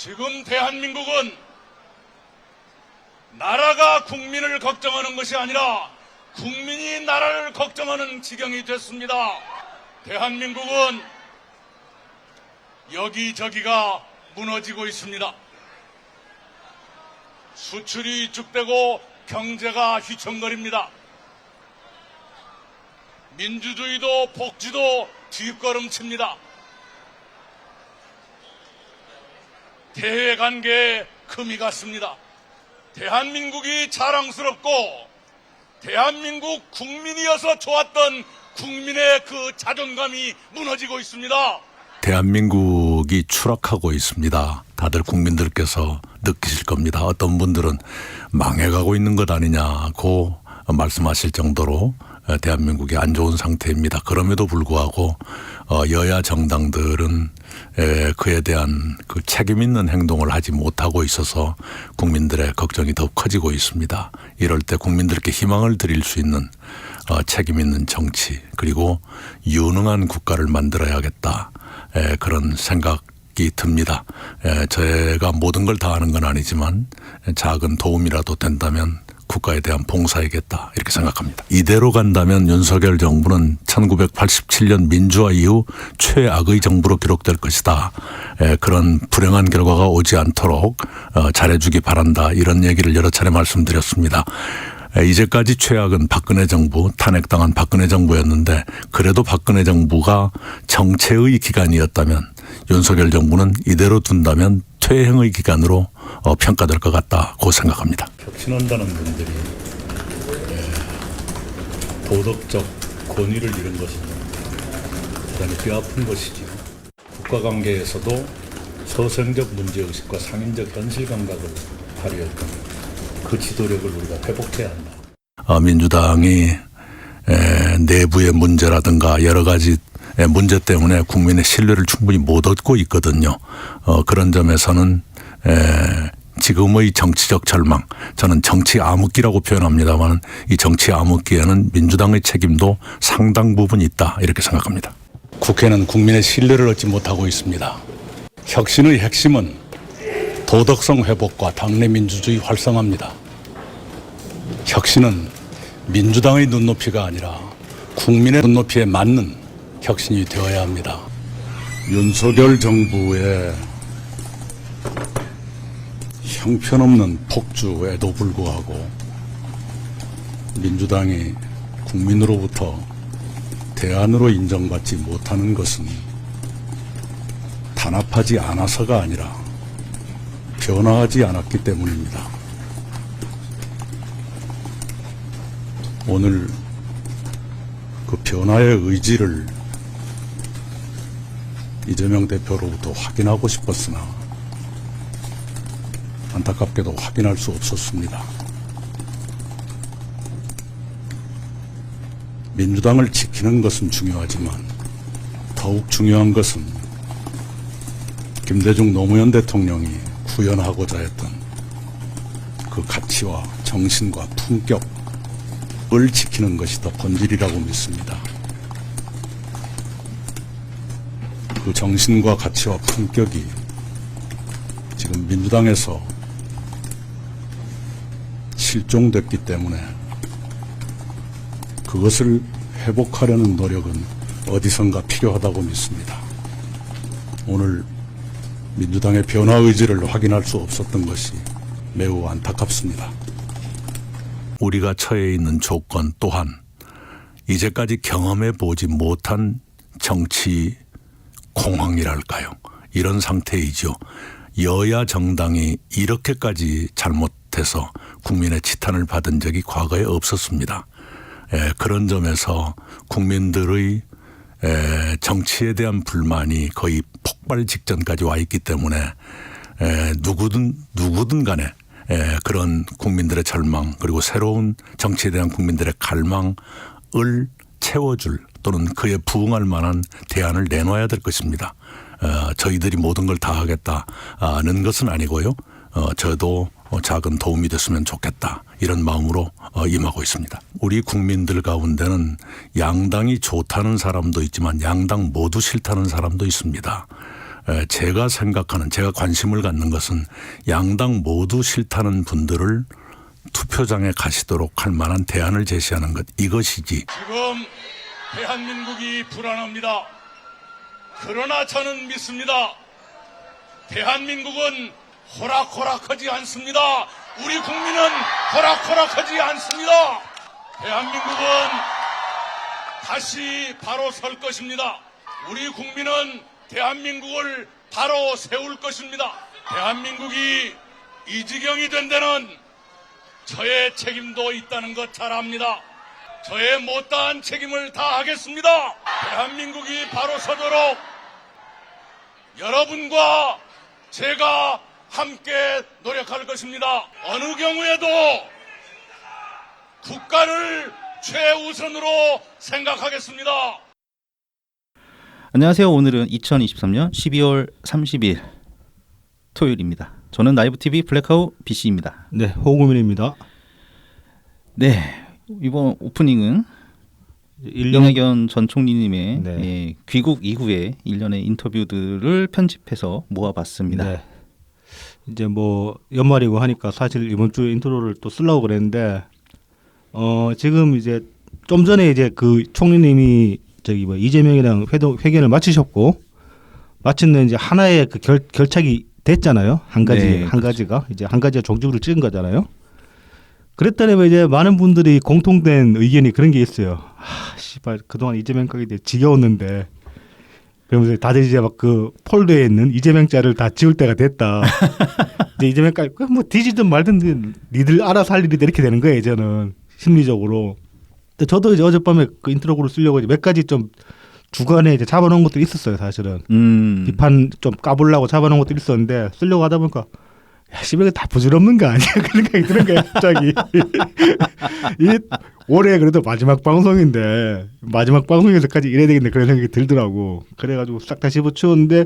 지금 대한민국은 나라가 국민을 걱정하는 것이 아니라 국민이 나라를 걱정하는 지경이 됐습니다. 대한민국은 여기저기가 무너지고 있습니다. 수출이 위축되고 경제가 휘청거립니다. 민주주의도 복지도 뒷걸음칩니다. 대외관계에 금이 갔습니다. 대한민국이 자랑스럽고 대한민국 국민이어서 좋았던 국민의 그 자존감이 무너지고 있습니다. 대한민국이 추락하고 있습니다. 다들 국민들께서 느끼실 겁니다. 어떤 분들은 망해가고 있는 것 아니냐고 말씀하실 정도로 대한민국이 안 좋은 상태입니다. 그럼에도 불구하고 여야 정당들은 그에 대한 그 책임 있는 행동을 하지 못하고 있어서 국민들의 걱정이 더 커지고 있습니다. 이럴 때 국민들께 희망을 드릴 수 있는 책임 있는 정치 그리고 유능한 국가를 만들어야겠다. 그런 생각이 듭니다. 제가 모든 걸 다 하는 건 아니지만 작은 도움이라도 된다면 국가에 대한 봉사이겠다 이렇게 생각합니다. 이대로 간다면 윤석열 정부는 1987년 민주화 이후 최악의 정부로 기록될 것이다. 그런 불행한 결과가 오지 않도록 잘해주기 바란다. 이런 얘기를 여러 차례 말씀드렸습니다. 이제까지 최악은 박근혜 정부, 탄핵당한 박근혜 정부였는데 그래도 박근혜 정부가 정체의 기간이었다면 윤석열 정부는 이대로 둔다면 퇴행의 기간으로 평가될 것 같다고 생각합니다. 혁신한다는 분들이 도덕적 권위를 잃은 것입니다. 대단히 뼈아픈 것이지요. 국가관계에서도 서생적 문제의식과 상인적 현실 감각을 발휘했던 그 지도력을 우리가 회복해야 한다. 민주당이 내부의 문제라든가 여러 가지 문제 때문에 국민의 신뢰를 충분히 못 얻고 있거든요. 그런 점에서는 지금의 정치적 절망, 저는 정치 암흑기라고 표현합니다만 이 정치 암흑기에는 민주당의 책임도 상당 부분 있다 이렇게 생각합니다. 국회는 국민의 신뢰를 얻지 못하고 있습니다. 혁신의 핵심은 도덕성 회복과 당내 민주주의 활성화입니다. 혁신은 민주당의 눈높이가 아니라 국민의 눈높이에 맞는 혁신이 되어야 합니다. 윤석열 정부의 형편없는 폭주에도 불구하고 민주당이 국민으로부터 대안으로 인정받지 못하는 것은 단합하지 않아서가 아니라 변화하지 않았기 때문입니다. 오늘 그 변화의 의지를 이재명 대표로부터 확인하고 싶었으나 안타깝게도 확인할 수 없었습니다. 민주당을 지키는 것은 중요하지만 더욱 중요한 것은 김대중 노무현 대통령이 구현하고자 했던 그 가치와 정신과 품격을 지키는 것이 더 본질이라고 믿습니다. 그 정신과 가치와 품격이 지금 민주당에서 실종됐기 때문에 그것을 회복하려는 노력은 어디선가 필요하다고 믿습니다. 오늘 민주당의 변화 의지를 확인할 수 없었던 것이 매우 안타깝습니다. 우리가 처해 있는 조건 또한 이제까지 경험해 보지 못한 정치 공황이랄까요? 이런 상태이죠. 여야 정당이 이렇게까지 잘못해서 국민의 지탄을 받은 적이 과거에 없었습니다. 그런 점에서 국민들의 정치에 대한 불만이 거의 폭발 직전까지 와 있기 때문에 누구든 간에 그런 국민들의 절망 그리고 새로운 정치에 대한 국민들의 갈망을 채워줄 또는 그에 부응할 만한 대안을 내놔야 될 것입니다. 저희들이 모든 걸 다 하겠다는 것은 아니고요. 저도 작은 도움이 됐으면 좋겠다 이런 마음으로 임하고 있습니다. 우리 국민들 가운데는 양당이 좋다는 사람도 있지만 양당 모두 싫다는 사람도 있습니다. 제가 생각하는 제가 관심을 갖는 것은 양당 모두 싫다는 분들을 투표장에 가시도록 할 만한 대안을 제시하는 것 이것이지. 지금 대한민국이 불안합니다. 그러나 저는 믿습니다. 대한민국은 호락호락하지 않습니다. 우리 국민은 호락호락하지 않습니다. 대한민국은 다시 바로 설 것입니다. 우리 국민은 대한민국을 바로 세울 것입니다. 대한민국이 이 지경이 된 데는 저의 책임도 있다는 것 잘 압니다. 저의 못다한 책임을 다하겠습니다. 대한민국이 바로 서도록 여러분과 제가 함께 노력할 것입니다. 어느 경우에도 국가를 최우선으로 생각하겠습니다. 안녕하세요. 오늘은 2023년 12월 30일 토요일입니다. 저는 라이브TV 블랙아웃 BC입니다. 네, 호구민입니다. 네, 이번 오프닝은 이낙연 전 총리님의 네. 예, 귀국 이후의 일련의 인터뷰들을 편집해서 모아봤습니다. 네. 이제 뭐 연말이고 하니까 사실 이번 주 인트로를 또 쓰려고 그랬는데 지금 이제 좀 전에 이제 그 총리님이 저기 뭐 이재명이랑 회견을 마치셨고 마침내 이제 하나의 그 결착이 됐잖아요. 한 가지 네, 한 가지가 이제 한 가지가 종주를 찍은 거잖아요. 그랬더니 이제 많은 분들이 공통된 의견이 그런 게 있어요. 씨발 그동안 이재명 가게 돼 지겨웠는데 그러면서 다들 이제 막 그 폴더에 있는 이재명 짤을 다 지울 때가 됐다. 이제 이재명 깔뭐 뒤지든 말든 니들 알아서 할 일이다 이렇게 되는 거예요. 이제는 심리적으로. 근데 저도 이제 어젯밤에 그 인트로그를 쓰려고 이제 몇 가지 좀 주간에 이제 잡아놓은 것들이 있었어요. 사실은 비판 좀 까보려고 잡아놓은 것들이 있었는데 쓰려고 하다 보니까 야, 씨발 이거 다 부질없는 거 아니야? 그런 생각이 드는 거야 갑자기. 이 올해 그래도 마지막 방송인데 마지막 방송에서까지 이래야 되겠네 그런 생각이 들더라고. 그래가지고 싹 다 집어치웠는데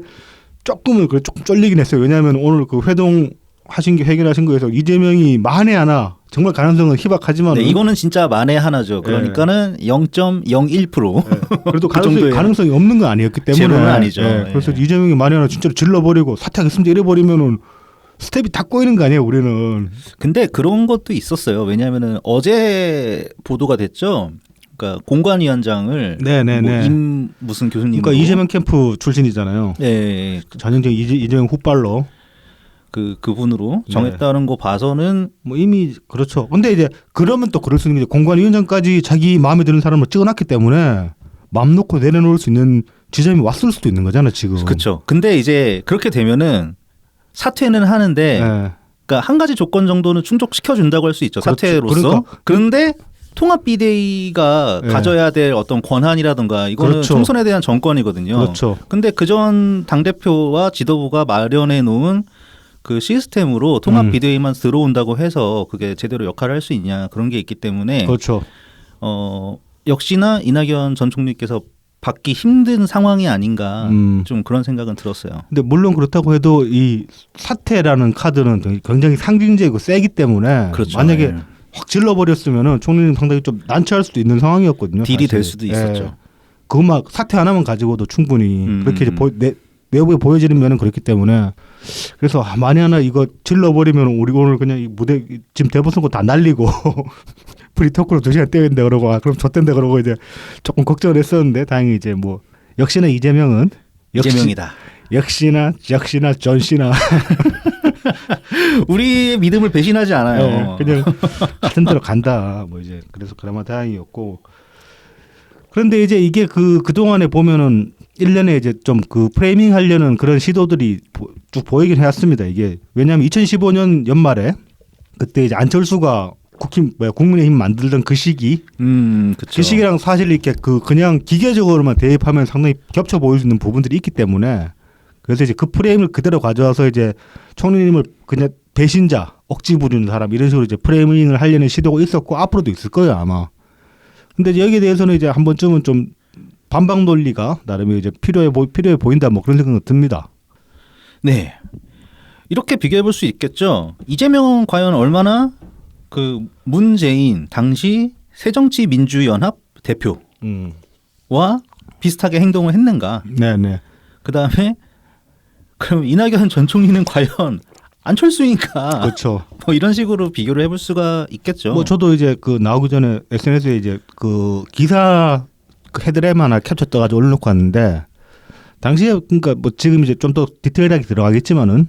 조금 쫄리긴 했어요. 왜냐하면 오늘 그 회견하신 거에서 이재명이 만에 하나 정말 가능성은 희박하지만 네, 이거는 진짜 만에 하나죠. 그러니까는 0.01%. 네. 그래도 그 정도의 가능성이 없는 건 아니었기 때문에 제로는 아니죠. 네. 그래서 예. 이재명이 만에 하나 진짜로 질러버리고 사퇴하겠습니다 이래버리면은 스텝이 다 꼬이는 거 아니에요 우리는. 근데 그런 것도 있었어요. 왜냐하면은 어제 보도가 됐죠. 그러니까 공관위원장을 네네네. 뭐 임 무슨 교수님. 그러니까 이재명 캠프 출신이잖아요. 네, 전형적인 이재명 훗발로 그분으로 네. 정했다는 거 봐서는 뭐 이미 그렇죠. 근데 이제 그러면 또 그럴 수 있는 게 공관위원장까지 자기 마음에 드는 사람을 찍어놨기 때문에 맘 놓고 내려놓을 수 있는 지점이 왔을 수도 있는 거잖아 지금. 그렇죠. 근데 이제 그렇게 되면은 사퇴는 하는데, 네. 그러니까 한 가지 조건 정도는 충족시켜 준다고 할 수 있죠. 그렇죠. 사퇴로서. 그런데 통합 비대위가 네. 가져야 될 어떤 권한이라든가 이거는 그렇죠. 총선에 대한 정권이거든요. 그렇죠. 근데 그전 당 대표와 지도부가 마련해 놓은 그 시스템으로 통합 비대위만 들어온다고 해서 그게 제대로 역할을 할 수 있냐 그런 게 있기 때문에 그렇죠. 역시나 이낙연 전 총리께서 받기 힘든 상황이 아닌가 좀 그런 생각은 들었어요. 근데 물론 그렇다고 해도 이 사퇴라는 카드는 굉장히 상징적이고 세기 때문에 그렇죠. 만약에 네. 확 질러버렸으면은 총리는 상당히 좀 난처할 수도 있는 상황이었거든요. 딜이 사실. 될 수도 있었죠. 그거 막 사퇴 하나만 가지고도 충분히 그렇게 이제 내부에 보여지는 면은 그렇기 때문에 그래서 만에 하나 이거 질러버리면 우리 오늘 그냥 이 무대 지금 대본 쓴 거 다 날리고 프리토크로 2시간 떼는데 그러고 그럼 졌댄데 그러고 이제 조금 걱정을 했었는데 다행히 이제 뭐 역시나 이재명은 이재명이다. 역시나 전씨나 우리의 믿음을 배신하지 않아요. 그냥 같은 데로 간다. 뭐 이제 그래서 그나마 다행이었고. 그런데 이제 이게 그동안에 보면은 1년에 이제 좀 그 프레이밍 하려는 그런 시도들이 쭉 보이긴 해왔습니다. 이게 왜냐하면 2015년 연말에 그때 이제 안철수가 국민의힘 만들던 그 시기, 그쵸. 그 시기랑 사실 이렇게 그냥 기계적으로만 대입하면 상당히 겹쳐 보일 수 있는 부분들이 있기 때문에 그래서 이제 그 프레임을 그대로 가져와서 이제 총리님을 그냥 배신자, 억지 부리는 사람 이런 식으로 이제 프레이밍을 하려는 시도가 있었고 앞으로도 있을 거예요 아마. 근데 이제 여기에 대해서는 이제 한 번쯤은 좀 반박 논리가 나름의 이제 필요해 보인다 뭐 그런 생각은 듭니다. 네. 이렇게 비교해 볼 수 있겠죠. 이재명은 과연 얼마나 그 문재인 당시 새정치민주연합 대표와 비슷하게 행동을 했는가. 네네. 그다음에 그럼 이낙연 전 총리는 과연 안철수인가? 그렇죠. 뭐 이런 식으로 비교를 해볼 수가 있겠죠. 뭐 저도 이제 그 나오기 전에 SNS에 이제 그 기사 그 헤드라인 하나 캡처 떠가지고 올려놓고 왔는데 당시에 그러니까 뭐 지금 이제 좀 더 디테일하게 들어가겠지만은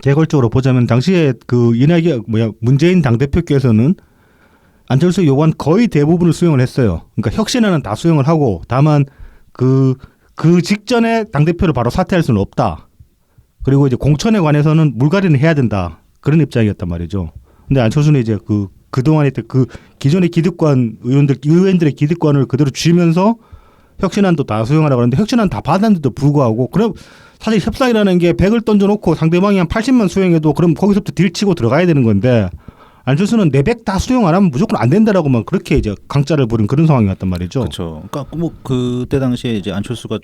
개괄적으로 보자면 당시에 그 이낙연 문재인 당대표께서는 안철수 요구안 거의 대부분을 수용을 했어요. 그러니까 혁신안은 다 수용을 하고 다만 그 직전에 당대표를 바로 사퇴할 수는 없다. 그리고 이제 공천에 관해서는 물갈이는 해야 된다. 그런 입장이었단 말이죠. 근데 안철수는 이제 그동안에 그 기존의 기득권 의원들의 기득권을 그대로 쥐면서 혁신안도 다 수용하라고 하는데 혁신안 다 받았는데도 불구하고 그럼 사실 협상이라는 게 100을 던져놓고 상대방이 한 80만 수용해도 그럼 거기서부터 딜 치고 들어가야 되는 건데 안철수는 400 다 수용 안 하면 무조건 안 된다라고만 그렇게 이제 강짜를 부린 그런 상황이었단 말이죠. 그렇죠. 그러니까 뭐 그때 당시에 이제 안철수가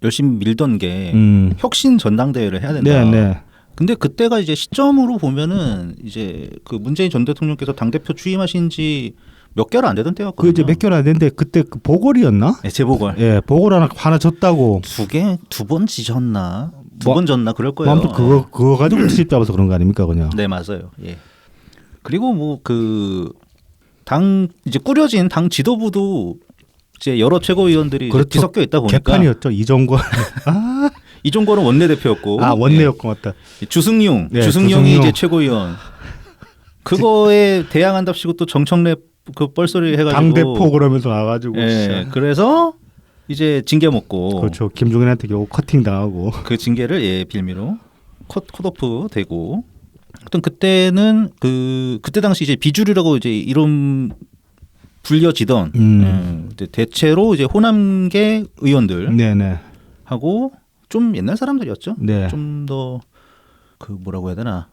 열심히 밀던 게 혁신 전당대회를 해야 된다. 네, 네. 근데 그때가 이제 시점으로 보면은 이제 그 문재인 전 대통령께서 당 대표 취임하신 지 몇 개월 안 되던 때였거든요. 그 이제 몇 개월 안 됐는데 그때 그 보궐이었나? 네, 재보궐. 예, 보궐 하나 졌다고. 두 번 지졌나? 두 뭐, 번 졌나 그럴 거예요. 아무튼 그거 가지고 트집 잡아서 그런 거 아닙니까, 그냥? 네, 맞아요. 예. 그리고 뭐 그 당 이제 꾸려진 당 지도부도 이제 여러 최고위원들이 그렇죠. 뒤섞여 있다 보니까 개판이었죠. 이종걸. 아, 이종걸은 원내대표였고, 원내였고 맞다. 주승용, 네, 주승용이 주승용. 이제 최고위원. 그거에 대항한답시고 또 정청래 그 뻘소리 해가지고 당 대표 그러면서 나와가지고. 예, 그래서 이제 징계 먹고 그렇죠. 김종인한테 겨우 커팅 당하고. 그 징계를 빌미로 컷오프 되고. 하여튼 그때는 그때 당시 이제 비주류라고 이제 이름 불려지던 이제 대체로 이제 호남계 의원들 네네. 하고 좀 옛날 사람들이었죠. 네. 좀 더 그 뭐라고 해야 되나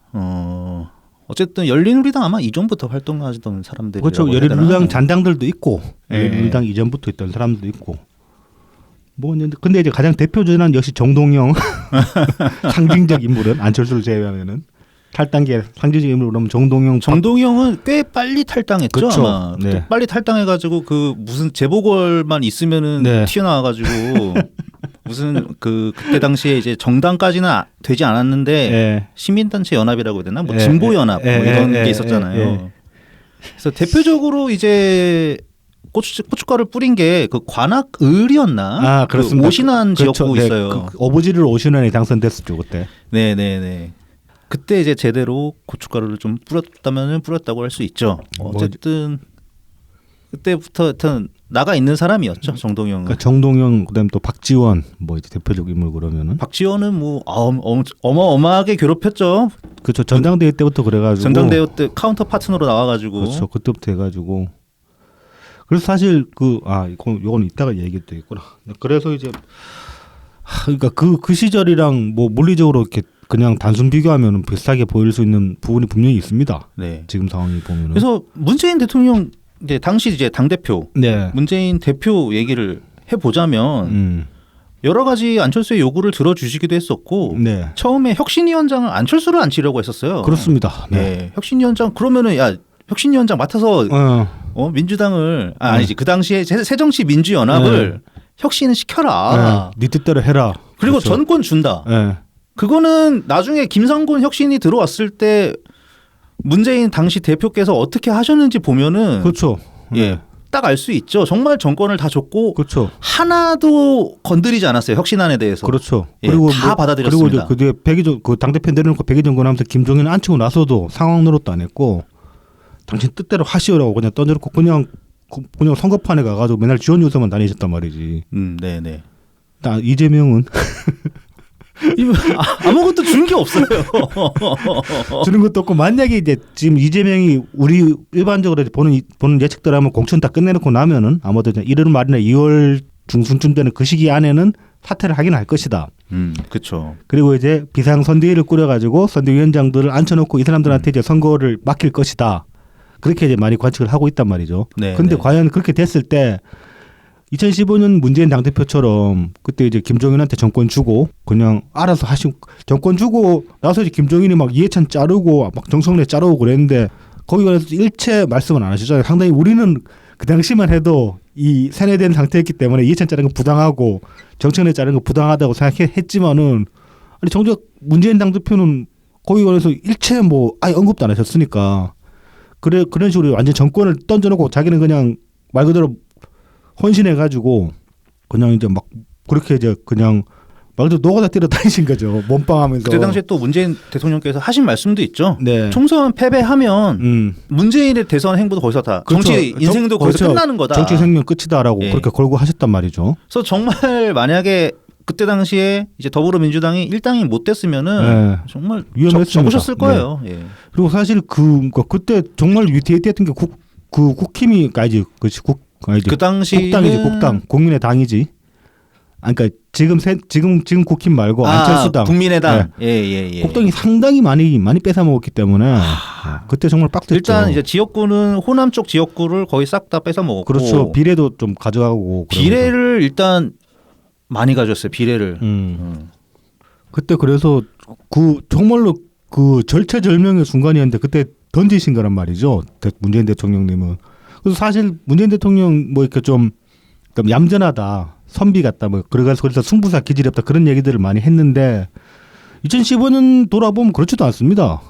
어쨌든 열린우리당 아마 이전부터 활동하시던 사람들이 그렇죠. 열린우리당 잔당들도 있고 열린우리당 이전부터 있던 사람들도 있고. 뭐 근데 이제 가장 대표적인 역시 정동영 상징적 인물은 안철수를 제외하면은 탈당계 상징적 인물로 그러면 정동영은 꽤 빨리 탈당했죠. 그렇죠. 아마 네. 빨리 탈당해가지고 그 무슨 재보궐만 있으면은 네. 튀어나와가지고 무슨 그때 당시에 이제 정당까지는 되지 않았는데 예. 시민단체 연합이라고 해야 되나 뭐 예, 진보 연합 예, 뭐 이런 예, 게 예, 있었잖아요. 예. 그래서 대표적으로 이제 고춧가루 뿌린 게 그 관악을이었나? 그렇습니다. 그 오신환 그렇죠. 지역구 네, 있어요. 어부지를 오신환이 당선됐었죠 그때. 네네네. 그때 이제 제대로 고춧가루를 좀 뿌렸다면은 뿌렸다고 할 수 있죠. 어쨌든 그때부터 하여튼 나가 있는 사람이었죠 정동영은. 그러니까 정동영 그다음 또 박지원 뭐 이제 대표적 인물 그러면은. 박지원은 뭐 어마어마하게 괴롭혔죠. 그렇죠. 전당대회 때부터 그래가지고. 전당대회 때 카운터 파트너로 나와가지고. 그렇죠. 그때부터 해가지고. 그래서 사실 이건 이따가 얘기해도 되겠구나. 그래서 이제 그러니까 그 시절이랑 뭐 물리적으로 이렇게 그냥 단순 비교하면 비슷하게 보일 수 있는 부분이 분명히 있습니다. 네. 지금 상황이 보면은. 그래서 문재인 대통령 이제 당시 이제 당 대표 네. 문재인 대표 얘기를 해보자면 여러 가지 안철수의 요구를 들어주시기도 했었고 네. 처음에 혁신위원장을 안철수를 앉히려고 했었어요. 그렇습니다. 네. 네. 혁신위원장 그러면은 혁신위원장 맡아서 민주당을 아니지 그 당시에 새정치민주연합을 혁신을 시켜라. 네 뜻대로 해라. 그리고 그렇죠. 전권 준다. 네. 그거는 나중에 김상곤 혁신이 들어왔을 때 문재인 당시 대표께서 어떻게 하셨는지 보면은 그렇죠. 예, 딱 알 수 있죠. 정말 정권을 다 줬고 그렇죠. 하나도 건드리지 않았어요. 혁신안에 대해서. 그렇죠. 예, 그리고 다 받아들였습니다. 그리고 이제 그 당대표 내려놓고 백의정권하면서 김종인 앉히고 나서도 상황 노릇도 안 했고 당신 뜻대로 하시오라고 그냥 던져놓고 그냥 선거판에 가가지고 맨날 지원 요소만 다니셨단 말이지. 네네. 이재명은 아무것도 준 게 없어요. 주는 것도 없고 만약에 이제 지금 이재명이 우리 일반적으로 보는 예측대로 하면 공천 다 끝내놓고 나면은 아마도 1월 말이나 2월 중순쯤 되는 그 시기 안에는 사퇴를 하긴 할 것이다. 그렇죠. 그리고 이제 비상선대위를 꾸려가지고 선대위원장들을 앉혀놓고 이 사람들한테 이제 선거를 맡길 것이다. 그렇게 이제 많이 관측을 하고 있단 말이죠. 네, 근데 네. 과연 그렇게 됐을 때 2015년 문재인 당대표처럼 그때 이제 김종인한테 정권 주고 그냥 알아서 하시고 정권 주고 나서 이제 김종인이 막 이해찬 자르고 막 정성래 자르고 그랬는데 거기 관해서 일체 말씀은 안 하시잖아요. 상당히 우리는 그 당시만 해도 이 세뇌된 상태였기 때문에 이해찬 자른 거 부당하고 정청래 자른 거 부당하다고 생각했지만은 아니 정작 문재인 당대표는 거기 관해서 일체 뭐 아예 언급도 안 하셨으니까 그런 식으로 완전 정권을 던져놓고 자기는 그냥 말 그대로 헌신해가지고 그냥 이제 막 그렇게 이제 그냥 말 그대로 노가다 때려 다니신 거죠. 몸빵하면서. 그때 당시에 또 문재인 대통령께서 하신 말씀도 있죠. 네. 총선 패배하면 문재인의 대선 행보도 거기서 다 그렇죠. 정치 인생도 거기서 그렇죠. 끝나는 거다. 정치 생명 끝이다라고 예. 그렇게 걸고 하셨단 말이죠. 그래서 정말 만약에 그때 당시에 이제 더불어민주당이 일당이 못 됐으면은 네. 정말 위험했습니다. 적으셨을 거예요. 예. 그리고 사실 그때 정말 위태했던 게 국힘이 아니지 그 당시 국당이지 국당 국민의 당이지. 그러니까 지금 국힘 말고 안철수당 국민의당 예. 국당이 상당히 많이 뺏어 먹었기 때문에 그때 정말 빡셌죠. 일단 이제 지역구는 호남 쪽 지역구를 거의 싹 다 뺏어 먹었고 그렇죠. 비례도 좀 가져가고 비례를 일단 많이 가졌어요. 비례를. 그때 그래서 정말로 그 절체절명의 순간이었는데 그때 던지신 거란 말이죠. 문재인 대통령님은. 그래서 사실 문재인 대통령 뭐 이렇게 좀 얌전하다, 선비 같다, 뭐 그래서 승부사 기질이 없다 그런 얘기들을 많이 했는데 2015년 돌아보면 그렇지도 않습니다.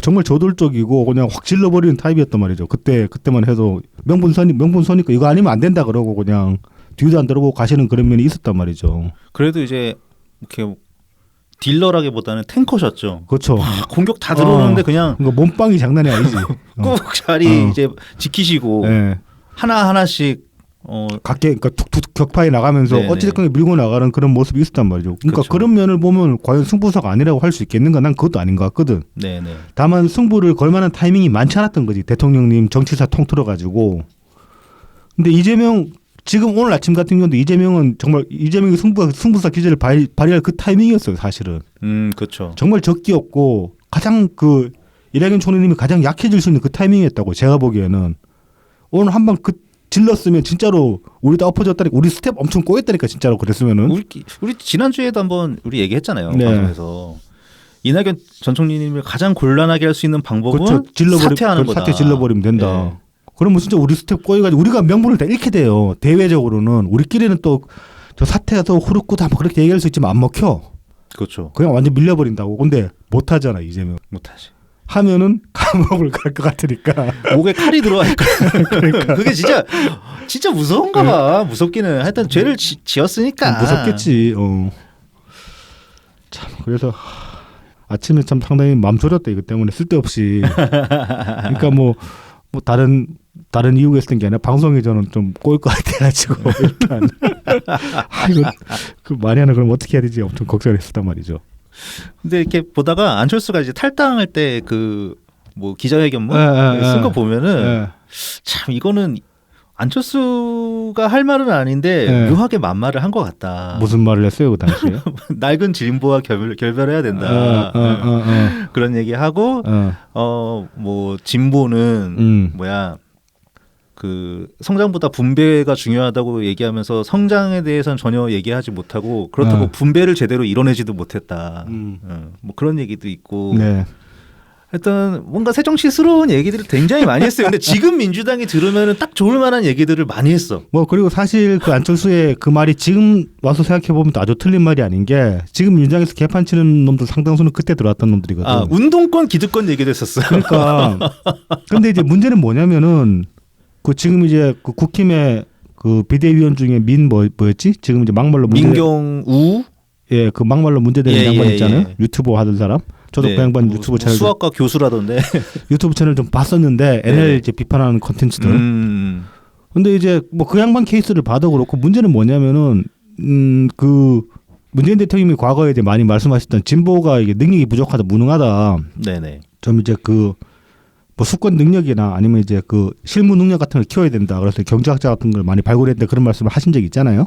정말 저돌적이고 그냥 확 질러버리는 타입이었단 말이죠. 그때만 해도 명분서니까 이거 아니면 안 된다 그러고 그냥 뒤도 안 들어보고 가시는 그런 면이 있었단 말이죠. 그래도 이제 이렇게 딜러라기보다는 탱커셨죠. 그렇죠. 공격 다 들어오는데 그냥 몸빵이 장난이 아니지. 꼭 자리 이제 지키시고 네. 하나씩 각계 그러니까 툭툭 격파에 나가면서 네네. 어찌됐건 밀고 나가는 그런 모습이 있었단 말이죠. 그러니까 그렇죠. 그런 면을 보면 과연 승부사가 아니라고 할 수 있겠는가? 난 그것도 아닌 것 같거든. 네네. 다만 승부를 걸 만한 타이밍이 많지 않았던 거지. 대통령님 정치사 통틀어 가지고. 근데 이재명 지금 오늘 아침 같은 경우도 이재명은 정말 이재명이 승부사 기질을 발휘할 그 타이밍이었어요. 사실은. 그렇죠. 정말 적기였고 가장 이낙연 총리님이 가장 약해질 수 있는 그 타이밍이었다고 제가 보기에는. 오늘 한방 질렀으면 진짜로 우리 다 엎어졌다니까 우리 스텝 엄청 꼬였다니까 진짜로 그랬으면은 우리 지난주에도 한번 우리 얘기했잖아요. 네. 방송에서 이낙연 전 총리님을 가장 곤란하게 할 수 있는 방법은 그렇죠. 사퇴하는 거다. 사퇴 질러버리면 된다. 네. 그러면 진짜 우리 스텝 꼬여가지고 우리가 명분을 다 잃게 돼요. 대외적으로는 우리끼리는 또 저 사퇴해서 후루꾸다 뭐 그렇게 얘기할 수 있지만 안 먹혀. 그렇죠. 그냥 완전 밀려버린다고. 근데 못하잖아 이재명. 못하지. 하면은 감옥을 갈 것 같으니까. 목에 칼이 들어와 있고. 그러니까. 그게 진짜 무서운가 봐. 무섭기는. 하여튼 죄를 지었으니까. 무섭겠지. 참 그래서 아침에 참 상당히 마음 졸였다 이것 때문에 쓸데없이. 그러니까 뭐 다른 이유가 있었던 게 아니라 방송에 저는 좀 꼬일 것 같아가지고 일단 이거 많이 하는 그럼 어떻게 해야 되지 엄청 걱정을 했었단 말이죠. 근데 이렇게 보다가 안철수가 이제 탈당할 때 뭐 기자회견문 네, 쓴 거 보면은 네. 참 이거는 안철수가 할 말은 아닌데 네. 묘하게 만말을 한 것 같다. 무슨 말을 했어요 그 당시에? 낡은 진보와 결별해야 된다. 그런 얘기하고 뭐 진보는 성장보다 분배가 중요하다고 얘기하면서 성장에 대해서는 전혀 얘기하지 못하고 그렇다고 분배를 제대로 이뤄내지도 못했다. 뭐 그런 얘기도 있고. 네. 하여튼 뭔가 새정치스러운 얘기들을 굉장히 많이 했어요. 근데 지금 민주당이 들으면은 딱 좋을 만한 얘기들을 많이 했어. 뭐 그리고 사실 그 안철수의 그 말이 지금 와서 생각해 보면 아주 틀린 말이 아닌 게 지금 민주당에서 개판 치는 놈들 상당수는 그때 들어왔던 놈들이거든. 운동권 기득권 얘기도 했었어요. 그러니까 근데 이제 문제는 뭐냐면은 그 지금 이제 그 국힘의 그 비대위원 중에 뭐였지? 지금 이제 막말로 민경우 그 막말로 문제되는 양반 있잖아요. 유튜버 하던 사람. 저도 그 양반 유튜브 채널 수학과 교수라던데 유튜브 채널 좀 봤었는데 NL 이제 비판하는 콘텐츠들. 근데 이제 뭐 그 양반 케이스를 봐도 그렇고 문제는 뭐냐면은 그 문재인 대통령이 과거에 이제 많이 말씀하셨던 진보가 이게 능력이 부족하다 무능하다. 네네. 좀 이제 그 뭐 수권 능력이나 아니면 이제 그 실무 능력 같은 걸 키워야 된다. 그래서 경제학자 같은 걸 많이 발굴했다 그런 말씀을 하신 적이 있잖아요.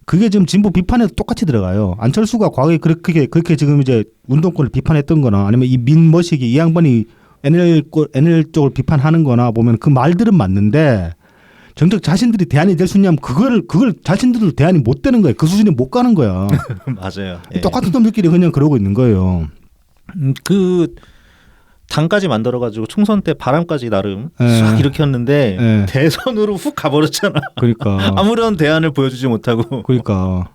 그게 지금 진보 비판에도 똑같이 들어가요. 안철수가 과거에 그렇게 지금 이제 운동권을 비판했던 거나 아니면 이 민머시기 이 양반이 NL 쪽을 비판하는 거나 보면 그 말들은 맞는데 정작 자신들이 대안이 될 수 있냐면 그걸 자신들도 대안이 못 되는 거예요. 그 수준에 못 가는 거야. 맞아요. 똑같은 놈들끼리 그냥 그러고 있는 거예요. 그 당까지 만들어가지고 총선 때 바람까지 나름 싹 일으켰는데 대선으로 훅 가버렸잖아. 그러니까 아무런 대안을 보여주지 못하고. 그러니까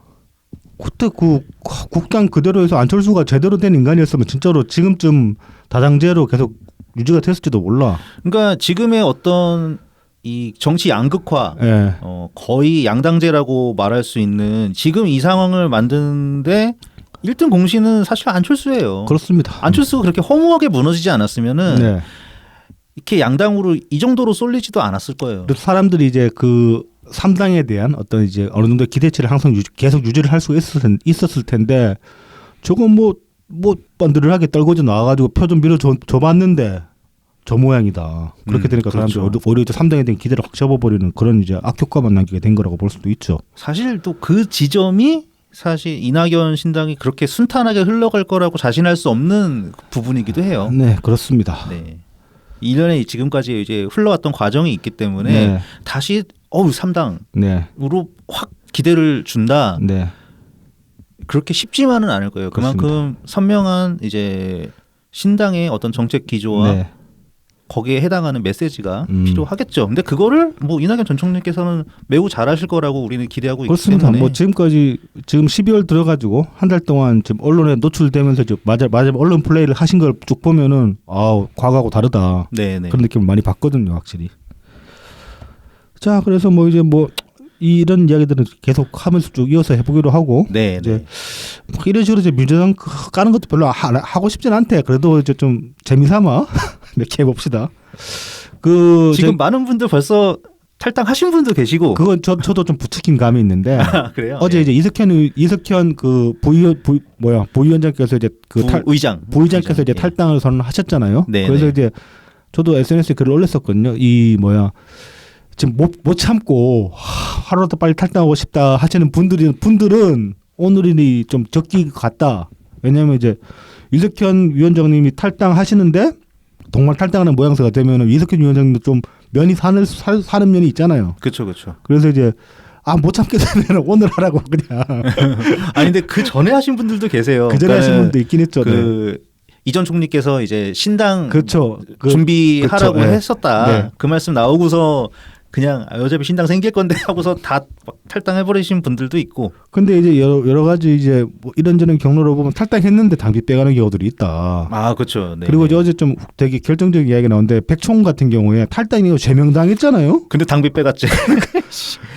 그때 그 국당 그대로해서 안철수가 제대로 된 인간이었으면 진짜로 지금쯤 다당제로 계속 유지가 됐을지도 몰라. 그러니까 지금의 어떤 이 정치 양극화 예. 거의 양당제라고 말할 수 있는 지금 이 상황을 만드는데 1등 공신은 사실 안철수예요. 그렇습니다. 안철수가 그렇게 허무하게 무너지지 않았으면은 네. 이렇게 양당으로 이 정도로 쏠리지도 않았을 거예요. 그래서 사람들이 이제 그 3당에 대한 어떤 이제 어느 정도 기대치를 항상 계속 유지를 할 수 있었을 텐데 저건 뭐 번들하게 떨고져 나와가지고 표 좀 밀어줘봤는데 저 모양이다. 그렇게 되니까 그렇죠. 사람들이 오히려 이제 3당에 대한 기대를 확 접어버리는 그런 이제 악효과만 남기게 된 거라고 볼 수도 있죠. 사실 또 그 지점이 사실 이낙연 신당이 그렇게 순탄하게 흘러갈 거라고 자신할 수 없는 부분이기도 해요. 네, 그렇습니다. 네. 1년에 지금까지 이제 흘러왔던 과정이 있기 때문에 네. 다시 3당으로 네, 확 기대를 준다. 네, 그렇게 쉽지만은 않을 거예요. 그만큼 선명한 이제 신당의 어떤 정책 기조와 네. 거기에 해당하는 메시지가 필요하겠죠. 근데 그거를 뭐 이낙연 전 총리께서는 매우 잘하실 거라고 우리는 기대하고 있기 그렇습니다. 때문에 뭐 지금까지 지금 12월 들어가지고 한 달 동안 지금 언론에 노출되면서 맞아 언론 플레이를 하신 걸 쭉 보면은 과거하고 다르다. 네네. 그런 느낌을 많이 받거든요, 확실히. 자, 그래서 뭐 이제 뭐 이런 이야기들은 계속 하면서 쭉 이어서 해보기로 하고 네. 이제 뭐 이런 식으로 이제 민주당 까는 것도 별로 하고 싶진 않대. 그래도 이제 좀 재미삼아 몇 개 해봅시다. 그 지금 많은 분들 벌써 탈당하신 분도 계시고. 그건 저도 좀 부추긴 감이 있는데 그래요? 어제 예. 이제 이석현 그 부위원장께서 이제 그 부의장께서 이제 탈당을 선언하셨잖아요. 네, 그래서 네. 이제 저도 SNS에 글을 올렸었거든요. 지금 못 참고 하루라도 빨리 탈당하고 싶다 하시는 분들은 오늘이 좀 적기 같다. 왜냐하면 이제 이석현 위원장님이 탈당하시는데 정말 탈당하는 모양새가 되면 이석현 위원장님도 좀 면이 사는 면이 있잖아요. 그렇죠. 그래서 이제 못 참게 되면 오늘 하라고 그냥. 아니 근데 그 전에 하신 분들도 계세요. 그 전에 하신 분도 있긴 했죠. 이전 총리께서 이제 신당 그렇죠. 준비하라고 그렇죠. 네. 했었다. 네. 그 말씀 나오고서 그냥 어차피 신당 생길 건데 하고서 다 탈당해버리신 분들도 있고. 근데 이제 여러 가지 이제 뭐 이런저런 경로로 보면 탈당했는데 당비 빼가는 경우들이 있다. 아 그렇죠. 네. 그리고 어제 좀 되게 결정적인 이야기가 나오는데 백총 같은 경우에 탈당이고 제명당했잖아요. 근데 당비 빼갔지.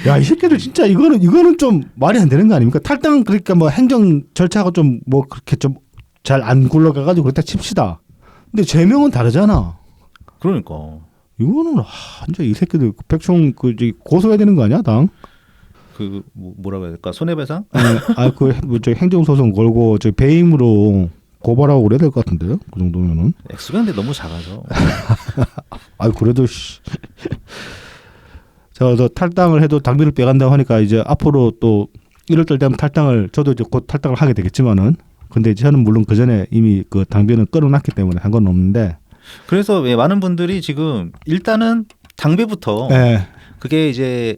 야, 이 새끼들 진짜 이거는 좀 말이 안 되는 거 아닙니까? 탈당 그러니까 뭐 행정 절차가 좀 뭐 그렇게 좀 잘 안 굴러가가지고 그렇다 칩시다. 근데 제명은 다르잖아. 그러니까. 이거는 진짜 이 새끼들 백총 고소해야 되는 거 아니야, 당? 뭐라고 해야 될까? 손해배상? 저 행정소송 걸고 저 배임으로 고발하고 그래야 될 것 같은데요? 그 정도면은. 액수가 근데 너무 작아서. 그래도 저 탈당을 해도 당비를 빼간다고 하니까 이제 앞으로 또 1월달 되면 저도 이제 곧 탈당을 하게 되겠지만은 근데 저는 물론 그 전에 이미 그 당비는 끌어놨기 때문에 상관없는데. 그래서 많은 분들이 지금 일단은 당비부터 네. 그게 이제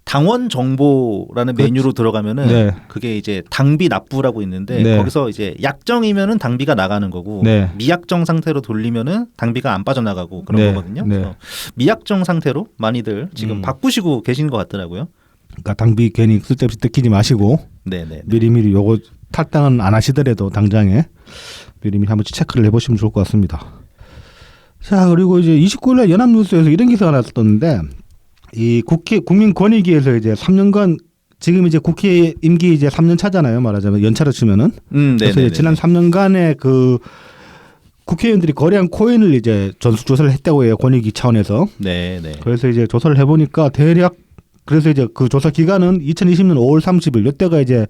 당원 정보라는 메뉴로 들어가면은 네. 그게 이제 당비 납부라고 있는데 네. 거기서 이제 약정이면은 당비가 나가는 거고 네. 미약정 상태로 돌리면은 당비가 안 빠져나가고 그런 네. 거거든요. 네. 그래서 미약정 상태로 많이들 지금 바꾸시고 계신 것 같더라고요. 그러니까 당비 괜히 쓸데없이 뜯기지 마시고 네네. 미리미리 요거 탈당은 안 하시더라도 당장에 미리미리 한 번씩 체크를 해보시면 좋을 것 같습니다. 자, 그리고 이제 29일날 연합뉴스에서 이런 기사가 나왔었는데 이 국민권익위에서 이제 3년간 지금 이제 국회 임기 이제 3년 차잖아요, 말하자면 연차로 치면은. 그래서 이제 지난 3년간의 그 국회의원들이 거래한 코인을 이제 전수조사를 했다고 해요, 권익위 차원에서. 네네. 그래서 이제 조사를 해보니까 대략 그래서 이제 그 조사 기간은 2020년 5월 30일 이때가 이제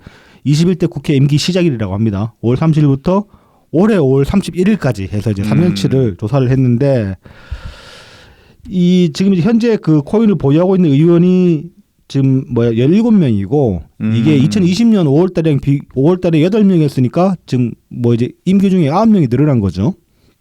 21대 국회 임기 시작일이라고 합니다. 5월 30일부터 올해 5월 31일까지 해서 이제 3년치를 조사를 했는데 지금 이제 현재 그 코인을 보유하고 있는 의원이 지금 17명이고 이게 2020년 5월달에 8명이었으니까 지금 뭐 이제 임기 중에 9명이 늘어난 거죠.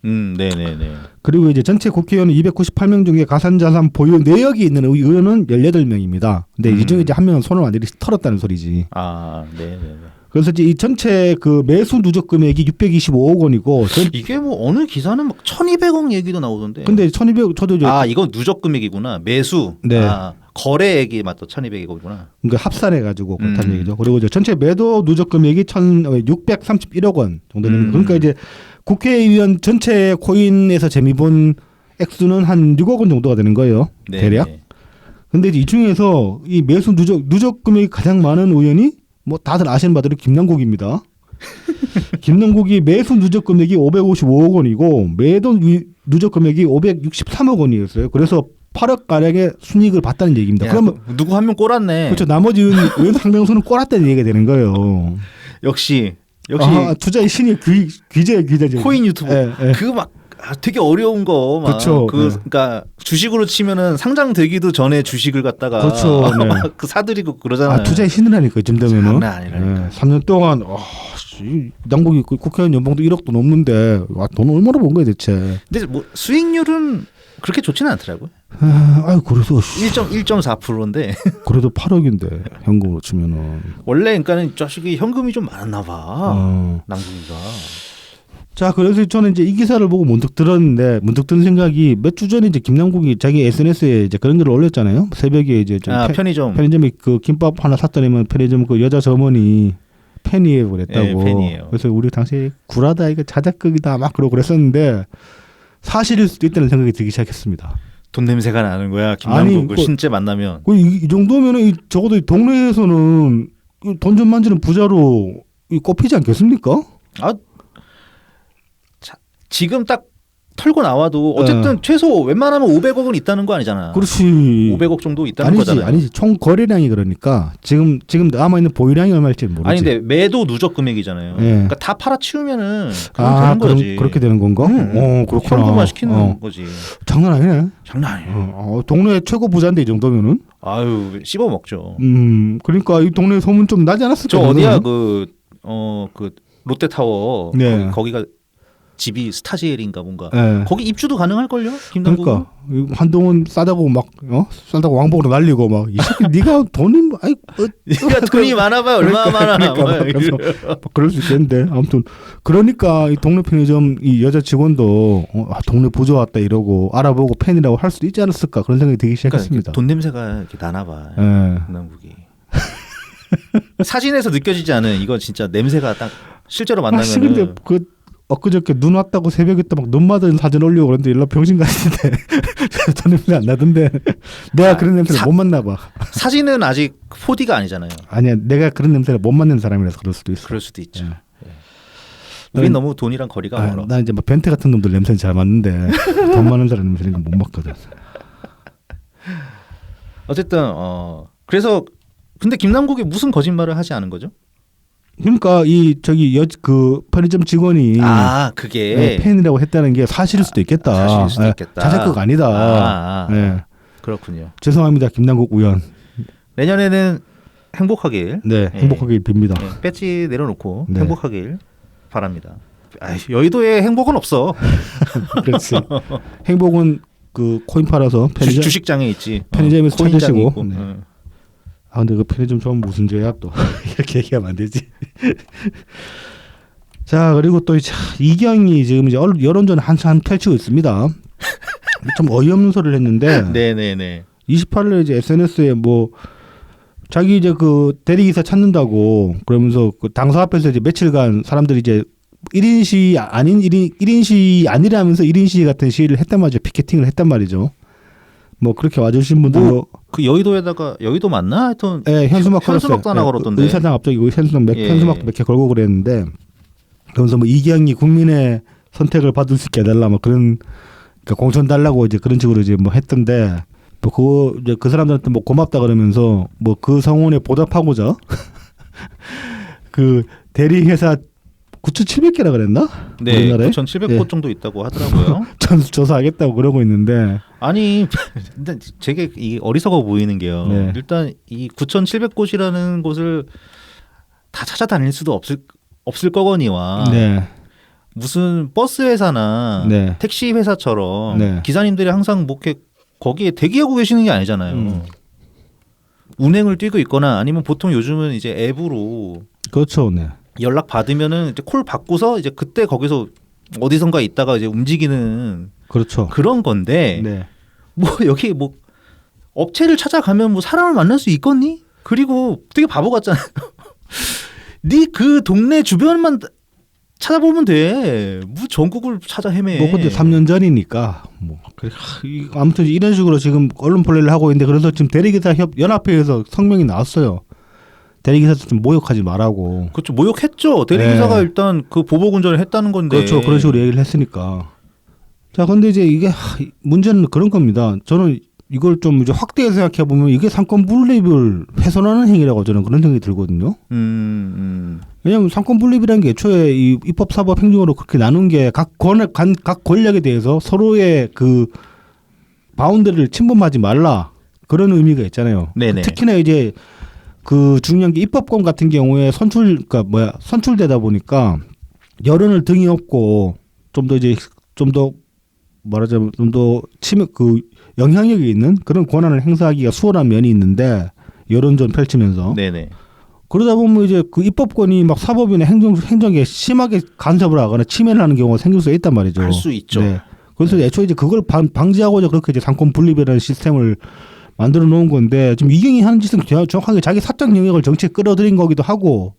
네네네. 그리고 이제 전체 국회의원은 298명 중에 가산자산 보유 내역이 있는 의원은 18명입니다. 근데 이 중에 이제 한 명은 손을 완전히 털었다는 소리지. 아, 네네네. 그래서 이제 이 전체 그 매수 누적 금액이 625억 원이고 이게 뭐 어느 기사는 막 1,200억 얘기도 나오던데. 근데 1,200 저도 이제 이건 누적 금액이구나. 매수. 네. 거래액이 맞또 1,200억이구나. 그러니까 합산해 가지고 그렇다는 음. 얘기죠. 그리고 이제 전체 매도 누적 금액이 1,631억 원 정도 되는 거. 그러니까 이제 국회의원 전체 코인에서 재미 본 액수는 한 6억 원 정도가 되는 거예요. 네, 대략. 네. 근데 이제 이 중에서 이 매수 누적 금액이 가장 많은 의원이 뭐 다들 아시는 바대로 김남국입니다. 김남국이 매수 누적 금액이 555억 원이고 매도 누적 금액이 563억 원이었어요. 그래서 8억 가량의 순이익을 봤다는 얘기입니다. 야, 그러면 누구 한 명 꼬랐네. 그렇죠. 나머지 의원 상당수는 꼬랐다는 얘기가 되는 거예요. 역시 투자의 신이 귀재죠. 코인 유튜버. 예, 예. 그거 막 되게 어려운 거 막. 그쵸, 네. 그러니까 주식으로 치면은 상장되기도 전에 주식을 갖다가 그렇죠, 네. 막 그 사들이고 그러잖아요. 투자의 신이라니까 이 정도면은. 장난 아니라니까. 3년 동안 남국이 국회의원 연봉도 1억도 넘는데 돈 얼마나 번 거야 대체. 근데 뭐 수익률은 그렇게 좋지는 않더라고요. 아유 그래서 1.4%인데 그래도 8억인데 현금으로 치면은. 원래 그러니까는 자식이 현금이 좀 많았나 봐. 어. 남궁이가. 자 그래서 저는 이제 이 기사를 보고 문득 들었는데 문득 든 생각이 몇 주 전에 이제 김남국이 자기 SNS에 이제 그런 글을 올렸잖아요. 새벽에 이제 좀 편의점에 그 김밥 하나 샀더니만 편의점 그 여자 점원이 팬이에요 그랬다고. 네, 팬이에요. 그래서 우리 당시에 구라다 이거 자작극이다 막 그러고 그랬었는데 사실일 수도 있다는 생각이 들기 시작했습니다. 돈 냄새가 나는 거야. 김남국을 실제 만나면. 이 정도면은 적어도 이 동네에서는 돈 좀 만지는 부자로 꼽히지 않겠습니까? 아, 지금 딱 털고 나와도 어쨌든 최소 웬만하면 500억은 있다는 거 아니잖아. 그렇지. 500억 정도 있다는 거잖아요. 아니지. 총 거래량이 그러니까 지금 남아 있는 보유량이 얼마일지 모르지. 아니 근데 매도 누적 금액이잖아요. 예. 그러니까 다 팔아치우면은 되는 거지. 그렇게 되는 건가? 그렇구나. 현금화 시키는 거지. 장난 아니네. 장난 아니에요. 동네 최고 부자인데 이 정도면은. 아유 씹어 먹죠. 그러니까 이 동네 소문 좀 나지 않았을까? 저 어디야 그 롯데타워. 네. 거기가 집이 스타지엘인가 뭔가. 네. 거기 입주도 가능할 걸요? 김남국. 그러니까 한동훈 싸다고 막 싸다고 왕복으로 날리고 막 이 새끼 네가 돈이 네가 돈이 많아봐요. 얼마나 많아. 그래서 그럴 수 있겠는데 아무튼 그러니까 이 동네 편의점 이 여자 직원도 동네 부자 왔다 이러고 알아보고 팬이라고 할 수도 있지 않았을까 그런 생각이 들기 시작했습니다. 그러니까 돈 냄새가 이렇게 나나봐. 예. 김남국이. 사진에서 느껴지지 않은 이거 진짜 냄새가 딱 실제로 만나면은. 근데 엊그저께 눈 왔다고 새벽에 또 막 눈 맞은 사진 올리고 그랬는데 일로 병신 같은데 저 냄새 안 나던데 내가 그런 냄새를 못 맡나 봐. 사진은 아직 4D가 아니잖아요. 아니야 내가 그런 냄새를 못 맡는 사람이라서 그럴 수도 있어. 그럴 수도 있죠. 예. 우린 너무 돈이랑 거리가 멀어. 나 이제 막 벤트 같은 놈들 냄새는 잘 맡는데 돈 많은 사람 냄새는 못 맡거든. 어쨌든 그래서 근데 김남국이 무슨 거짓말을 하지 않은 거죠? 그러니까 그 편의점 직원이 그게 팬이라고 했다는 게 사실일 수도 있겠다. 사실일 수도 있겠다. 자작극 아니다. 네. 그렇군요. 죄송합니다, 김남국 의원. 내년에는 행복하길. 네, 행복하길 빕니다. 네, 배지 내려놓고 네. 행복하길 바랍니다. 여의도에 행복은 없어. 그렇지. 행복은 그 코인 팔아서 편의점 주식장에 있지. 편의점에서 찾으시고. 있고. 네. 근데 그 편의점 좀 무슨 죄야 또 이렇게 얘기하면 안 되지. 자 그리고 또 이경이 지금 이제 여론전 한참 펼치고 있습니다. 좀 어이없는 소리를 했는데. 네네네. 28일 이제 SNS에 뭐 자기 이제 그 대리기사 찾는다고 그러면서 그 당사 앞에서 이제 며칠간 사람들이 이제 1인 시 아니라면서 1인 시 같은 시위를 했단 말이죠. 피켓팅을 했단 말이죠. 뭐 그렇게 와주신 분들도 그 여의도에다가 여의도 맞나? 하여튼 현수막도 하나 걸었던데. 의사당 앞쪽에 현수막도 몇 개 걸고 그랬는데 그러면서 뭐 이경이 국민의 선택을 받을 수 있게 해달라 뭐 그런 그러니까 공천 달라고 이제 그런 식으로 이제 뭐 했던데 뭐 그거 이제 그 사람들한테 뭐 고맙다 그러면서 뭐 그 성원에 보답하고자 그 대리 회사 9,700개라 그랬나? 네, 우리나라에? 9,700곳 정도 있다고 하더라고요. 조사하겠다고 그러고 있는데. 아니, 근데 되게 이 어리석어 보이는 게요. 네. 일단 이 9,700곳이라는 곳을 다 찾아다닐 수도 없을 거거니와 네. 무슨 버스 회사나 네. 택시 회사처럼 네. 기사님들이 항상 뭐 이렇게 거기에 대기하고 계시는 게 아니잖아요. 운행을 뛰고 있거나 아니면 보통 요즘은 이제 앱으로 그렇죠, 네. 연락 받으면은 이제 콜 받고서 이제 그때 거기서 어디선가 있다가 이제 움직이는 그렇죠. 그런 건데 네. 뭐 여기 뭐 업체를 찾아가면 뭐 사람을 만날 수 있겠니? 그리고 되게 바보 같잖아요. 네 그 동네 주변만 찾아보면 돼. 뭐 전국을 찾아 헤매. 뭐 근데 3년 전이니까 뭐 아무튼 이런 식으로 지금 언론 플레이를 하고 있는데 그래서 지금 대리기사 연합회에서 성명이 나왔어요. 대리기사 좀 모욕하지 말라고. 그렇죠. 모욕했죠. 대리기사가 네. 일단 그 보복 운전을 했다는 건데. 그렇죠. 그런 식으로 얘기를 했으니까. 자, 근데 이제 이게 문제는 그런 겁니다. 저는 이걸 좀 이제 확대해서 생각해 보면 이게 상권 분립을 훼손하는 행위라고 저는 그런 생각이 들거든요. 왜냐하면 상권 분립이라는 게 애초에 이 입법, 사법, 행정으로 그렇게 나눈 게 각 권력에 대해서 서로의 그 바운드를 침범하지 말라 그런 의미가 있잖아요. 네네. 특히나 이제 그 중요한 게 입법권 같은 경우에 선출되다 보니까 여론을 등에 업고 좀 더 이제 좀 더 말하자면 좀 더 치매 그 영향력이 있는 그런 권한을 행사하기가 수월한 면이 있는데 여론전 펼치면서 네네. 그러다 보면 이제 그 입법권이 막 사법이나 행정에 심하게 간섭을 하거나 침해를 하는 경우가 생길 수 있단 말이죠. 할 수 있죠. 네. 그래서 애초에 이제 그걸 방지하고자 그렇게 이제 상권 분립이라는 시스템을 만들어 놓은 건데 지금 이경이 하는 짓은 정확하게 자기 사적 영역을 정치에 끌어들인 거기도 하고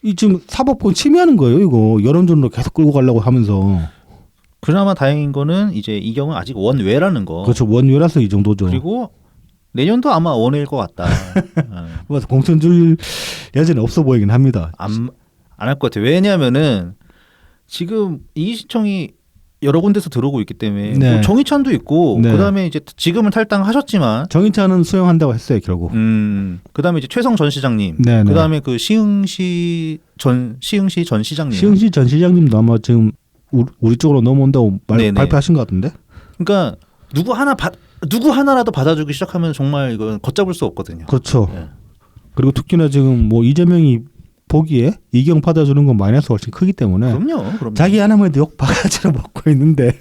이 지금 사법권 침해하는 거예요. 이거 여론전으로 계속 끌고 가려고 하면서. 그나마 다행인 거는 이제 이경은 아직 원외라는 거. 그렇죠. 원외라서 이 정도죠. 그리고 내년도 아마 원외일 것 같다. 맞아. 공천 줄 여지는 없어 보이긴 합니다. 안 할 것 같아요. 왜냐하면은 지금 이시청이 여러 군데서 들어오고 있기 때문에 네. 뭐 정의찬도 있고 네. 그다음에 이제 지금은 탈당하셨지만 정의찬은 수용한다고 했어요. 결국. 그다음에 이제 최성 전 시장님, 네, 네. 그다음에 그 시흥시 전 시장님. 시흥시 전 시장님도 아마 지금 우리 쪽으로 넘어온다고 네네. 발표하신 것 같은데. 그러니까 누구 하나라도 받아주기 시작하면 정말 이건 걷잡을 수 없거든요. 그렇죠. 네. 그리고 특히나 지금 뭐 이재명이 보기에 이경 받아주는 건 마이너스가 훨씬 크기 때문에 그럼요. 자기 하나만 해도 욕 바가지로 먹고 있는데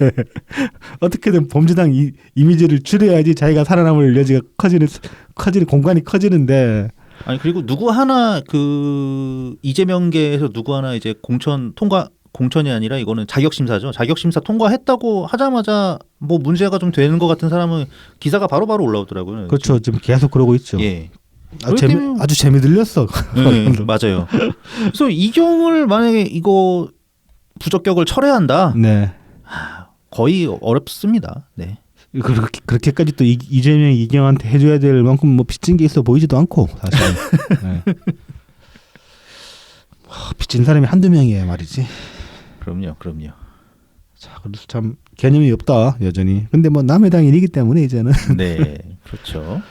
어떻게든 범죄당 이미지를 줄여야지 자기가 살아남을 여지가 커지는 공간이 커지는데. 아니 그리고 누구 하나 그 이재명계에서 누구 하나 이제 공천이 아니라 이거는 자격심사죠. 자격심사 통과했다고 하자마자 뭐 문제가 좀 되는 것 같은 사람은 기사가 바로바로 올라오더라고요. 그렇죠. 지금 계속 그러고 있죠. 예. 아주 재미 들렸어. 네, 맞아요. 그래서 이경을 만약에 이거 부적격을 철회한다. 네. 거의 어렵습니다. 네. 그렇게까지 또 이재명 이경한테 해줘야 될 만큼 뭐 빚진 게 있어 보이지도 않고 사실. 네. 빚진 사람이 한두 명이에요 말이지. 그럼요. 자, 그래서 참 개념이 없다 여전히. 근데 뭐 남의 당이 이기 때문에 이제는. 네, 그렇죠.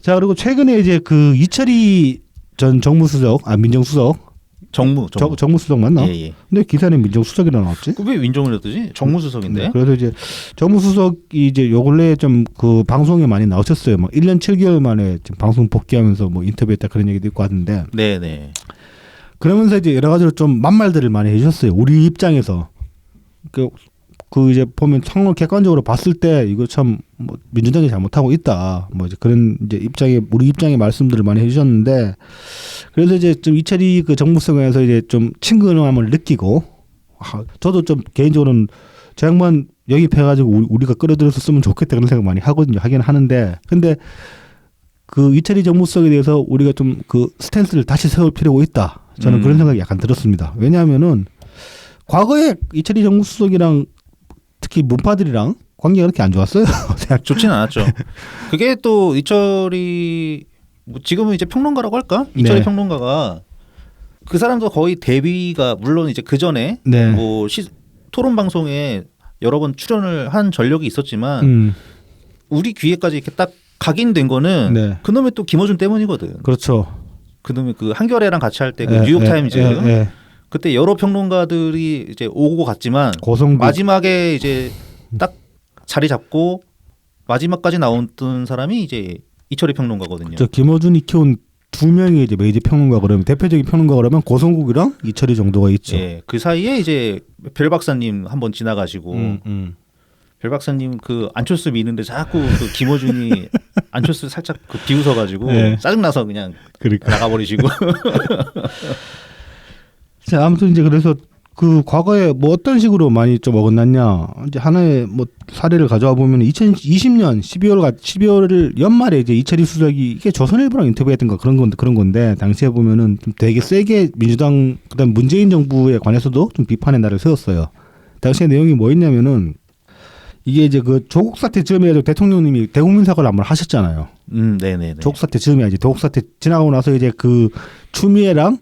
자, 그리고 최근에 이제 그 이철희 전 정무수석, 민정수석, 정무수석 맞나? 예. 근데 기사는 민정수석이라 나왔지? 왜 민정을 했더지? 정무수석인데. 네, 그래서 이제 정무수석이 이제 요 근래 좀 그 방송에 많이 나오셨어요. 막 1년 7개월 만에 지금 방송 복귀하면서 뭐 인터뷰했다 그런 얘기도 있고 하던데. 네. 그러면서 이제 여러 가지로 좀 만말들을 많이 해주셨어요. 우리 입장에서 그 이제 보면 상황을 객관적으로 봤을 때 이거 참 뭐 민주당이 잘못하고 있다. 뭐 이제 그런 이제 우리 입장의 말씀들을 많이 해주셨는데 그래서 이제 좀 이철희 그 정무수석에서 이제 좀 친근함을 느끼고 저도 좀 개인적으로는 저 양반 영입해가지고 우리가 끌어들여서 쓰면 좋겠다 그런 생각 많이 하긴 하는데 근데 그 이철희 정무수석에 대해서 우리가 좀 그 스탠스를 다시 세울 필요가 있다. 저는 그런 생각이 약간 들었습니다. 왜냐하면은 과거에 이철희 정무수석이랑 특히 문파들이랑 관계가 그렇게 안 좋았어요. 좋지는 않았죠. 그게 또 이철희 지금은 이제 평론가라고 할까? 이철희 네. 평론가가 그 사람도 거의 데뷔가 물론 이제 그 전에 네. 뭐 토론 방송에 여러 번 출연을 한 전력이 있었지만 우리 귀에까지 이렇게 딱 각인된 거는 네. 그놈의 또 김어준 때문이거든. 그렇죠. 그놈의 그 한겨레랑 같이 할 때 그 뉴욕 타임즈 그때 여러 평론가들이 이제 오고 갔지만 고성국. 마지막에 이제 딱 자리 잡고 마지막까지 나왔던 사람이 이제 이철희 평론가거든요. 저 김어준이 키운 두 명이 이제 메이저 평론가 그러면 대표적인 평론가 그러면 고성국이랑 이철희 정도가 있죠. 예, 그 사이에 이제 별 박사님 한번 지나가시고 별 박사님 그 안철수 미는데 자꾸 그 김어준이 안철수 살짝 그 비웃어가지고 네. 짜증나서 그냥 그러니까. 나가버리시고. 자, 아무튼 이제 그래서 그 과거에 뭐 어떤 식으로 많이 좀 어긋났냐 이제 하나의 뭐 사례를 가져와 보면 2020년 12월 연말에 이제 이철희 수석이 이게 조선일보랑 인터뷰했던가 그런 건데 당시에 보면은 좀 되게 세게 민주당 그다음 문재인 정부에 관해서도 좀 비판의 날을 세웠어요. 당시에 내용이 뭐였냐면은 이게 이제 그 조국 사태 즈음에 대통령님이 대국민 사과를 한번 하셨잖아요. 네네네. 조국 사태 즈음에 이제 조국 사태 지나고 나서 이제 그 추미애랑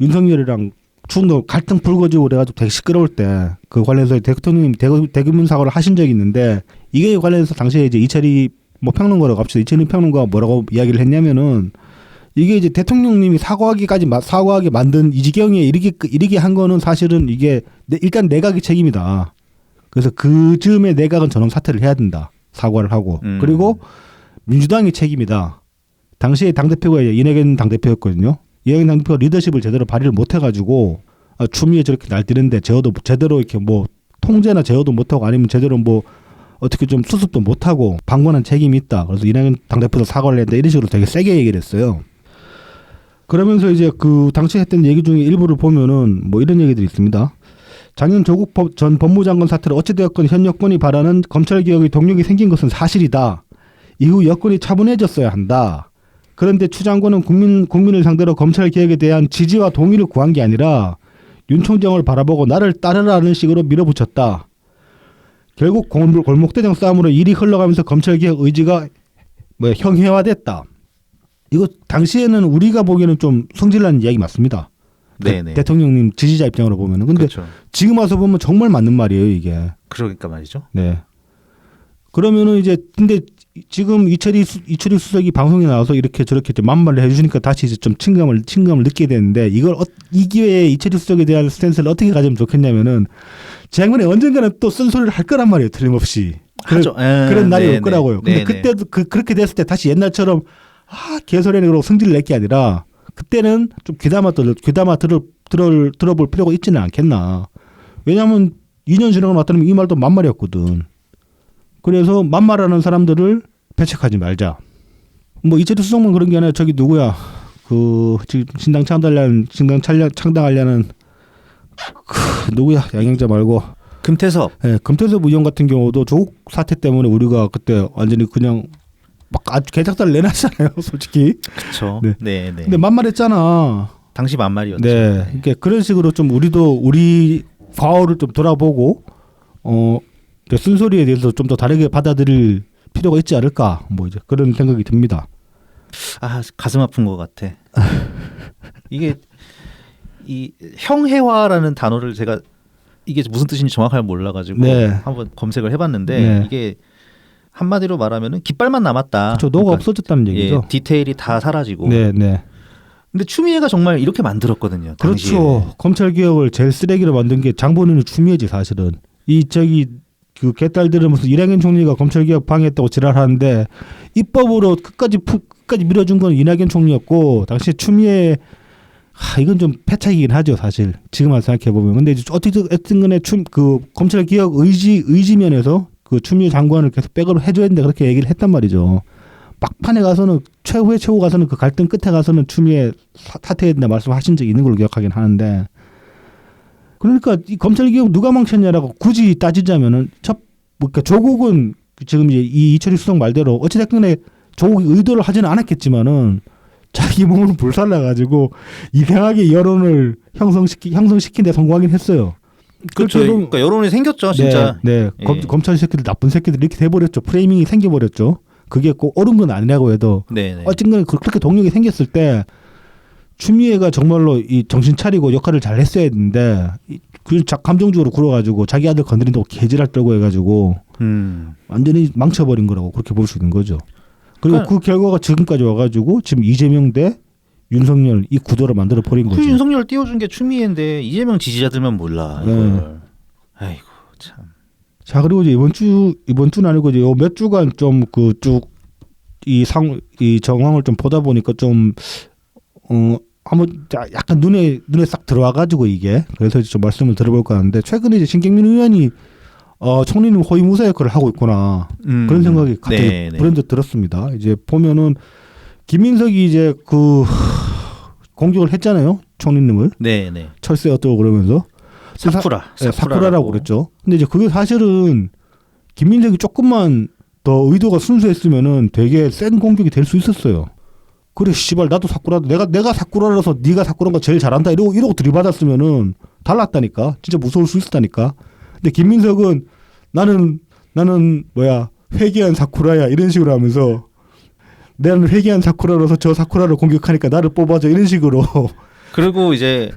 윤석열이랑 추운도 갈등 불거지고 그래가지고 되게 시끄러울 때 그 관련해서 대통령님 대국민 사과를 하신 적이 있는데 이게 관련해서 당시에 이제 이철희 뭐 평론가로 갑시다. 이철희 평론가가 뭐라고 이야기를 했냐면은 이게 이제 대통령님이 사과하게 만든 이 지경에 이르게 한 거는 사실은 이게 일단 내각의 책임이다. 그래서 그 즈음에 내각은 저놈 사퇴를 해야 된다. 사과를 하고. 그리고 민주당의 책임이다. 당시에 당대표가 이낙연 당대표였거든요. 이낙연 당대표가 리더십을 제대로 발휘를 못 해가지고 추미애 저렇게 날뛰는데 제대로 이렇게 뭐 통제나 제어도 못하고 아니면 제대로 뭐 어떻게 좀 수습도 못하고 방관한 책임이 있다. 그래서 이낙연 당대표도 사과를 했는데 이런 식으로 되게 세게 얘기를 했어요. 그러면서 이제 그 당시 했던 얘기 중에 일부를 보면은 뭐 이런 얘기들이 있습니다. 작년 조국 전 법무장관 사태로 어찌되었건 현 여권이 바라는 검찰개혁의 동력이 생긴 것은 사실이다. 이후 여권이 차분해졌어야 한다. 그런데 추 장관은 국민을 상대로 검찰개혁에 대한 지지와 동의를 구한 게 아니라 윤 총장을 바라보고 나를 따르라는 식으로 밀어붙였다. 결국 골목대장 싸움으로 일이 흘러가면서 검찰개혁 의지가 형해화됐다. 이거 당시에는 우리가 보기에는 좀 성질나는 이야기 맞습니다. 네네. 대통령님 지지자 입장으로 보면은. 근데 그렇죠. 지금 와서 보면 정말 맞는 말이에요, 이게. 그러니까 말이죠. 네. 그러면은 이제 근데 지금 이철희 수석이 방송에 나와서 이렇게 저렇게 좀 만말을 해주시니까 다시 이제 좀 친감을 느끼게 되는데 이걸 이 기회에 이철희 수석에 대한 스탠스를 어떻게 가지면 좋겠냐면은 장관이 언젠가는 또 쓴소리를 할 거란 말이에요, 틀림없이. 하죠. 그런 날이 올 거라고요. 근데 네네. 그때도 그렇게 됐을 때 다시 옛날처럼 개소리네 그러고 성질을 낼 게 아니라 그때는 좀 귀담아 들어볼 필요가 있지는 않겠나. 왜냐하면 2년 지나고 났다면 이 말도 만말이었거든. 그래서 만말하는 사람들을 배척하지 말자. 뭐 이철희 수석만 그런 게 아니라 저기 누구야? 그 지금 신당 창당하려는 누구야? 양영자 말고 금태섭. 네, 금태섭 의원 같은 경우도 조국 사태 때문에 우리가 그때 완전히 그냥 막 아주 개작살을 내놨잖아요, 솔직히. 그렇죠. 네. 네. 근데 만말했잖아. 당시 만말이었죠. 네, 그러니까 그런 식으로 좀 우리 과거를 좀 돌아보고 쓴소리에 대해서 좀 더 다르게 받아들일 필요가 있지 않을까, 뭐 이제 그런 생각이 듭니다. 아, 가슴 아픈 것 같아. 이게 이 형해화라는 단어를 제가 이게 무슨 뜻인지 정확하게 몰라가지고 네. 한번 검색을 해봤는데 네. 이게 한마디로 말하면은 깃발만 남았다. 저 노가 없어졌다는 얘기죠. 예, 디테일이 다 사라지고. 네, 네. 근데 추미애가 정말 이렇게 만들었거든요. 당시에. 그렇죠. 검찰 개혁을 제일 쓰레기로 만든 게 장본인의 추미애지 사실은. 그 개딸들은 무슨 이낙연 총리가 검찰 개혁 방해했다고 지랄하는데 입법으로 끝까지 밀어준 건 이낙연 총리였고 당시 추미애 이건 좀 패착이긴 하죠 사실. 지금 와서 생각해 보면. 근데 어쨌든 간에 그 검찰 개혁 의지면에서 그 추미애 장관을 계속 백으로 해줘야 된다 그렇게 얘기를 했단 말이죠. 막판에 가서는 최후 가서는 그 갈등 끝에 가서는 추미애 사퇴해야 된다 말씀하신 적이 있는 걸로 기억하긴 하는데 그러니까 이 검찰 개혁 누가 망쳤냐라고 굳이 따지자면은 그러니까 조국은 지금 이제 이 이철희 수석 말대로 어찌됐건 조국이 의도를 하지는 않았겠지만은 자기 몸을 불살라가지고 이상하게 여론을 형성시킨 데 성공하긴 했어요. 그렇죠. 그러니까 여론이 생겼죠, 진짜. 네. 예. 검찰 새끼들 나쁜 새끼들 이렇게 돼버렸죠. 프레이밍이 생겨버렸죠. 그게 꼭 옳은 건 아니라고 해도 네. 어쨌든 그렇게 동력이 생겼을 때 추미애가 정말로 이 정신 차리고 역할을 잘 했어야 했는데 그 감정적으로 굴어가지고 자기 아들 건드린다고 개지랄 떨고 해가지고 완전히 망쳐버린 거라고 그렇게 볼 수 있는 거죠. 그리고 그 결과가 지금까지 와가지고 지금 이재명 대 윤석열 이 구도를 만들어 버린 거죠. 그 윤석열 띄워준 게 추미애인데 이재명 지지자들만 몰라. 이걸. 아이고 참. 자 그리고 이제 이번 주는 아니고 이제 몇 주간 좀 그 쭉 이 정황을 좀 보다 보니까 좀 한번 약간 눈에 싹 들어와가지고 이게 그래서 좀 말씀을 들어볼까 하는데 최근에 이제 신경민 의원이 총리님 호위무사 역할을 하고 있구나 그런 생각이 갑자기 브랜드 들었습니다. 이제 보면은 김민석이 이제 그 공격을 했잖아요 총리님을. 네네. 철새 어쩌고 그러면서 사쿠라라고 그랬죠. 근데 이제 그게 사실은 김민석이 조금만 더 의도가 순수했으면은 되게 센 공격이 될 수 있었어요. 그래 씨발 나도 사쿠라다 내가 사쿠라라서 네가 사쿠라가 제일 잘한다 이러고 들이받았으면은 달랐다니까. 진짜 무서울 수 있었다니까. 근데 김민석은 나는 뭐야 회개한 사쿠라야 이런 식으로 하면서 나는 회개한 사쿠라라서 저 사쿠라를 공격하니까 나를 뽑아줘 이런 식으로. 그리고 이제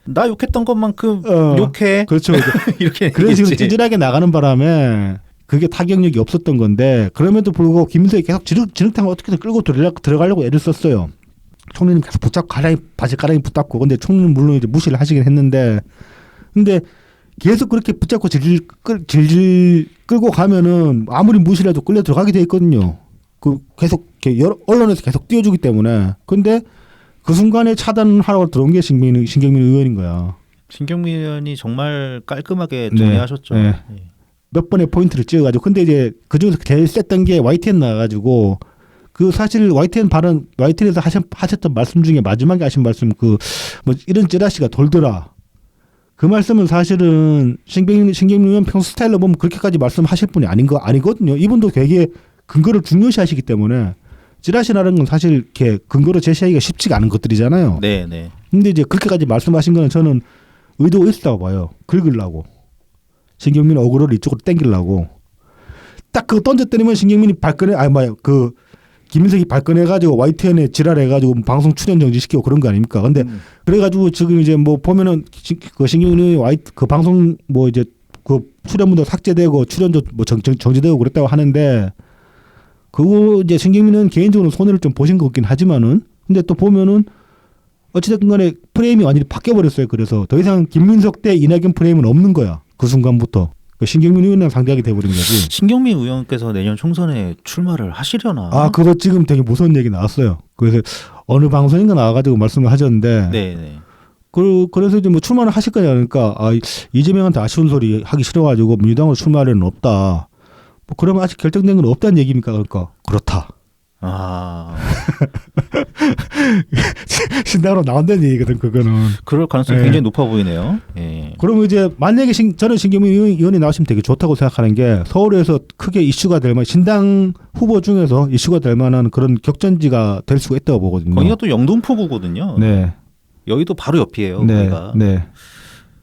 나 욕했던 것만큼 욕해. 그렇죠. 이렇게 그런 식으로 찌질하게 나가는 바람에 그게 타격력이 없었던 건데 그럼에도 불구하고 김민석이 계속 진흙탕을 어떻게든 끌고 들어가려고 애를 썼어요. 총리님 계속 붙잡고 바지가랑이 붙잡고 근데 총리는 물론 이제 무시를 하시긴 했는데 근데 계속 그렇게 붙잡고 질질 끌고 가면은 아무리 무시를 해도 끌려 들어가게 돼 있거든요. 그 계속 여러 언론에서 계속 띄워주기 때문에. 근데 그 순간에 차단하라고 들어온 게 신경민 의원인 거야. 신경민 의원이 정말 깔끔하게 정리하셨죠. 네. 몇 번의 포인트를 찍어가지고 근데 이제 그 중에서 제일 셌던 게 YTN 나와가지고 그 사실 YTN에서 하셨던 말씀 중에 마지막에 하신 말씀 그 뭐 이런 찌라시가 돌더라. 그 말씀은 사실은 신경민 의원 평소 스타일로 보면 그렇게까지 말씀하실 분이 아니거든요. 이분도 되게 근거를 중요시하시기 때문에 찌라시라는 건 사실 이렇게 근거로 제시하기가 쉽지가 않은 것들이잖아요. 네, 네. 근데 이제 그렇게까지 말씀하신 거는 저는 의도가 있었다고 봐요. 긁으려고. 신경민 어그로를 이쪽으로 땡기려고. 딱 그거 던졌더니만 신경민이 김민석이 발끈해가지고 YTN에 지랄해가지고 방송 출연 정지시키고 그런 거 아닙니까? 근데 그래가지고 지금 이제 뭐 보면은 그 신경민이 그 방송 뭐 이제 그 출연문도 삭제되고 출연도 뭐 정지되고 그랬다고 하는데 그거 이제 신경민은 개인적으로 손해를 좀 보신 것 같긴 하지만은 근데 또 보면은 어찌됐든 간에 프레임이 완전히 바뀌어버렸어요. 그래서 더 이상 김민석 대 이낙연 프레임은 없는 거야. 그 순간부터. 신경민 의원이랑 상대하게 돼버린 거지. 신경민 의원께서 내년 총선에 출마를 하시려나? 아 그거 지금 되게 무서운 얘기 나왔어요. 그래서 어느 방송인가 나와가지고 말씀을 하셨는데 네네. 그래서 이제 뭐 출마를 하실 거냐 그러니까 이재명한테 아쉬운 소리 하기 싫어가지고 민주당으로 출마하려는 없다. 뭐 그러면 아직 결정된 건 없다는 얘기입니까? 그러니까 그렇다. 아 신당으로 나온다는 얘기거든 그거는. 그럴 가능성이 굉장히 높아 보이네요. 예. 그러면 이제 만약에 저는 신경민 의원이 나오시면 되게 좋다고 생각하는 게 서울에서 크게 이슈가 될 만한 신당 후보 중에서 이슈가 될 만한 그런 격전지가 될 수가 있다고 보거든요. 거기가 또 영등포구거든요. 네. 여기도 바로 옆이에요. 네. 거기가. 네.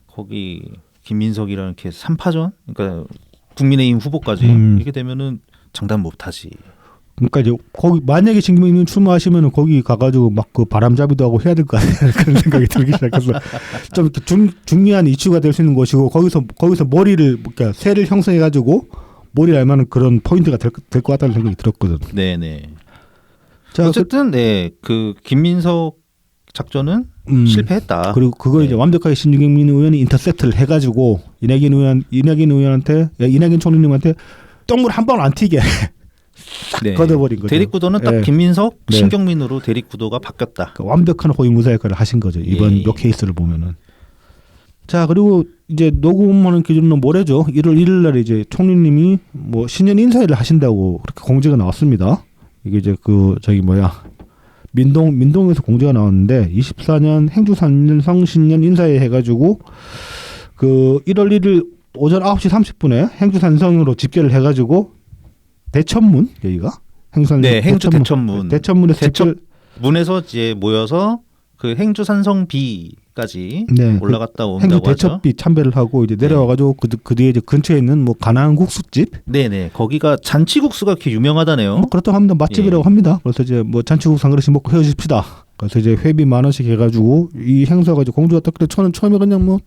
거기 김민석이랑 이렇게 3파전, 그러니까 국민의힘 후보까지 이렇게 되면은 장담 못하지. 그러니까 이제 거기 만약에 신경민 의원 출마하시면은 거기 가가지고 막 그 바람잡이도 하고 해야 될 것 같아요. 그런 생각이 들기 시작해서 좀 이렇게 중요한 이슈가 될 수 있는 곳이고 거기서 머리를 그러니까 새를 형성해가지고 머리를 알만한 그런 포인트가 될 것 같다는 생각이 들었거든. 네네. 자, 어쨌든 그 김민석 작전은 실패했다. 그리고 그거 이제 완벽하게 신경민 의원이 인터셉트를 해가지고 이낙연 총리님한테 똥물 한 방 안 튀게. 싹 걷어버린 거죠. 대립구도는 딱 김민석, 신경민으로 대립구도가 바뀌었다. 그러니까 완벽한 호위무사 역할을 하신 거죠. 이번 이 케이스를 보면은. 자 그리고 이제 녹음하는 기준으로 모레죠. 1월 1일 날 이제 총리님이 뭐 신년 인사회를 하신다고 그렇게 공지가 나왔습니다. 이게 이제 민동에서 공지가 나왔는데 24년 행주산성 신년 인사회 해가지고 그 1월 1일 오전 9시 30분에 행주산성으로 집계를 해가지고 대천문 여기가 행주 대천문. 대천문에서 문에서 이제 모여서 그 행주 산성 B까지 올라갔다 온다고 행주 하죠. 대첩비 참배를 하고 이제 내려와가지고 그 뒤에 이제 근처에 있는 뭐 가나안 국수집. 네네. 거기가 잔치국수가 그렇게 유명하다네요. 그렇다고 합니다. 맛집이라고 합니다. 그래서 이제 뭐 잔치국수 한 그릇씩 먹고 헤어집시다. 그래서 이제 회비 10,000원씩 해가지고 이 행사가 이제 공주가 딱 저는 처음에 그냥 뭐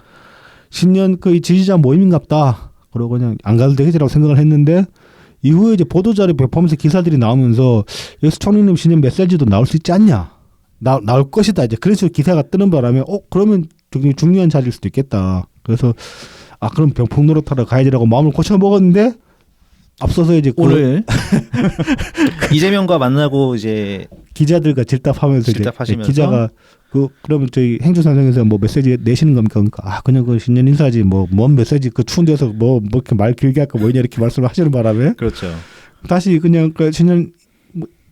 신년 그 지지자 모임인갑다. 그러고 그냥 안 가도 되겠지라고 생각을 했는데. 이후에 이제 보도자료 배포하면서 기사들이 나오면서 여기서 총리님 신년 메시지도 나올 수 있지 않냐? 나올 것이다. 이제 그런 식으로 기사가 뜨는 바람에 그러면 굉장히 중요한 자리일 수도 있겠다. 그래서 그럼 병풍 노릇하러 가야지라고 마음을 고쳐 먹었는데 앞서서 이제 오늘 이재명과 만나고 이제 기자들과 질답하면서 이제 기자가 그러면 저희 행주산성에서 뭐 메시지 내시는 겁니까? 그러니까 그냥 그 신년 인사지 뭔 메시지 그 추운 데서 뭐 이렇게 말 길게 할까 뭐냐 이렇게 말씀을 하시는 바람에 그렇죠. 다시 그냥 그 신년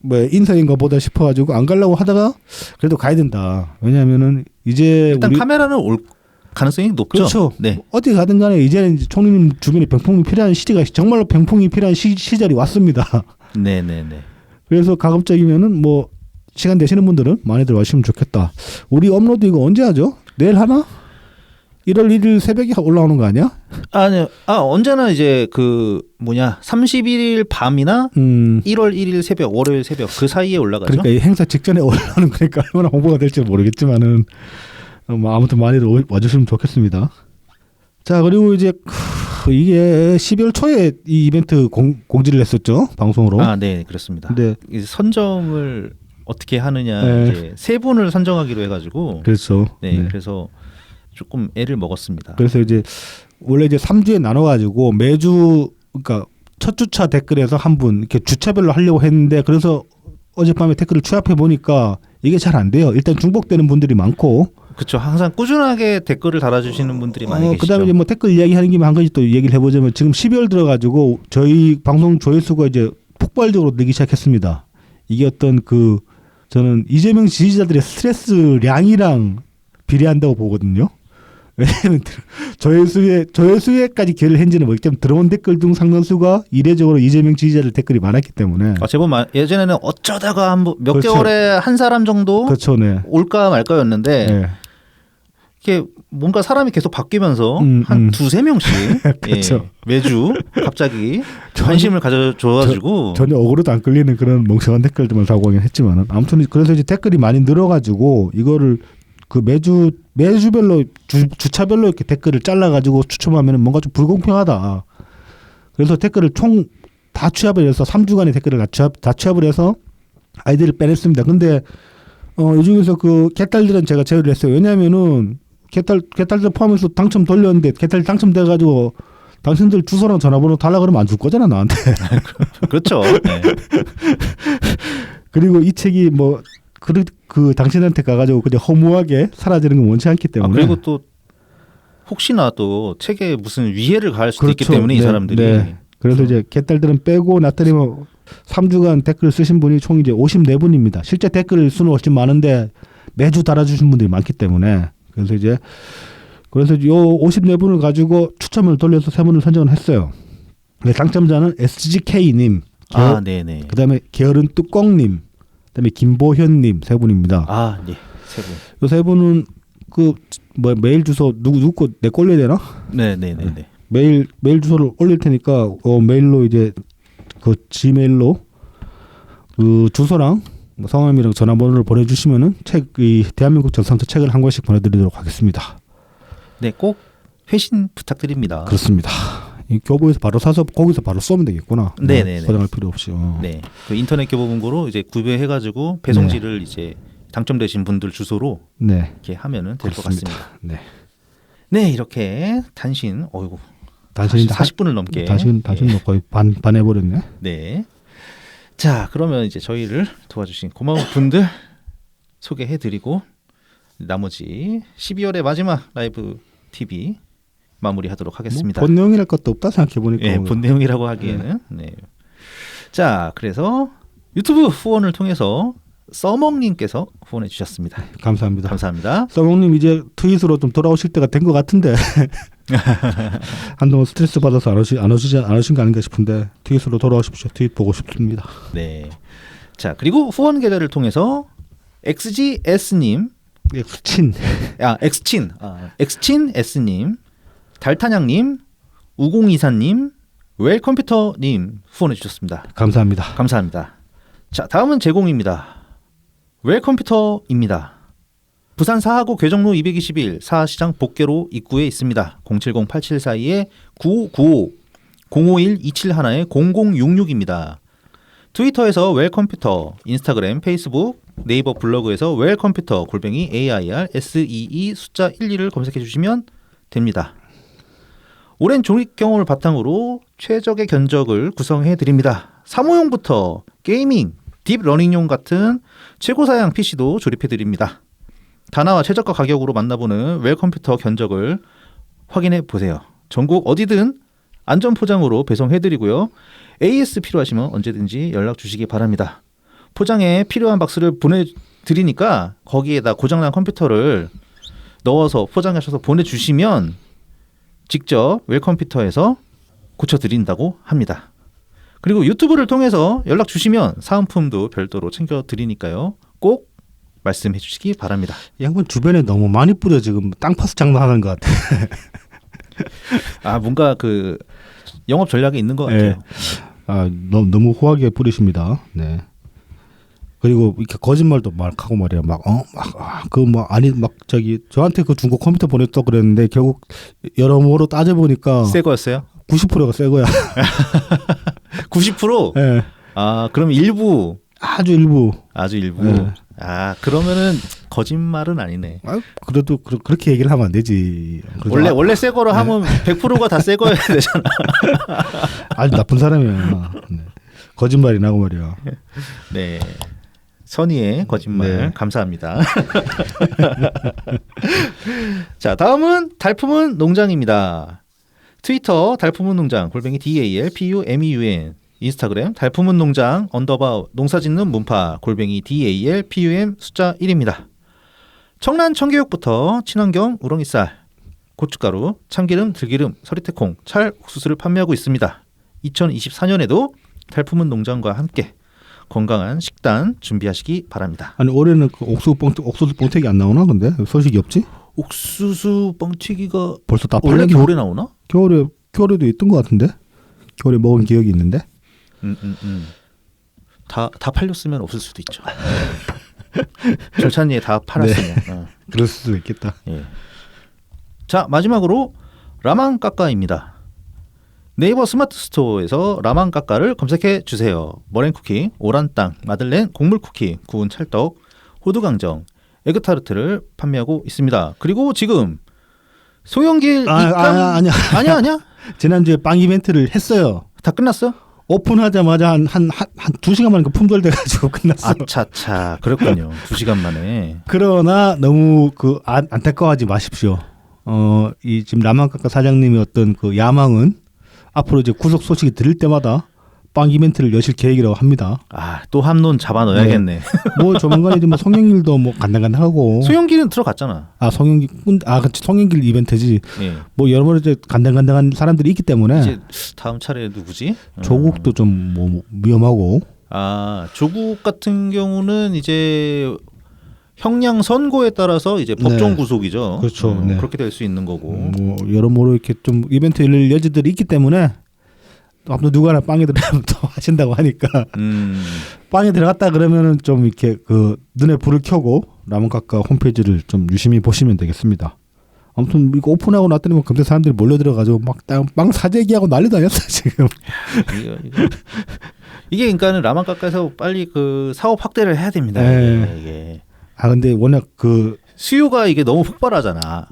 뭐 인사인가 보다 싶어가지고 안 가려고 하다가 그래도 가야 된다. 왜냐하면은 이제 일단 카메라는 가능성이 높죠. 그렇죠. 네. 어디 가든 간에 이제는 이제 총리님 주변에 병풍이 필요한 시기가 정말로 병풍이 필요한 시절이 왔습니다. 네네네. 그래서 가급적이면은 뭐 시간 되시는 분들은 많이들 와주시면 좋겠다. 우리 업로드 이거 언제 하죠? 내일 하나? 1월 1일 새벽에 올라오는 거 아니야? 아니요. 언제나 이제 31일 밤이나 1월 1일 새벽, 월요일 새벽 그 사이에 올라가죠. 그러니까 이 행사 직전에 올라오는 거니까 얼마나 홍보가 될지 모르겠지만은 아무튼 많이들 와주시면 좋겠습니다. 자, 그리고 이제 이게 12월 초에 이 이벤트 공지를 했었죠, 방송으로. 네, 그렇습니다. 네. 이제 선정을 어떻게 하느냐 네. 이제 세 분을 선정하기로 해가지고 그렇죠. 네. 그래서 조금 애를 먹었습니다. 그래서 이제 원래 이제 3주에 나눠가지고 매주 그러니까 첫 주차 댓글에서 한 분 이렇게 주차별로 하려고 했는데 그래서 어젯밤에 댓글을 취합해 보니까 이게 잘 안 돼요. 일단 중복되는 분들이 많고. 그렇죠. 항상 꾸준하게 댓글을 달아주시는 분들이 많이 계시죠. 그다음에 이제 뭐 댓글 이야기하는 김에 한 가지 또 얘기를 해보자면 지금 12월 들어가지고 저희 방송 조회수가 이제 폭발적으로 늘기 시작했습니다. 이게 어떤 저는 이재명 지지자들의 스트레스량이랑 비례한다고 보거든요. 왜냐하면 조회수에까지 기여를 했는지는 모르겠지만 들어온 댓글 중 상당수가 이례적으로 이재명 지지자들 댓글이 많았기 때문에 제법 예전에는 어쩌다가 몇 그렇죠. 개월에 한 사람 정도 그렇죠, 네. 올까 말까였는데 네. 이게 뭔가 사람이 계속 바뀌면서 한 두세 명씩 그렇죠. 매주 갑자기 관심을 가져줘가지고 전혀 어그로도 안 끌리는 그런 멍청한 댓글들만 사고 하긴 했지만 아무튼 그래서 이제 댓글이 많이 늘어가지고 이거를 매주별로 주차별로 이렇게 댓글을 잘라가지고 추첨하면 뭔가 좀 불공평하다. 그래서 댓글을 총 다 취합을 해서 3주간의 댓글을 다 취합을 해서 아이디를 빼냈습니다. 근데 이 중에서 개딸들은 제가 제외를 했어요. 왜냐하면은 개딸들 포함해서 당첨 돌렸는데 개딸 당첨돼가지고 당신들 주소랑 전화번호 달라 그러면 안 줄 거잖아 나한테. 그렇죠. 네. 그리고 이 책이 당신한테 가가지고 그냥 허무하게 사라지는 건 원치 않기 때문에. 그리고 또 혹시나 또 책에 무슨 위해를 가할 수도 있기 그렇죠. 때문에 이 사람들이. 네. 그래서 이제 개딸들은 빼고 나타니 3주간 댓글을 쓰신 분이 총 이제 54분입니다. 실제 댓글 수는 훨씬 많은데 매주 달아주신 분들이 많기 때문에 그래서 요 54분을 가지고 추첨을 돌려서 3분을 선정을 했어요. 당첨자는 SGK님, 네네. 그다음에 게으른 뚜껑님, 그다음에 김보현님 3분입니다. 네, 3분. 이 3분은 메일 주소 누구 거 내 거 올려야 되나? 네네네. 메일 주소를 올릴 테니까 메일로 이제 지메일로 주소랑 성함이랑 전화번호를 보내주시면은 이 대한민국 전선서 책을 한 권씩 보내드리도록 하겠습니다. 네, 꼭 회신 부탁드립니다. 그렇습니다. 이 교보에서 바로 사서 거기서 바로 쏘면 되겠구나. 네네네. 포장할 필요 없이. 네, 인터넷 교보문고로 이제 구매해가지고 배송지를 이제 당첨되신 분들 주소로 이렇게 하면은 될 것 같습니다. 네. 네, 이렇게 단신 40분을 넘게 단신 거의 반 해버렸네. 네. 자, 그러면 이제 저희를 도와주신 고마운 분들 소개해드리고 나머지 12월의 마지막 라이브 TV 마무리하도록 하겠습니다. 본 내용이랄 것도 없다 생각해보니까. 네, 본 내용이라고 하기에는. 네. 자, 그래서 유튜브 후원을 통해서 써먹님께서 후원해 주셨습니다. 감사합니다. 감사합니다. 써먹님 이제 트윗으로 좀 돌아오실 때가 된 것 같은데 한동안 스트레스 받아서 안 오신 거 아닌가 싶은데 트윗으로 돌아오십시오. 트윗 보고 싶습니다. 네. 자, 그리고 후원 계좌를 통해서 XGS님, 엑스친 S님, 달타냥님, 우공이사님, 웰컴퓨터님 후원해 주셨습니다. 감사합니다. 감사합니다. 자, 다음은 제공입니다. 웰컴퓨터입니다. 부산 사하구 괴정로 221 사하시장 복개로 입구에 있습니다. 070-8742-9595 051-271-0066입니다. 트위터에서 웰컴퓨터, 인스타그램, 페이스북, 네이버 블로그에서 웰컴퓨터 AIRSEE 숫자 12를 검색해 주시면 됩니다. 오랜 조립 경험을 바탕으로 최적의 견적을 구성해 드립니다. 사무용부터 게이밍, 딥러닝용 같은 최고사양 PC도 조립해 드립니다. 다나와 최저가 가격으로 만나보는 웰컴퓨터 견적을 확인해 보세요. 전국 어디든 안전 포장으로 배송해 드리고요. AS 필요하시면 언제든지 연락 주시기 바랍니다. 포장에 필요한 박스를 보내드리니까 거기에다 고장난 컴퓨터를 넣어서 포장하셔서 보내주시면 직접 웰컴피터에서 고쳐드린다고 합니다. 그리고 유튜브를 통해서 연락 주시면 사은품도 별도로 챙겨드리니까요. 꼭 말씀해 주시기 바랍니다. 이 양반 주변에 너무 많이 뿌려 지금 땅 파서 장난하는 것 같아. 아 뭔가 그 영업 전략이 있는 것 같아요. 네. 아 너무 후하게 뿌리십니다. 네. 그리고 이렇게 거짓말도 막 하고 말이야. 아니 막 저기 저한테 그 중고 컴퓨터 보냈다 그랬는데 결국 여러모로 따져 보니까 새 거였어요? 90%가 새 거야. 90%? 네. 아 그럼 일부 아주 일부. 네. 아 그러면은 거짓말은 아니네. 아, 그래도 그렇게 얘기를 하면 안 되지. 원래 새 거로 하면 100%가 다 새 거여야 되잖아. 아주 나쁜 사람이야. 네. 거짓말이 나고 말이야. 네. 선의의 거짓말 네. 감사합니다. 자 다음은 달품은 농장입니다. 트위터 달품은 농장 @ DALPUMEUN 인스타그램 달품은 농장 _ 농사짓는 문파 @ DALPUM 숫자 1입니다. 청란 청교육부터 친환경 우렁이쌀, 고춧가루, 참기름, 들기름, 서리태콩, 찰, 옥수수를 판매하고 있습니다. 2024년에도 달품은 농장과 함께 건강한 식단 준비하시기 바랍니다. 아니 올해는 그 옥수수 뻥튀기 안 나오나 근데 소식이 없지? 옥수수 뻥튀기가 벌써 다 원래 팔렸나? 겨울에 나오나? 겨울에도 있던 것 같은데 겨울에 먹은 기억이 있는데. 다 팔렸으면 없을 수도 있죠. 절찬리에 다 팔았으면. 네. 그럴 수도 있겠다. 예. 자 마지막으로 라망까까입니다. 네이버 스마트 스토어에서 라망까까를 검색해 주세요. 머랭쿠키, 오란땅, 마들렌, 곡물쿠키, 구운 찰떡, 호두강정, 에그타르트를 판매하고 있습니다. 그리고 지금 소영길 아니야. 아니야 지난주에 빵 이벤트를 했어요. 다 끝났어? 오픈하자마자 한 2시간 만에 품절돼가지고 끝났어. 아차차 그렇군요. 2시간 만에. 그러나 너무 안타까워하지 마십시오. 이 지금 라망까까 사장님의 어떤 그 야망은 앞으로 이제 구속 소식이 들릴 때마다 빵 이벤트를 여실 계획이라고 합니다. 아, 또 함론 잡아 넣어야겠네. 뭐 조만간에 뭐 송영길도 뭐 간당간당하고. 소영길은 들어갔잖아. 아 그렇지 송영길 이벤트지. 예. 뭐 여러모로 이제 간당간당한 사람들이 있기 때문에. 이제 다음 차례 누구지? 조국도 좀 뭐 위험하고. 아 조국 같은 경우는 이제 형량 선고에 따라서 이제 법정 구속이죠. 그렇죠. 네. 그렇게 될 수 있는 거고. 뭐 여러모로 이렇게 좀 이벤트 열릴 여지들이 있기 때문에. 또 누가 하나 빵에 들어가면 또 하신다고 하니까 빵에 들어갔다 그러면은 좀 이렇게 그 눈에 불을 켜고 라몬카카 홈페이지를 좀 유심히 보시면 되겠습니다. 아무튼 이거 오픈하고 났더니 뭐 금세 사람들이 몰려 들어가지고 막 빵 사재기하고 난리도 아니었어 지금. 이게 그러니까는 라몬카카에서 빨리 그 사업 확대를 해야 됩니다. 이게. 아 근데 워낙 그 수요가 이게 너무 폭발하잖아.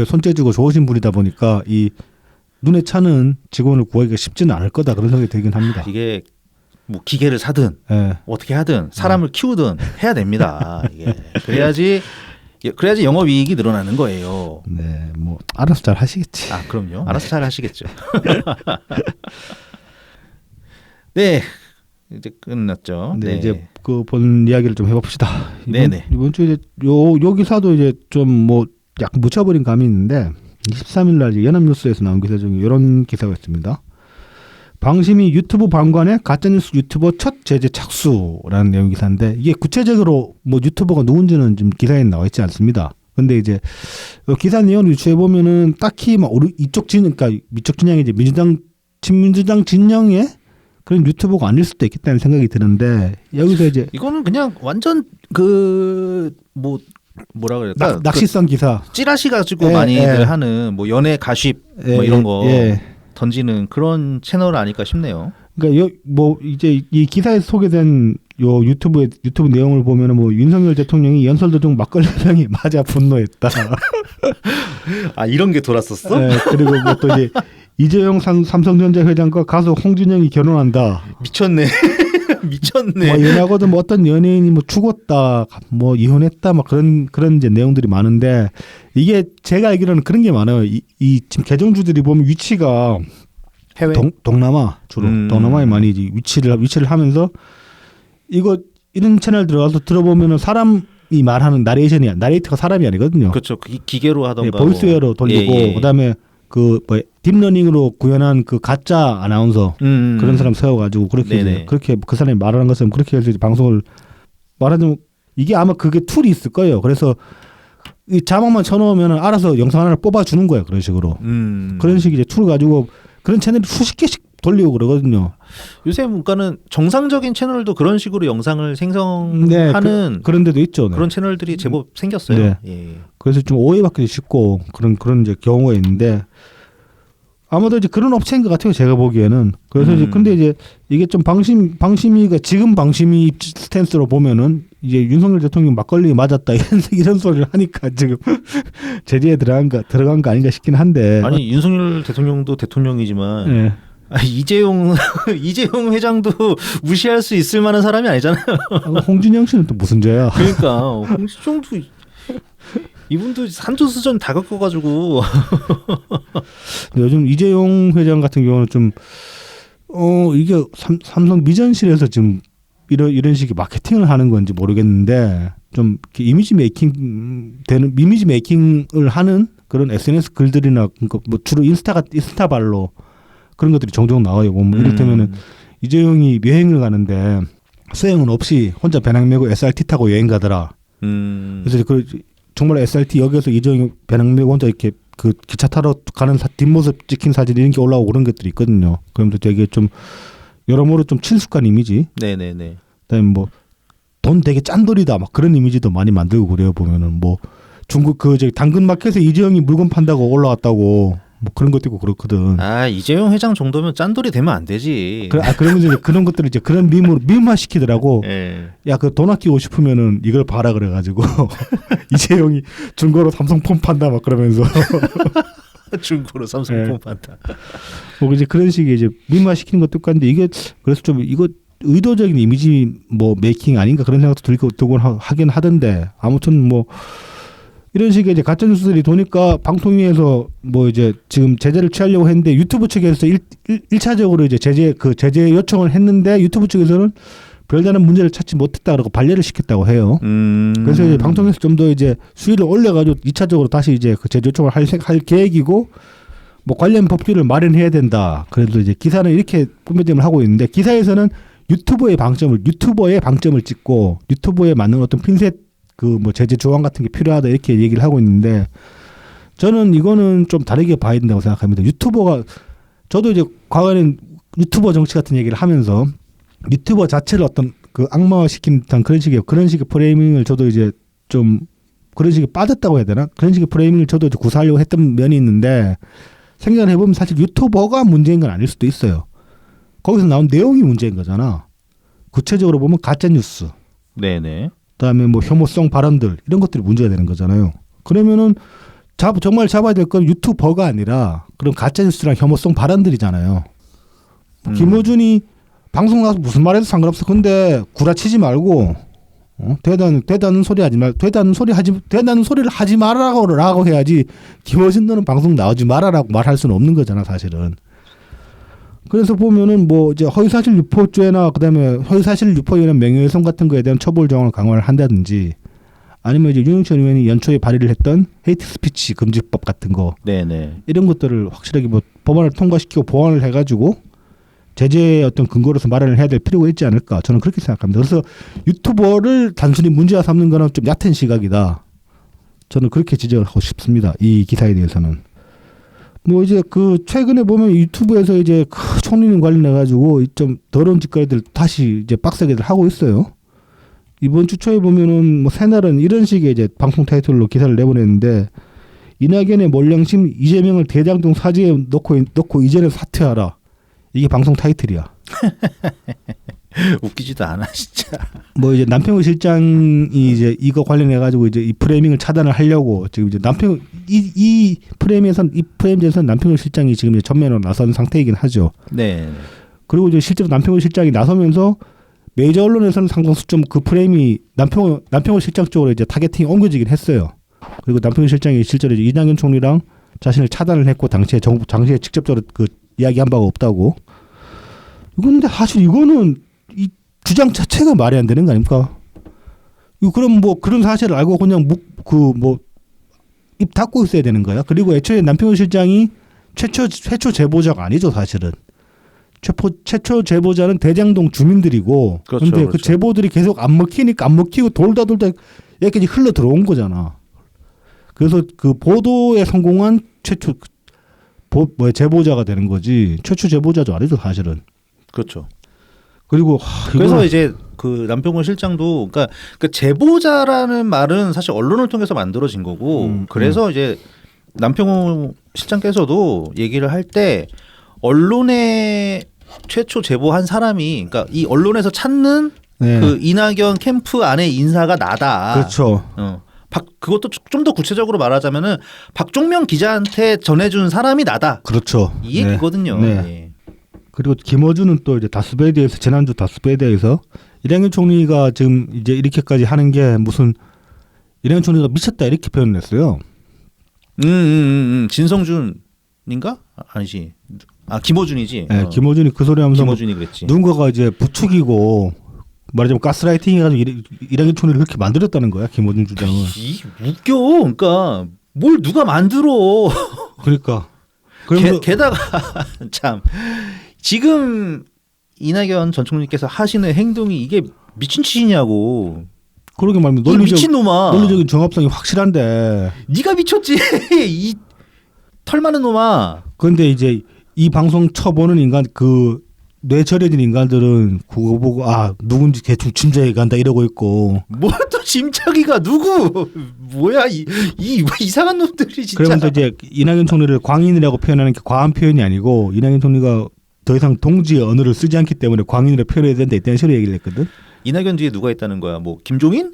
손재주가 좋으신 분이다 보니까 이 눈에 차는 직원을 구하기가 쉽지는 않을 거다 그런 생각이 들긴 합니다. 이게 뭐 기계를 사든 어떻게 하든 사람을 키우든 해야 됩니다. 이게 그래야지 영업이익이 늘어나는 거예요. 네, 뭐 알아서 잘 하시겠지. 아 그럼요. 알아서 잘 하시겠죠. 네, 이제 끝났죠. 네, 이제 그 본 이야기를 좀 해봅시다. 네네. 이번 주에 이제 요 기사도 이제 좀 뭐 약간 묻혀버린 감이 있는데. 23일 날 연합뉴스에서 나온 기사 중에 이런 기사가 있습니다. 방심이 유튜브 방관에 가짜뉴스 유튜버 첫 제재 착수라는 내용 기사인데 이게 구체적으로 뭐 유튜버가 누군지는 지금 기사에 나와 있지 않습니다. 근데 이제 기사 내용을 유추해 보면은 딱히 막 이쪽 진영이 이제 친민주당 진영의 그런 유튜버가 아닐 수도 있겠다는 생각이 드는데 여기서 이제 이거는 그냥 완전 그 뭐라 그럴까? 낚시성 기사. 찌라시 가지고 많이들 하는 뭐 연애 가십 뭐 이런 거 던지는 그런 채널 아닐까 싶네요. 그러니까 뭐 이제 이 기사에 소개된 요 유튜브 내용을 보면은 뭐 윤석열 대통령이 연설도중 막걸리 병이 맞아 분노했다. 아 이런 게 돌았었어? 네, 그리고 뭐 또 이제 이재용 삼성전자 회장과 가수 홍진영이 결혼한다. 미쳤네. 미쳤네. 뭐 연하고도 뭐 어떤 연예인이 뭐 죽었다, 뭐 이혼했다, 막 그런 이제 내용들이 많은데 이게 제가 알기로는 그런 게 많아요. 이 지금 계정주들이 보면 위치가 해외 동남아 주로 동남아에 많이 이제 위치를 하면서 이런 채널 들어가서 들어보면은 사람 말하는 나레이터가 사람이 아니거든요. 그렇죠. 기계로 하던가 보이스웨어로 돌리고 예. 그다음에 그 뭐 딥러닝으로 구현한 그 가짜 아나운서 그런 사람 세워가지고 그렇게 이제 그렇게 그 사람이 말하는 것처럼 그렇게 해서 이제 방송을 말하자면 이게 아마 그게 툴이 있을 거예요. 그래서 이 자막만 쳐놓으면 알아서 영상 하나를 뽑아주는 거예요. 그런 식으로 그런 식의 이제 툴을 가지고 그런 채널을 수십 개씩 돌리고 그러거든요. 요새 그러니까는 정상적인 채널도 그런 식으로 영상을 생성하는 그런 데도 있죠. 네. 그런 채널들이 제법 생겼어요. 네. 예. 그래서 좀 오해받기도 쉽고 그런 이제 경우가 있는데 아마도 이제 그런 업체인 것 같아요. 제가 보기에는. 그래서 이제 근데 이제 이게 좀 방심위가 지금 방심위 스탠스로 보면은 이제 윤석열 대통령 막걸리 맞았다 이런 소리를 하니까 지금 제재에 들어간 거 아닌가 싶긴 한데. 아니 윤석열 대통령도 대통령이지만 네. 이재용 회장도 무시할 수 있을 만한 사람이 아니잖아요. 홍준영 씨는 또 무슨 죄야? 그러니까 홍준영도 이분도 산투수전 다 겪어가지고. 요즘 이재용 회장 같은 경우는 좀 이게 삼성 미전실에서 지금 이런 식의 마케팅을 하는 건지 모르겠는데 좀 이미지 메이킹을 하는 그런 SNS 글들이나 뭐 주로 인스타발로 그런 것들이 종종 나와요. 뭐 이를테면은 이재용이 여행을 가는데 수행은 없이 혼자 배낭 메고 SRT 타고 여행 가더라. 그래서 정말 SRT 역에서 이재용이 배낭 메고 혼자 이렇게 그 기차 타러 가는 뒷모습 찍힌 사진 이런 게 올라오고 그런 것들이 있거든요. 그러면서 되게 좀 여러모로 좀 친숙한 이미지. 네네네. 그다음에 뭐 돈 되게 짠돌이다 막 그런 이미지도 많이 만들고 그래요. 보면은 뭐 중국 당근마켓에 이재용이 물건 판다고 올라왔다고 뭐 그런 것도 있고 그렇거든. 아 이재용 회장 정도면 짠돌이 되면 안 되지. 그러면서 이제 그런 것들을 이제 그런 밈화 시키더라고. 예. 야 그 돈 아끼고 싶으면은 이걸 봐라 그래가지고 이재용이 중고로 삼성폰 판다 막 그러면서 중고로 삼성폰 판다. 뭐 이제 그런 식의 이제 밈화 시키는 것도 있고 한데 이게 그래서 좀 이거 의도적인 이미지 뭐 메이킹 아닌가 그런 생각도 들고 하긴 하던데 아무튼 뭐. 이런 식의 이제 가짜 뉴스들이 도니까 방통위에서 뭐 이제 지금 제재를 취하려고 했는데 유튜브 측에서 1차적으로 이제 제재 요청을 했는데 유튜브 측에서는 별다른 문제를 찾지 못했다 그러고 반려를 시켰다고 해요. 그래서 이제 방통위에서 좀 더 이제 수위를 올려가지고 2차적으로 다시 이제 그 제재 요청을 할 계획이고 뭐 관련 법규를 마련해야 된다. 그래서 이제 기사는 이렇게 꾸며짐을 하고 있는데 기사에서는 유튜버의 방점을 찍고 유튜버에 맞는 어떤 핀셋 그 뭐 제재 조항 같은 게 필요하다 이렇게 얘기를 하고 있는데 저는 이거는 좀 다르게 봐야 된다고 생각합니다. 저도 이제 과거에는 유튜버 정치 같은 얘기를 하면서 유튜버 자체를 어떤 그 악마화시킨 듯한 그런 식의 프레이밍을 저도 이제 좀 그런 식의 빠졌다고 해야 되나? 그런 식의 프레이밍을 저도 이제 구사하려고 했던 면이 있는데 생각을 해보면 사실 유튜버가 문제인 건 아닐 수도 있어요. 거기서 나온 내용이 문제인 거잖아. 구체적으로 보면 가짜 뉴스. 네네. 그다음에 뭐 혐오성 발언들 이런 것들이 문제가 되는 거잖아요. 그러면은 정말 잡아야 될 건 유튜버가 아니라 그런 가짜 뉴스랑 혐오성 발언들이잖아요. 김어준이 방송 나서 무슨 말해도 상관없어. 근데 구라치지 말고 대단한 소리를 하지 말라고 해야지. 김어준 너는 방송 나오지 말아라고 말할 수는 없는 거잖아, 사실은. 그래서 보면은 뭐 이제 허위사실 유포죄나 그다음에 허위사실 유포에 의한 명예훼손 같은 거에 대한 처벌 조항을 강화를 한다든지 아니면 이제 윤영철 의원이 연초에 발의를 했던 헤이트 스피치 금지법 같은 거 네네. 이런 것들을 확실하게 뭐 법안을 통과시키고 보완을 해가지고 제재의 어떤 근거로서 마련을 해야 될 필요가 있지 않을까 저는 그렇게 생각합니다. 그래서 유튜버를 단순히 문제화 삼는 거는 좀 얕은 시각이다. 저는 그렇게 지적을 하고 싶습니다. 이 기사에 대해서는. 뭐 이제 그 최근에 보면 유튜브에서 이제 총리님 관련해 가지고 좀 더러운 짓거리들 다시 이제 빡세게들 하고 있어요. 이번 주 초에 보면은 뭐 새날은 이런 식의 이제 방송 타이틀로 기사를 내보냈는데 이낙연의 몰량심 이재명을 대장동 사지에 넣고 이제는 사퇴하라. 이게 방송 타이틀이야. 웃기지도 않아 진짜. 뭐 이제 남평우 실장이 이제 이거 관련해 가지고 이제 이 프레이밍을 차단을 하려고 지금 이제 이 프레임에선 남평우 실장이 지금 이제 전면으로 나선 상태이긴 하죠. 네. 그리고 이제 실제로 남평우 실장이 나서면서 메이저 언론에서는 상당수 좀 그 프레임이 남평우 실장 쪽으로 이제 타겟팅이 옮겨지긴 했어요. 그리고 남평우 실장이 실제로 이제 이낙연 총리랑 자신을 차단을 했고 당시에 직접적으로 그 이야기한 바가 없다고. 근데 사실 이거는 이 주장 자체가 말이 안 되는 거 아닙니까? 그럼 뭐 그런 사실을 알고 그냥 입 닫고 있어야 되는 거야. 그리고 애초에 남평원 실장이 최초 제보자가 아니죠, 사실은. 최초 제보자는 대장동 주민들이고, 그렇죠, 근데 그 그렇죠. 제보들이 계속 안 먹히니까 안 먹히고 돌다 여기까지 흘러 들어온 거잖아. 그래서 그 보도에 성공한 최초 제보자가 되는 거지. 최초 제보자도 아니죠, 사실은. 그렇죠. 그리고 그래서 이제 그 남평원 실장도 그러니까 그 제보자라는 말은 사실 언론을 통해서 만들어진 거고 그래서 이제 남평원 실장께서도 얘기를 할 때 언론에 최초 제보한 사람이 그러니까 이 언론에서 찾는 네. 그 이낙연 캠프 안에 인사가 나다. 그렇죠. 그것도 좀 더 구체적으로 말하자면은 박종명 기자한테 전해준 사람이 나다. 그렇죠. 이 얘기거든요. 네. 예. 그리고 김어준은 또 이제 다스베이드에서 지난주 다스베이드에서 이낙연 총리가 지금 이제 이렇게까지 하는 게 무슨 이낙연 총리가 미쳤다 이렇게 표현했어요. 진성준인가? 아니지. 김어준이지. 네, 김어준이 그 소리 하면서 김어준이 그랬지. 누군가가 이제 부추기고 말하자면 가스라이팅 해가지고 이낙연 총리를 그렇게 만들었다는 거야. 김어준 주장은. 웃겨. 그러니까 뭘 누가 만들어. 그러니까. 그러면서 게다가 참 지금 이낙연 전 총리께서 하시는 행동이 이게 미친 짓이냐고. 그러게 말하면 이 미친놈아. 논리적인 정합성이 확실한데. 네가 미쳤지. 이 털 많은 놈아. 그런데 이제 이 방송 쳐보는 인간 그 뇌절해진 인간들은 그거 보고 누군지 대충 짐작이 간다 이러고 있고. 뭐 또 짐작이가 누구? 뭐야 이 이상한 놈들이 진짜. 그러면서 이제 이낙연 총리를 광인이라고 표현하는 게 과한 표현이 아니고 이낙연 총리가 더 이상 동지의 언어를 쓰지 않기 때문에 광인으로 표현해야 된다 이딴 식으로 얘기를 했거든. 이낙연 뒤에 누가 있다는 거야? 뭐 김종인?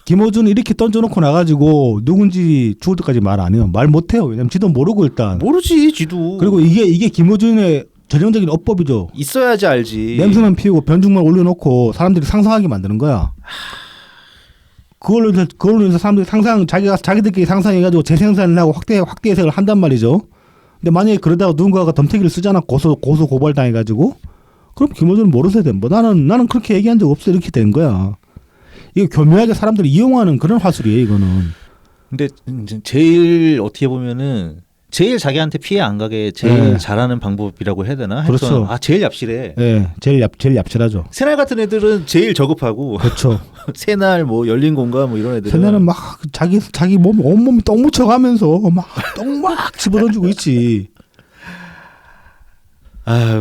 김어준 이렇게 던져놓고 나가지고 누군지 죽을 때까지 말 안 해요. 말 못해요. 왜냐면 지도 모르고 일단. 모르지 지도. 그리고 이게 김어준의 전형적인 어법이죠. 있어야지 알지. 냄새만 피우고 변죽만 올려놓고 사람들이 상상하게 만드는 거야. 그걸로 인해서 사람들이 자기들끼리 상상해가지고 재생산을 하고 확대 해석을 한단 말이죠. 근데 만약에 그러다가 누군가가 덤태기를 쓰잖아. 고소 고발 당해가지고. 그럼 김어준은 모르셔야 돼. 뭐 나는 그렇게 얘기한 적 없어 이렇게 된 거야. 이게 교묘하게 사람들이 이용하는 그런 화술이에요 이거는. 근데 제일 어떻게 보면은 제일 자기한테 피해 안 가게 제일 잘하는 방법이라고 해야 되나? 그렇죠. 제일 얍실해. 네, 제일 얍실하죠. 새날 같은 애들은 제일 저급하고. 그렇죠. 새날 뭐 열린 공간 뭐 이런 애들은. 새날은 막 자기 몸 온몸이 똥 묻혀가면서 막 똥 막 집어던지고 있지.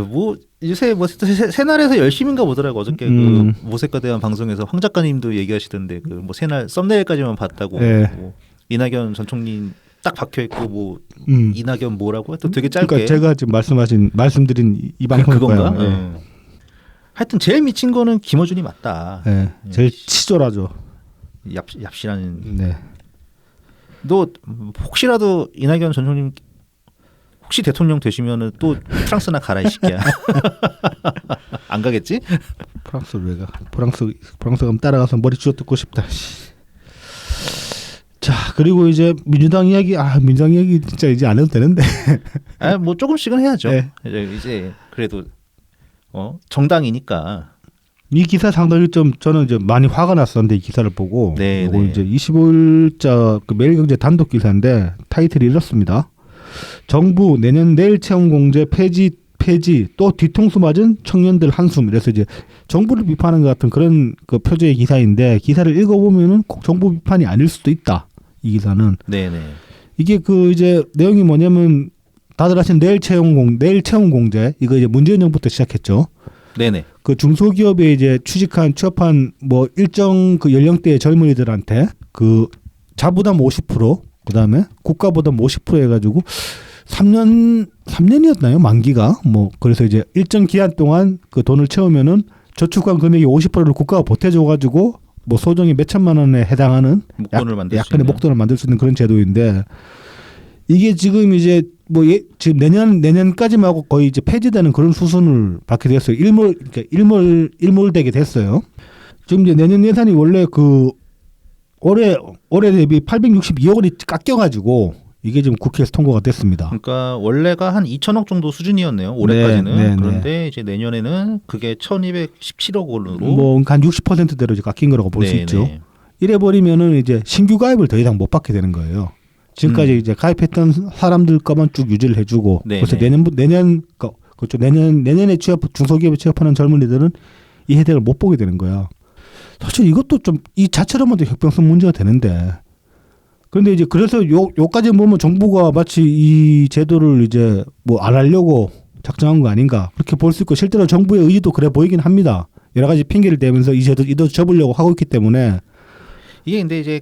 뭐 요새 뭐 새날에서 열심인가 보더라고. 어저께 그 모색과 대한 방송에서 황 작가님도 얘기하시던데 그 뭐 새날 썸네일까지만 봤다고. 네. 뭐 이낙연 전 총리 딱 박혀 있고 뭐 이낙연 뭐라고 또 되게 짧게. 그러니까 제가 지금 말씀드린 이 방송일 그건가? 거예요. 네. 하여튼 제일 미친 거는 김어준이 맞다. 네. 제일 치졸하죠. 얍실한. 네. 너 혹시라도 이낙연 전 총리 혹시 대통령 되시면은 또 프랑스나 가라 이 새끼야. 안 가겠지? 프랑스를 왜 가? 프랑스 가면 따라가서 머리 쥐어 뜯고 싶다. 자 그리고 이제 민주당 이야기 진짜 이제 안 해도 되는데. 뭐 조금씩은 해야죠. 네. 이제 그래도 정당이니까. 이 기사 상당히 좀 저는 이제 많이 화가 났었는데 이 기사를 보고. 네. 이거 이제 25일자 그 매일경제 단독 기사인데 타이틀이 이렇습니다. 정부 내일 채용 공제 폐지 또 뒤통수 맞은 청년들 한숨. 그래서 이제 정부를 비판하는 것 같은 그런 그 표제의 기사인데 기사를 읽어보면은 꼭 정부 비판이 아닐 수도 있다. 이 기사는. 네네. 이게 그 이제 내용이 뭐냐면 다들 아시는 내일 채용 공제 이거 이제 문재인 정부부터 시작했죠. 네네. 그 중소기업에 이제 취업한 뭐 일정 그 연령대의 젊은이들한테 그 자부담 50% 그다음에 국가보담 50% 해가지고 3년이었나요? 만기가 뭐 그래서 이제 일정 기한 동안 그 돈을 채우면은 저축한 금액의 50%를 국가가 보태줘가지고 뭐 소정이 몇 천만 원에 해당하는 약간의 목돈을 만들 수 있는 그런 제도인데 이게 지금 이제 뭐 지금 내년까지만 하고 거의 이제 폐지되는 그런 수순을 받게 됐어요. 일몰되게 됐어요. 지금 이제 내년 예산이 원래 그 올해 대비 862억 원이 깎여가지고 이게 지금 국회에서 통과가 됐습니다. 그러니까 원래가 한 2천억 정도 수준이었네요. 올해까지는. 네. 그런데 이제 내년에는 그게 1,217억 원으로 뭐 한 60%대로 이제 깎인 거라고 볼 수 있죠. 이래 버리면은 이제 신규 가입을 더 이상 못 받게 되는 거예요. 지금까지 이제 가입했던 사람들 거만 쭉 유지를 해주고 네, 그래서 네. 그렇죠. 내년에 중소기업에 취업하는 젊은이들은 이 혜택을 못 보게 되는 거야. 사실 이것도 좀 이 자체로만 도 혁명성 문제가 되는데. 그런데 이제 그래서 요까지 보면 정부가 마치 이 제도를 이제 뭐 안 하려고 작정한 거 아닌가 그렇게 볼 수 있고 실제로 정부의 의지도 그래 보이긴 합니다. 여러 가지 핑계를 대면서 이 제도 접으려고 하고 있기 때문에. 이게 근데 이제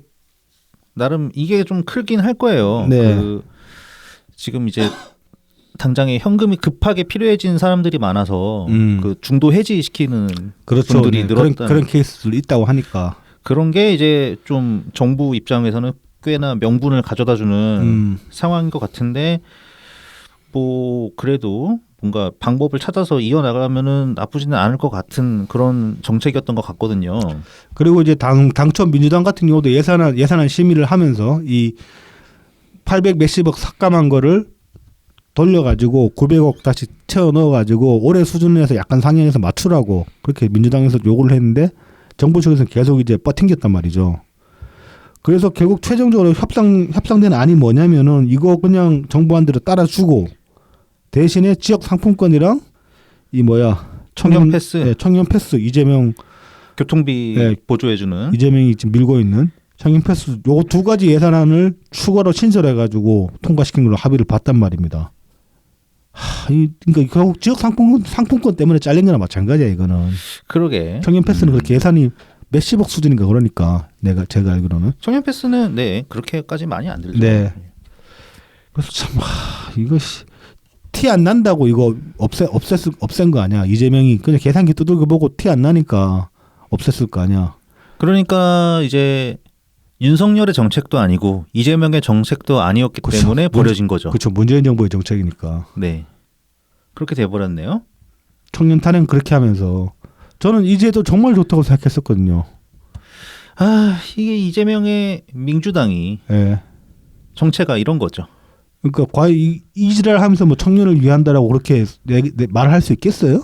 나름 이게 좀 크긴 할 거예요. 네. 그 지금 이제 당장에 현금이 급하게 필요해진 사람들이 많아서 그 중도 해지시키는 그렇죠. 분들이 네. 늘었다. 그런 케이스도 있다고 하니까. 그런 게 이제 좀 정부 입장에서는 꽤나 명분을 가져다주는 상황인 것 같은데 뭐 그래도 뭔가 방법을 찾아서 이어나가면은 나쁘지는 않을 것 같은 그런 정책이었던 것 같거든요. 그리고 이제 당초 민주당 같은 경우도 예산안 심의를 하면서 이 800 몇십억 삭감한 거를 돌려가지고 900억 다시 채워 넣어가지고 올해 수준에서 약간 상향해서 맞추라고 그렇게 민주당에서 요구를 했는데 정부 측에서는 계속 이제 버팅겼단 말이죠. 그래서 결국 최종적으로 협상된 안이 뭐냐면은 이거 그냥 정부안대로 따라주고 대신에 지역 상품권이랑 이 청년 패스. 네, 청년 패스 이재명 교통비 네. 보조해주는 이재명이 지금 밀고 있는 청년 패스 요 두 가지 예산안을 추가로 신설해가지고 통과시킨 걸로 합의를 봤단 말입니다. 그러니까 결국 지역 상품권 때문에 잘린 거나 마찬가지야 이거는. 그러게. 청년 패스는 그렇게 예산이 몇십억 수준인가 그러니까 제가 알기로는. 청년 패스는 네 그렇게까지 많이 안 들죠. 네. 그래서 참 이거 티 안 난다고 이거 없앤 거 아니야. 이재명이 그냥 계산기 두들겨 보고 티 안 나니까 없앴을 거 아니야. 그러니까 이제 윤석열의 정책도 아니고 이재명의 정책도 아니었기 그쵸. 때문에 버려진 거죠. 그렇죠. 문재인 정부의 정책이니까. 네. 그렇게 돼버렸네요. 청년 탄핵 그렇게 하면서 저는 이 제도 정말 좋다고 생각했었거든요. 아 이게 이재명의 민주당이 예. 정체가 이런 거죠. 그러니까 과연 이 지랄 하면서 뭐 청년을 위한다라고 그렇게 말을 할 수 있겠어요?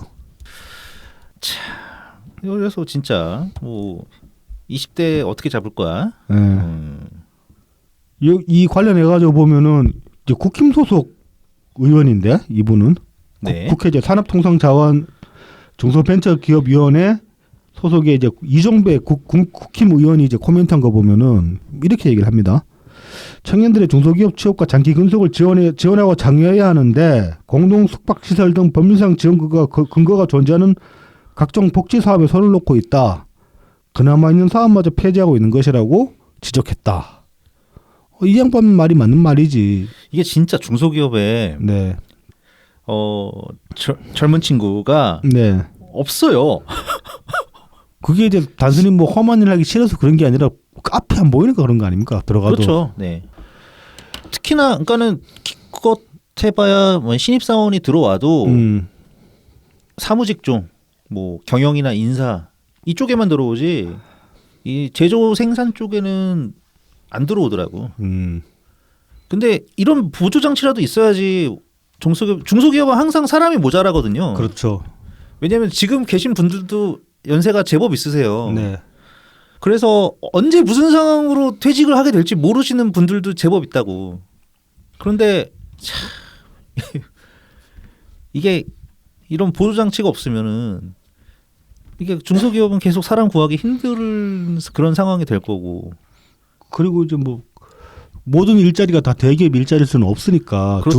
그래서 진짜 뭐 20대 어떻게 잡을 거야? 예. 이 관련해 가지고 보면은 이제 국힘 소속 의원인데 이분은 네. 국회 이제 산업통상자원 중소벤처기업위원회 소속의 이제 이종배 국힘 의원이 이제 코멘트한 거 보면은 이렇게 얘기를 합니다. 청년들의 중소기업 취업과 장기 근속을 지원하고 장려해야 하는데 공동 숙박시설 등 법률상 지원 근거가 존재하는 각종 복지 사업에 손을 놓고 있다. 그나마 있는 사업마저 폐지하고 있는 것이라고 지적했다. 이 양반 말이 맞는 말이지. 이게 진짜 중소기업에 네. 젊은 친구가 네. 없어요. 그게 이제 단순히 뭐 험한 일 하기 싫어서 그런 게 아니라 앞에 안 보이니까 그런 거 아닙니까? 들어가도. 그렇죠. 네. 특히나 그러니까는 기껏 해봐야 뭐 신입사원이 들어와도 사무직종, 뭐 경영이나 인사 이쪽에만 들어오지 이 제조 생산 쪽에는 안 들어오더라고. 근데 이런 보조 장치라도 있어야지. 중소기업은 항상 사람이 모자라거든요. 그렇죠. 왜냐하면 지금 계신 분들도 연세가 제법 있으세요. 네. 그래서 언제 무슨 상황으로 퇴직을 하게 될지 모르시는 분들도 제법 있다고. 그런데 참 이게 이런 보조 장치가 없으면은 이게 중소기업은 계속 사람 구하기 힘든 그런 상황이 될 거고. 그리고 이제 뭐 모든 일자리가 다 대기업 일자리일 수는 없으니까 그렇죠.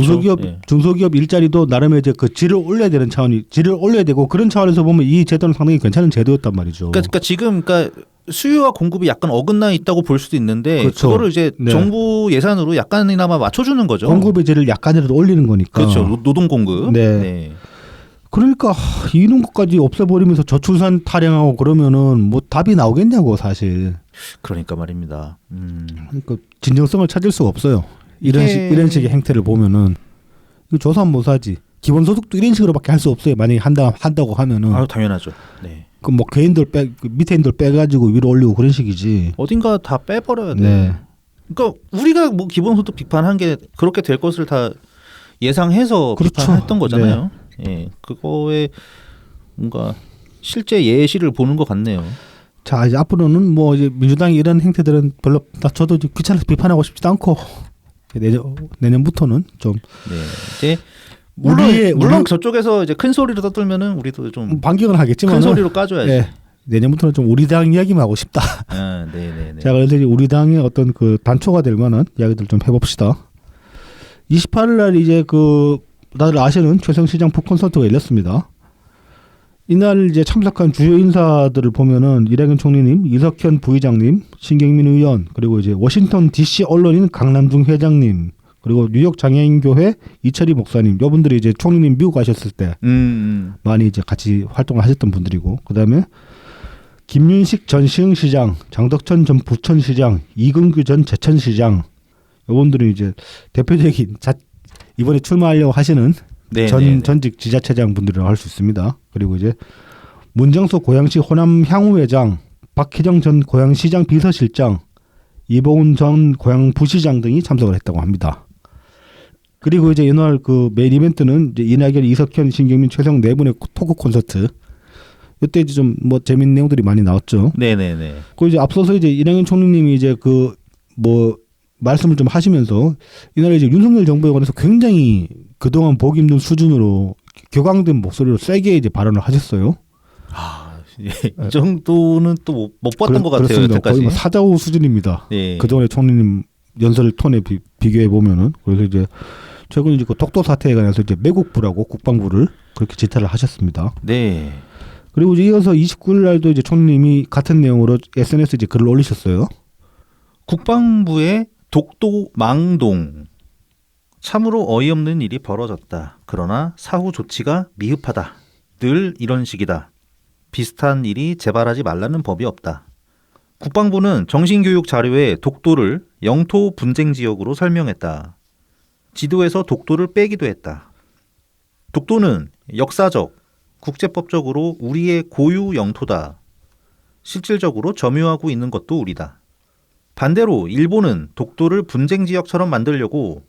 중소기업 일자리도 나름의 이제 그 질을 올려야 되는 질을 올려야 되고 그런 차원에서 보면 이 제도는 상당히 괜찮은 제도였단 말이죠. 그러니까 지금 수요와 공급이 약간 어긋나 있다고 볼 수도 있는데 그렇죠. 그거를 이제 네. 정부 예산으로 약간이나마 맞춰주는 거죠. 공급의 질을 약간이라도 올리는 거니까. 그렇죠. 노동 공급. 네. 그러니까 이런 것까지 없애버리면서 저출산 타령하고 그러면은 뭐 답이 나오겠냐고 사실. 그러니까 말입니다. 그러니까 진정성을 찾을 수가 없어요. 이런 식의 행태를 보면은 이거 조사는 못 하지. 기본소득도 이런 식으로밖에 할 수 없어요. 만약에 한다고 하면은. 아 당연하죠. 네. 그 뭐 개인들 밑에인들 빼가지고 위로 올리고 그런 식이지. 어딘가 다 빼버려야 돼. 네. 그러니까 우리가 뭐 기본소득 비판한 게 그렇게 될 것을 다 예상해서 그렇죠. 비판했던 거잖아요. 예, 그거에 뭔가 실제 예시를 보는 것 같네요. 자 이제 앞으로는 뭐 이제 민주당이 이런 행태들은 별로 저도 귀찮아서 비판하고 싶지도 않고 내년부터는 좀 네. 이제 물론 우리 저쪽에서 이제 큰 소리로 떠들면은 우리도 좀 반격은 하겠지만 큰 소리로 까줘야지. 예, 내년부터는 좀 우리 당 이야기만 하고 싶다. 아, 네네네. 자 그래서 이제 우리 당의 어떤 그 단초가 될 만한 이야기들 좀 해봅시다. 28일 날 이제 그 다들 아시는 최성시장 북콘서트가 열렸습니다. 이날 이제 참석한 주요 인사들을 보면은 이낙연 총리님, 이석현 부의장님, 신경민 의원, 그리고 이제 워싱턴 DC 언론인 강남중 회장님, 그리고 뉴욕 장애인교회 이철희 목사님, 이분들이 이제 총리님 미국 가셨을 때 많이 이제 같이 활동을 하셨던 분들이고, 그 다음에 김윤식 전 시흥시장, 장덕천 전 부천시장, 이근규 전 제천시장, 이분들이 이제 대표적인 이번에 출마하려고 하시는 전직 지자체장 분들이라고 할 수 있습니다. 그리고 이제 문정수 고양시 호남 향후회장, 박희정 전 고양시장 비서실장, 이봉훈 전 고양 부시장 등이 참석을 했다고 합니다. 그리고 이제 이날 그 메인 이벤트는 이제 이낙연, 이석현, 신경민, 최성 네 분의 토크 콘서트. 이때 이제 좀 뭐 재밌는 내용들이 많이 나왔죠. 네네네. 그 이제 앞서서 이제 이낙연 총리님이 이제 그 뭐 말씀을 좀 하시면서 이날에 이제 윤석열 정부에 관해서 굉장히 그동안 보기 힘든 수준으로 격앙된 목소리로 세게 이제 발언을 하셨어요. 아, 이 정도는 또 못 봤던 것 같아요. 그렇습니다. 여태까지. 거의 뭐 사자후 수준입니다. 예. 그동안의 총리님 연설 톤에 비교해 보면은 그래서 이제 최근 이제 그 독도 사태에 관해서 이제 매국부라고 국방부를 그렇게 지탄을 하셨습니다. 네. 그리고 이제 이어서 29일 날도 이제 총리님이 같은 내용으로 SNS 이제 글을 올리셨어요. 국방부의 독도 망동. 참으로 어이없는 일이 벌어졌다. 그러나 사후 조치가 미흡하다. 늘 이런 식이다. 비슷한 일이 재발하지 말라는 법이 없다. 국방부는 정신교육 자료에 독도를 영토 분쟁 지역으로 설명했다. 지도에서 독도를 빼기도 했다. 독도는 역사적, 국제법적으로 우리의 고유 영토다. 실질적으로 점유하고 있는 것도 우리다. 반대로 일본은 독도를 분쟁 지역처럼 만들려고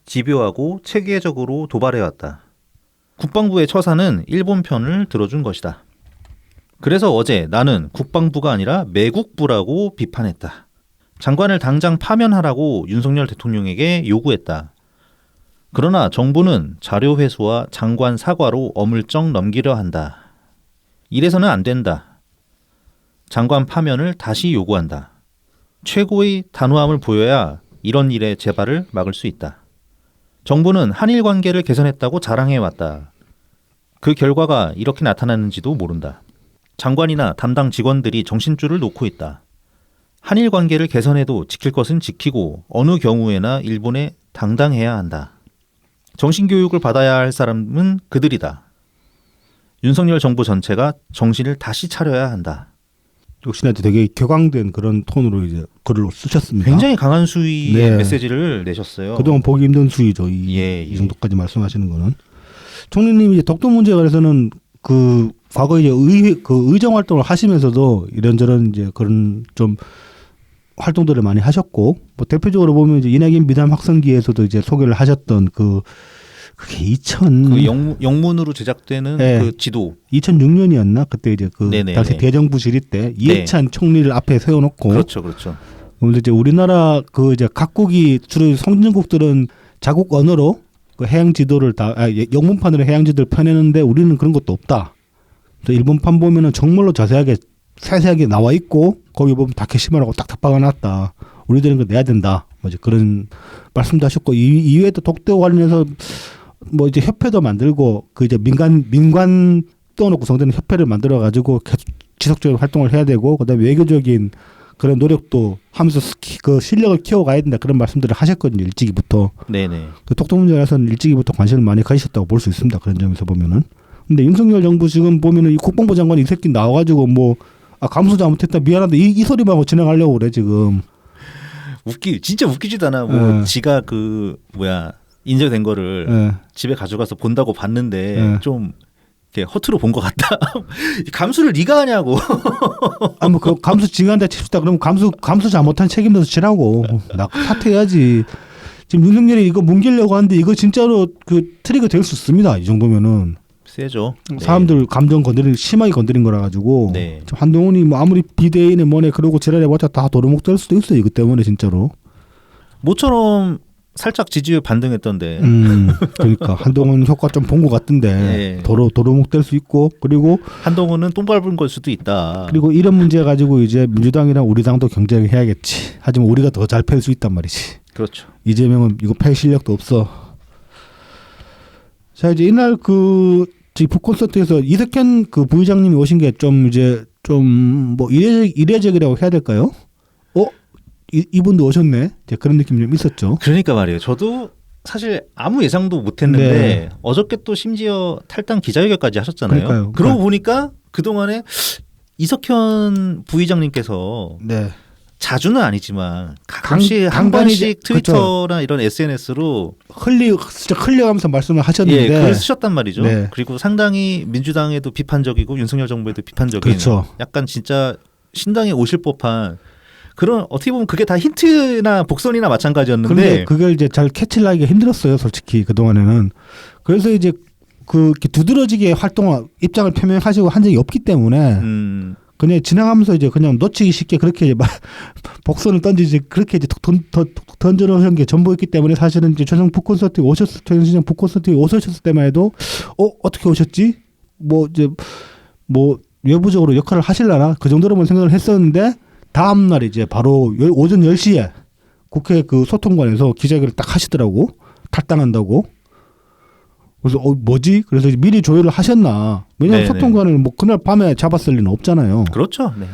집요하고 체계적으로 도발해왔다. 국방부의 처사는 일본 편을 들어준 것이다. 그래서 어제 나는 국방부가 아니라 매국부라고 비판했다. 장관을 당장 파면하라고 윤석열 대통령에게 요구했다. 그러나 정부는 자료 회수와 장관 사과로 어물쩍 넘기려 한다. 이래서는 안 된다. 장관 파면을 다시 요구한다. 최고의 단호함을 보여야 이런 일의 재발을 막을 수 있다. 정부는 한일 관계를 개선했다고 자랑해왔다. 그 결과가 이렇게 나타났는지도 모른다. 장관이나 담당 직원들이 정신줄을 놓고 있다. 한일 관계를 개선해도 지킬 것은 지키고 어느 경우에나 일본에 당당해야 한다. 정신교육을 받아야 할 사람은 그들이다. 윤석열 정부 전체가 정신을 다시 차려야 한다. 역시나 되게 격앙된 그런 톤으로 이제 글을 쓰셨습니다. 굉장히 강한 수위의 네. 메시지를 내셨어요. 그동안 보기 힘든 수위죠. 이 정도까지 말씀하시는 거는. 총리님이 이제 독도 문제에 관해서는 그 과거에 이제 의정 활동을 하시면서도 이런저런 이제 그런 좀 활동들을 많이 하셨고, 뭐 대표적으로 보면 이제 이낙연 미담 학성기에서도 이제 소개를 하셨던 그게 2000 그 영문으로 제작되는 네. 그 지도 2006년이었나 그때 이제 그 네네네. 당시 대정부 질의 때 이해찬 총리를 앞에 세워놓고 그렇죠. 그런데 이제 우리나라 그 이제 각국이 주로 선진국들은 자국 언어로 그 해양 지도를 영문판으로 해양 지도를 펴내는데 우리는 그런 것도 없다. 그래서 일본판 보면은 정말로 자세하게 세세하게 나와 있고 거기 보면 다케시마라고 딱딱 박아놨다. 우리들은 그 내야 된다. 뭐 이제 그런 말씀도 하셨고 이외에도 독도 관련해서 뭐 이제 협회도 만들고 그 이제 민관 떠놓고 구성되는 협회를 만들어 가지고 계속 지속적으로 활동을 해야 되고 그다음에 외교적인 그런 노력도 하면서 그 실력을 키워가야 된다 그런 말씀들을 하셨거든요. 일찍이부터. 네네. 그 독도 문제에서는 일찍이부터 관심을 많이 가지셨다고 볼 수 있습니다. 그런 점에서 보면은. 근데 윤석열 정부 지금 보면은 이 국방부 장관이 이 새끼 나와가지고 뭐 감수 잘못했다 미안하다 이 소리만 하고 진행하려고 그래 지금. 진짜 웃기지도 않아. 뭐 지가 그 인쇄된 거를 집에 가져가서 본다고 봤는데 좀 이렇게 허투루 본 것 같다. 감수를 네가 하냐고. 뭐 그 감수 지한다 칩시다. 그럼 감수 잘못한 책임져서 지라고. 나 사퇴해야지. 지금 윤석열이 이거 뭉개려고 하는데 이거 진짜로 그 트리거 될 수 있습니다. 이 정도면은. 세죠. 네. 사람들 감정 심하게 건드린 거라 가지고 네. 한동훈이 뭐 아무리 비대위네 뭐네 그러고 지랄해봤자 다 도루묵 될 수도 있어요. 이것 때문에 진짜로. 모처럼 살짝 지지율 반등했던데. 그러니까 한동훈 효과 좀 본 것 같은데 네. 도루묵 될 수 있고 그리고 한동훈은 똥 밟은 걸 수도 있다. 그리고 이런 문제 가지고 이제 민주당이랑 우리 당도 경쟁을 해야겠지. 하지만 우리가 더 잘 팰 수 있단 말이지. 그렇죠. 이재명은 이거 팰 실력도 없어. 자 이제 이날 그 북콘서트에서 이석현 그 부의장님이 오신 게 좀 이제 좀 뭐 이례적이라고 해야 될까요? 이분도 오셨네. 이제 그런 느낌이 좀 있었죠. 그러니까 말이에요. 저도 사실 아무 예상도 못했는데 네. 어저께 또 심지어 탈당 기자회견까지 하셨잖아요. 그러니까요. 그러고 보니까 그동안에 이석현 부의장님께서 네. 자주는 아니지만 가끔씩 한 간간히 번씩 이제- 트위터나 이런 SNS로 진짜 흘려가면서 말씀을 하셨는데. 예, 글을 쓰셨단 말이죠. 네. 그리고 상당히 민주당에도 비판적이고 윤석열 정부에도 비판적인 그렇죠. 약간 진짜 신당에 오실 법한 그런 어떻게 보면 그게 다 힌트나 복선이나 마찬가지였는데 근데 그걸 이제 잘 캐치를 하기가 힘들었어요, 솔직히 그 동안에는. 그래서 이제 그 두드러지게 입장을 표명하시고 한 적이 없기 때문에 그냥 지나가면서 이제 그냥 놓치기 쉽게 그렇게 이제 복선을 던지지 그렇게 이제 던져놓은 게 전부였기 때문에 사실은 이제 최종시장 북콘서트에 오셨을 때만 해도 어떻게 오셨지? 뭐 이제 뭐 외부적으로 역할을 하실라나 그 정도로만 생각을 했었는데. 다음 날 이제 바로 오전 10시에 국회 그 소통관에서 기자회견을 딱 하시더라고. 탈당한다고. 그래서 뭐지? 그래서 이제 미리 조율을 하셨나. 왜냐면 네네. 소통관을 뭐 그날 밤에 잡았을 리는 없잖아요. 그렇죠. 네.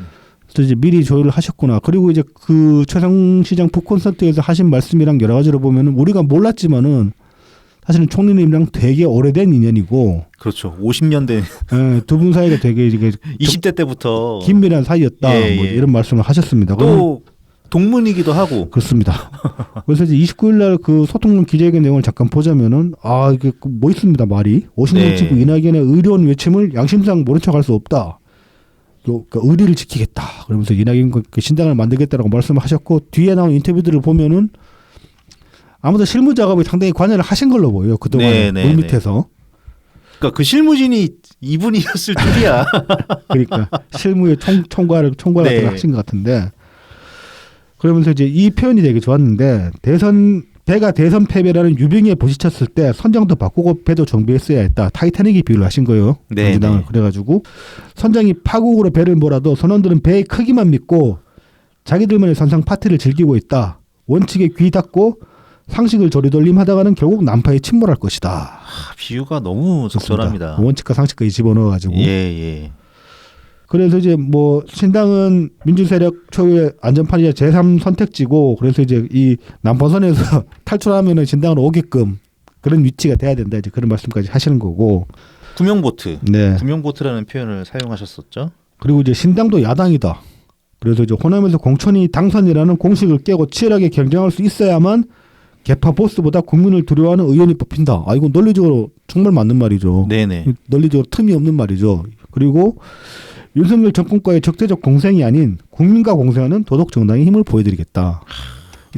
그래서 이제 미리 조율을 하셨구나. 그리고 이제 그 최성시장 북콘서트에서 하신 말씀이랑 여러 가지로 보면은 우리가 몰랐지만은 사실은 총리님이랑 되게 오래된 인연이고. 그렇죠. 50년 된 예, 두 분 사이가 되게 이게 20대 때부터 긴밀한 사이였다. 예, 뭐 예. 이런 말씀을 하셨습니다. 또 동문이기도 하고 그렇습니다. 그래서 이제 29일 날 그 소통론 기자회견 내용을 잠깐 보자면은 이게 뭐 있습니다. 말이 50년 네. 치고 이낙연의 의료원 외침을 양심상 모른 척할 수 없다. 그러니까 의리를 지키겠다. 그러면서 이낙연과 그 신당을 만들겠다라고 말씀하셨고 뒤에 나온 인터뷰들을 보면은 아무도 실무 작업에 상당히 관여를 하신 걸로 보여요. 그동안 네, 네, 물밑에서. 그러니까 그 실무진이 이분이었을 줄이야. 그러니까 실무의 총괄을 네. 하신 것 같은데 그러면서 이제 이 표현이 되게 좋았는데 배가 대선 패배라는 유병에 부딪혔을 때 선장도 바꾸고 배도 정비했어야 했다. 타이타닉이 비유를 하신 거예요. 네, 민주당을. 네. 그래가지고 선장이 파국으로 배를 몰아도 선원들은 배의 크기만 믿고 자기들만의 선상 파티를 즐기고 있다. 원칙에 귀 닫고 상식을 조리돌림하다가는 결국 난파에 침몰할 것이다. 비유가 너무 적절합니다. 원칙과 상식까지 집어넣어가지고. 예. 그래서 이제 뭐 신당은 민주세력 초유의 안전판이자 제3 선택지고 그래서 이제 이 남포선에서 탈출하면은 신당으로 오게끔 그런 위치가 돼야 된다. 이제 그런 말씀까지 하시는 거고. 구명보트. 네. 구명보트라는 표현을 사용하셨었죠. 그리고 이제 신당도 야당이다. 그래서 이제 호남에서 공천이 당선이라는 공식을 깨고 치열하게 경쟁할 수 있어야만 개파 보스보다 국민을 두려워하는 의원이 뽑힌다. 이건 논리적으로 정말 맞는 말이죠. 네네. 논리적으로 틈이 없는 말이죠. 그리고 윤석열 정권과의 적대적 공생이 아닌 국민과 공생하는 도덕 정당의 힘을 보여드리겠다.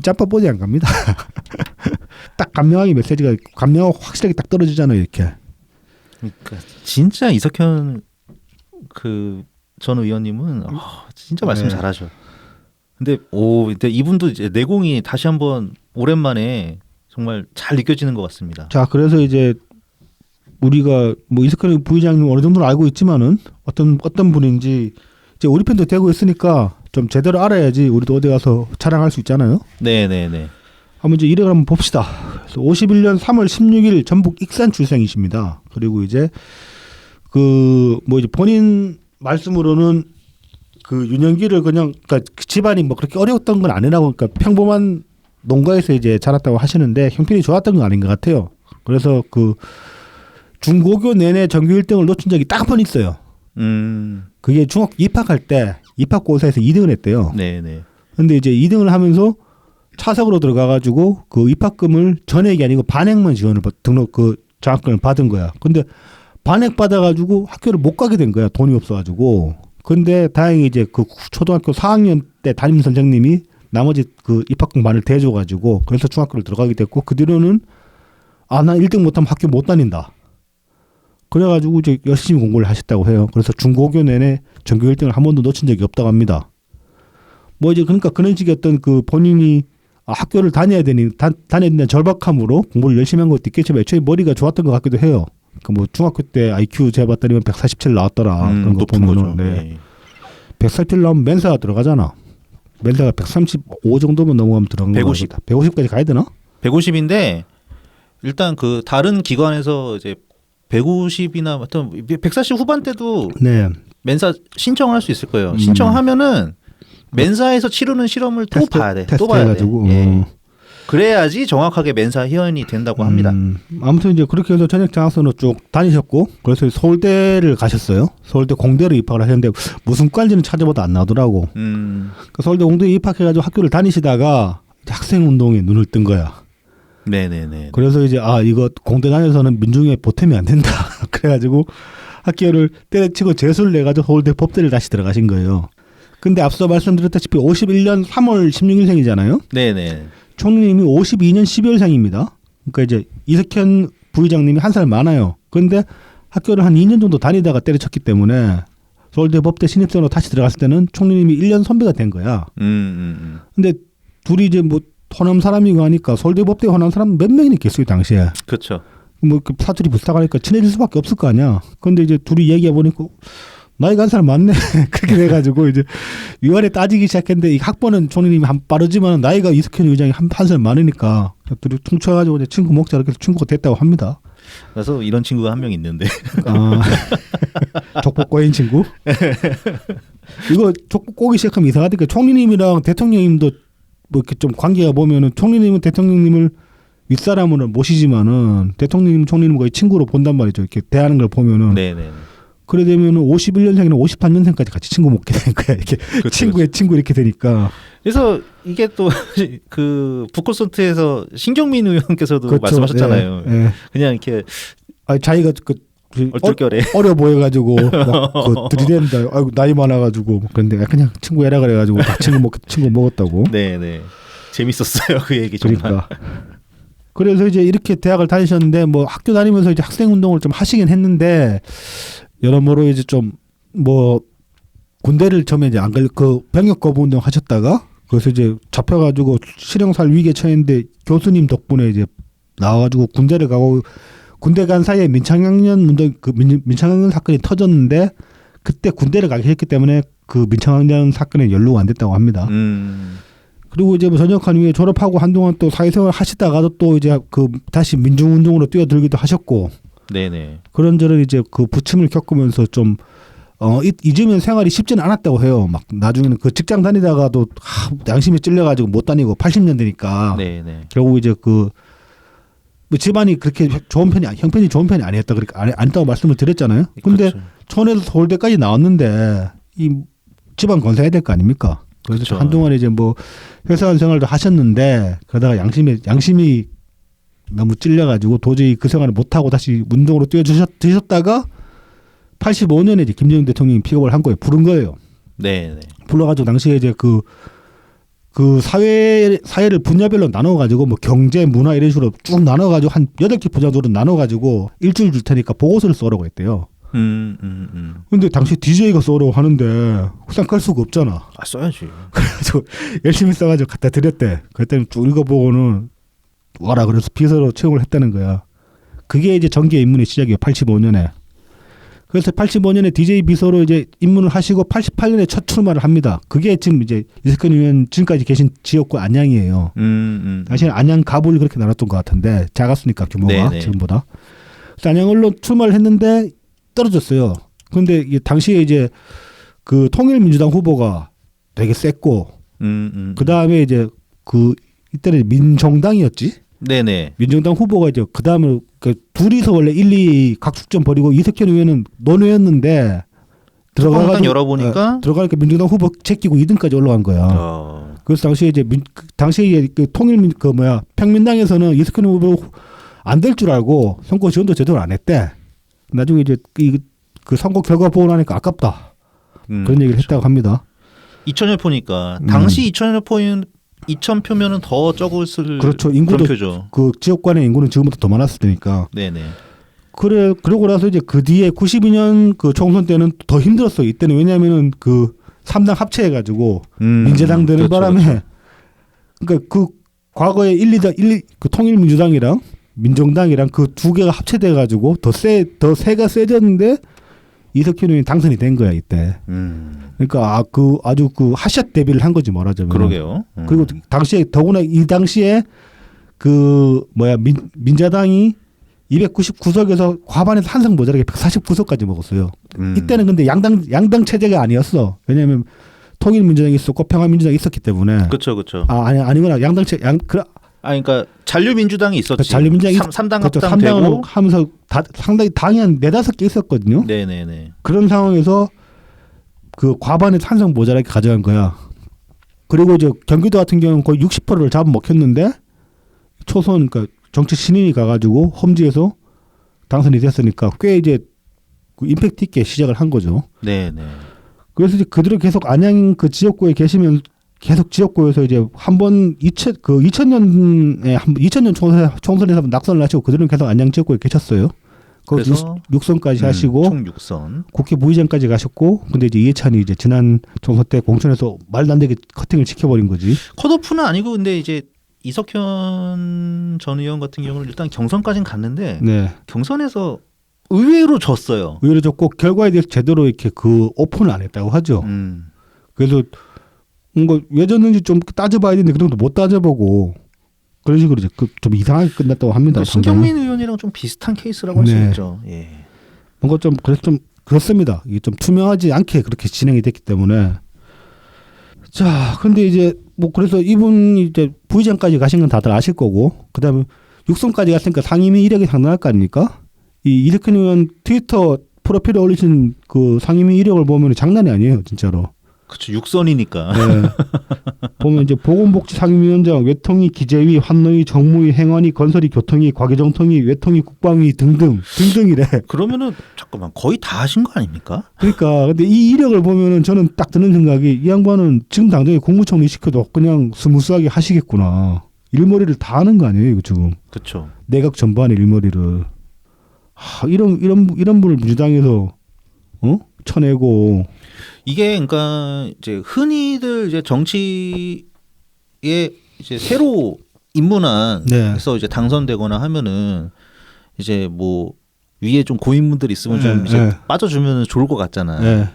짬밥보지 안 갑니다. 딱 감명하게 메시지가 감명하고 확실하게 딱 떨어지잖아요. 이렇게. 그러니까 진짜 이석현 전 의원님은 진짜 말씀 네. 잘하셔. 근데 이분도 이제 내공이 다시 한번 오랜만에 정말 잘 느껴지는 것 같습니다. 자, 그래서 이제 우리가 뭐 이석현 부의장님 어느 정도는 알고 있지만은 어떤 분인지 이제 우리 편도 되고 있으니까 좀 제대로 알아야지 우리도 어디 가서 자랑할 수 있잖아요. 네네네. 한번 이제 이력을 한번 봅시다. 그래서 51년 3월 16일 전북 익산 출생이십니다. 그리고 이제 뭐 이제 본인 말씀으로는 그 윤영기를 그러니까 집안이 뭐 그렇게 어려웠던 건 아니라고 그러니까 평범한 농가에서 이제 자랐다고 하시는데 형편이 좋았던 건 아닌 것 같아요. 그래서 그 중고교 내내 전교 1등을 놓친 적이 딱 한 번 있어요. 그게 중학교 입학할 때 입학고사에서 2등을 했대요. 네네. 근데 이제 2등을 하면서 차석으로 들어가가지고 그 입학금을 전액이 아니고 반액만 지원을 등록 그 장학금을 받은 거야. 근데 반액 받아가지고 학교를 못 가게 된 거야. 돈이 없어가지고. 근데 다행히 이제 그 초등학교 4학년 때 담임 선생님이 나머지 그 입학금 반을 대줘가지고 그래서 중학교를 들어가게 됐고 그 뒤로는 난 1등 못하면 학교 못 다닌다. 그래가지고 이제 열심히 공부를 하셨다고 해요. 그래서 중고교 내내 전교 1등을 한 번도 놓친 적이 없다고 합니다. 뭐 이제 그러니까 그런 식의 어떤 그 본인이 학교를 다녀야 된다는 절박함으로 공부를 열심히 한 것도 있겠지만 애초에 머리가 좋았던 것 같기도 해요. 그 뭐 중학교 때 IQ 재봤더니 147 나왔더라. 그런 거 높은 보면은 거죠. 네. 147 나오면 멘사가 들어가잖아. 멘사가 135 정도면 넘어가면 들어간 거 150. 150까지 가야 되나? 150인데 일단 그 다른 기관에서 이제 150이나 하여튼 140 후반대도 네. 멘사 신청을 할 수 있을 거예요. 신청하면은 멘사에서 치르는 실험을 또 봐야 돼. 또 봐야 돼. 해가지고. 예. 그래야지 정확하게 멘사 희원이 된다고 합니다. 아무튼 이제 그렇게 해서 전역 장학선으로 쭉 다니셨고 그래서 서울대를 가셨어요. 서울대 공대로 입학을 하셨는데 무슨 과인지는 찾아봐도 안 나오더라고. 그 서울대 공대에 입학해가지고 학교를 다니시다가 학생 운동에 눈을 뜬 거야. 네네네. 그래서 이제 이거 공대 다녀서는 민중에 보탬이 안 된다. 그래가지고 학교를 때려치고 재수를 내가지고 서울대 법대를 다시 들어가신 거예요. 근데 앞서 말씀드렸다시피 51년 3월 16일생이잖아요. 네네. 총리님이 52년 12월생입니다. 그러니까 이제 이석현 부의장님이 한 살 많아요. 그런데 학교를 한 2년 정도 다니다가 때려쳤기 때문에 서울대 법대 신입생으로 다시 들어갔을 때는 총리님이 1년 선배가 된 거야. 근데 둘이 이제 뭐 호남 사람이고 하니까 서울대 법대 호남 사람 몇 명이나 있겠어요 당시에. 그렇죠. 뭐 사투리 비슷하니까 친해질 수밖에 없을 거 아니야. 그런데 이제 둘이 얘기해 보니까 나이가 한 살 많네. 그렇게 돼가지고 이제 위원회 따지기 시작했는데 이 학번은 총리님이 한 빠르지만 나이가 이석현 의장이 한 살 많으니까 둘이 퉁쳐가지고 이제 친구 먹자 이렇게 해서 친구가 됐다고 합니다. 그래서 이런 친구가 한 명 있는데. 족보 꼬인 친구. 이거 족보 꼬기 시작하면 이상하니까 총리님이랑 대통령님도 뭐 이렇게 좀 관계가 보면은 총리님은 대통령님을 윗사람으로 모시지만은 대통령님 총리님 거의 친구로 본단 말이죠. 이렇게 대하는 걸 보면은. 네네. 그래 되면은 51년생이나 53년생까지 같이 친구 먹게 되는 거야. 이렇게 그렇죠, 친구의 친구 이렇게 되니까. 그래서 이게 또 그 북콘서트에서 신경민 의원께서도 그렇죠. 말씀하셨잖아요. 예, 예. 그냥 이렇게 자기가 얼떨결에 어려 보여가지고 막 들이댄다. 아이고 나이 많아가지고 그런데 그냥 친구 해라 그래가지고 다 친구 먹었다고. 네네. 재밌었어요 그 얘기 정말. 그러니까. 그래서 이제 이렇게 대학을 다니셨는데 뭐 학교 다니면서 이제 학생 운동을 좀 하시긴 했는데 여러모로 이제 좀 뭐 군대를 처음에 이제 안 갈 그 병역 거부 운동 하셨다가 그래서 이제 잡혀가지고 실형살 위기에 처했는데 교수님 덕분에 이제 나와가지고 군대를 가고 군대 간 사이에 민창학년 운동 그 민창학년 사건이 터졌는데 그때 군대를 가게 했기 때문에 그 민창학년 사건에 연루가 안 됐다고 합니다. 그리고 이제 뭐 전역한 후에 졸업하고 한동안 또 사회생활 하시다가도 또 이제 그 다시 민중운동으로 뛰어들기도 하셨고. 네네. 그런저런 이제 그 부침을 겪으면서 좀 이재명 생활이 쉽지는 않았다고 해요. 막 나중에는 그 직장 다니다가도 양심에 찔려가지고 못 다니고 80년 되니까. 네네. 결국 이제 그 뭐 집안이 그렇게 좋은 편이 형편이 좋은 편이 아니었다 그러니까 아니었다고 말씀을 드렸잖아요. 근데 그렇죠. 촌에서 서울대까지 나왔는데 이 집안 건사해야 될 거 아닙니까? 그래서 그렇죠. 한동안 이제 뭐 회사원 생활도 하셨는데 그러다가 양심이 너무 찔려가지고 도저히 그 생활을 못하고 다시 운동으로 뛰어드셨다가 85년에 이제 김대중 대통령이 픽업을 한 거예요. 부른 거예요. 네네. 불러가지고 당시에 이제 그 사회를 분야별로 나눠가지고 뭐 경제, 문화 이런 식으로 쭉 나눠가지고 한 8개 분야로 나눠가지고 일주일 줄 테니까 보고서를 써라고 했대요. 근데 당시 DJ가 써라고 하는데 그냥 깔 수가 없잖아. 아 써야지. 그래가지고 열심히 써가지고 갖다 드렸대. 그랬더니 쭉 읽어보고는 와라 그래서 비서로 채용을 했다는 거야. 그게 이제 정계 입문의 시작이에요. 85년에. 그래서 85년에 DJ 비서로 이제 입문을 하시고 88년에 첫 출마를 합니다. 그게 지금 이제 이석현 의원 지금까지 계신 지역구 안양이에요. 당시에는 안양 갑을 그렇게 나눴던 것 같은데 작았으니까 규모가 네네. 지금보다. 그래서 안양을로 출마를 했는데 떨어졌어요. 그런데 당시에 이제 그 통일민주당 후보가 되게 셌고 그 다음에 이제 그 이때는 민정당이었지. 네네. 민정당 후보가 이제 그 다음에 그 둘이서 원래 1, 2 각축전 벌이고 이석현 의원은 논의였는데 들어가서 열어보니까 들어가니까 민정당 후보 제끼고 2등까지 올라간 거야. 그래서 당시에 이제 당시에 그 평민당에서는 이석현 후보 안 될 줄 알고 선거 지원도 제대로 안 했대. 나중에 이제 그 선거 결과 보고 나니까 아깝다 그런 얘기를 그렇죠. 했다고 합니다. 2,000여 표니까 당시 2,000여 표인 2,000표면은 더 적었을 그렇죠. 인구도 그런 표죠. 그 지역 간의 인구는 지금보다 더 많았을 테니까. 네네. 그러고 나서 이제 그 뒤에 92년 그 총선 때는 더 힘들었어요. 이때는 왜냐하면은 그 3당 합체해가지고 민재당 되는 그렇죠, 바람에 그렇죠. 그러니까 그 과거에 그 통일민주당이랑 민정당이랑 그 두 개가 합체돼가지고 더 세가 세졌는데 이석현 의원이 당선이 된 거야 이때. 그러니까 아주 그 핫샷 데뷔를 한 거지 말하자면. 그러게요. 그리고 당시에 더구나 이 당시에 그 민자당이 299석에서 과반에서 한석 모자라게 149석까지 먹었어요. 이때는 근데 양당 체제가 아니었어. 왜냐하면 통일민주당이 있었고 평화민주당이 있었기 때문에. 그렇죠. 아니구나. 그러니까 잔류민주당이 있었지. 잔류민주당이 3당 그렇죠. 합당되고 3당으로 하면서 상당히 당이 한 4-5개 있었거든요. 네네네. 그런 상황에서 그 과반에서 한석 모자라게 가져간 거야. 그리고 이제 경기도 같은 경우는 거의 60%를 잡아먹혔는데 초선 그러니까 정치 신인이 가가지고 험지에서 당선이 됐으니까 꽤 이제 그 임팩트 있게 시작을 한 거죠. 네네. 그래서 이제 그들은 계속 안양 그 지역구에 계시면 계속 지역구에서 이제 한번 2000년 총선에서 한번 낙선을 하시고 그들은 계속 안양 지역구에 계셨어요. 그래서 6선까지 하시고 총 6선. 국회 부의장까지 가셨고 근데 이제 이해찬이 이제 지난 총선 때 공천에서 말도 안 되게 커팅을 시켜버린 거지. 컷오프는 아니고 근데 이제 이석현 전 의원 같은 경우는 일단 경선까지는 갔는데 네. 경선에서 의외로 졌어요. 의외로 졌고 결과에 대해서 제대로 이렇게 그 오픈을 안 했다고 하죠. 그래서 뭔가 왜 졌는지 좀 따져봐야 되는데 그 정도 못 따져보고 그런 식으로 이제 좀 이상하게 끝났다고 합니다. 신경민 의원이랑 좀 비슷한 케이스라고 할 수 네. 있죠. 예. 뭔가 좀 그래서 좀 그렇습니다. 이게 좀 투명하지 않게 그렇게 진행이 됐기 때문에. 자, 근데 이제 뭐 그래서 이분이 이제 부의장까지 가신 건 다들 아실 거고, 그다음에 6선까지 갔으니까 상임위 이력이 상당할 거 아닙니까? 이 이석현 의원 트위터 프로필에 올리신 그 상임위 이력을 보면 장난이 아니에요, 진짜로. 그렇죠. 6선이니까. 네. 보면 이제 보건복지 상임위원장, 외통위, 기재위, 환노위, 정무위, 행안위, 건설위, 교통위, 과기정통위, 외통위, 국방위 등등이래. 그러면은 잠깐만 거의 다 하신 거 아닙니까? 그러니까 근데 이 이력을 보면은 저는 딱 드는 생각이 이 양반은 지금 당장에 국무총리 시켜도 그냥 스무스하게 하시겠구나. 일머리를 다 하는 거 아니에요, 이거 지금. 그렇죠. 내각 전반의 일머리를. 이런 분을 민주당에서 쳐내고. 이게 그러니까 이제 흔히들 이제 정치에 이제 새로 입문한해서 이제 당선되거나 하면은 이제 뭐 위에 좀 고인물들 있으면 좀 이제 빠져주면 좋을 것 같잖아.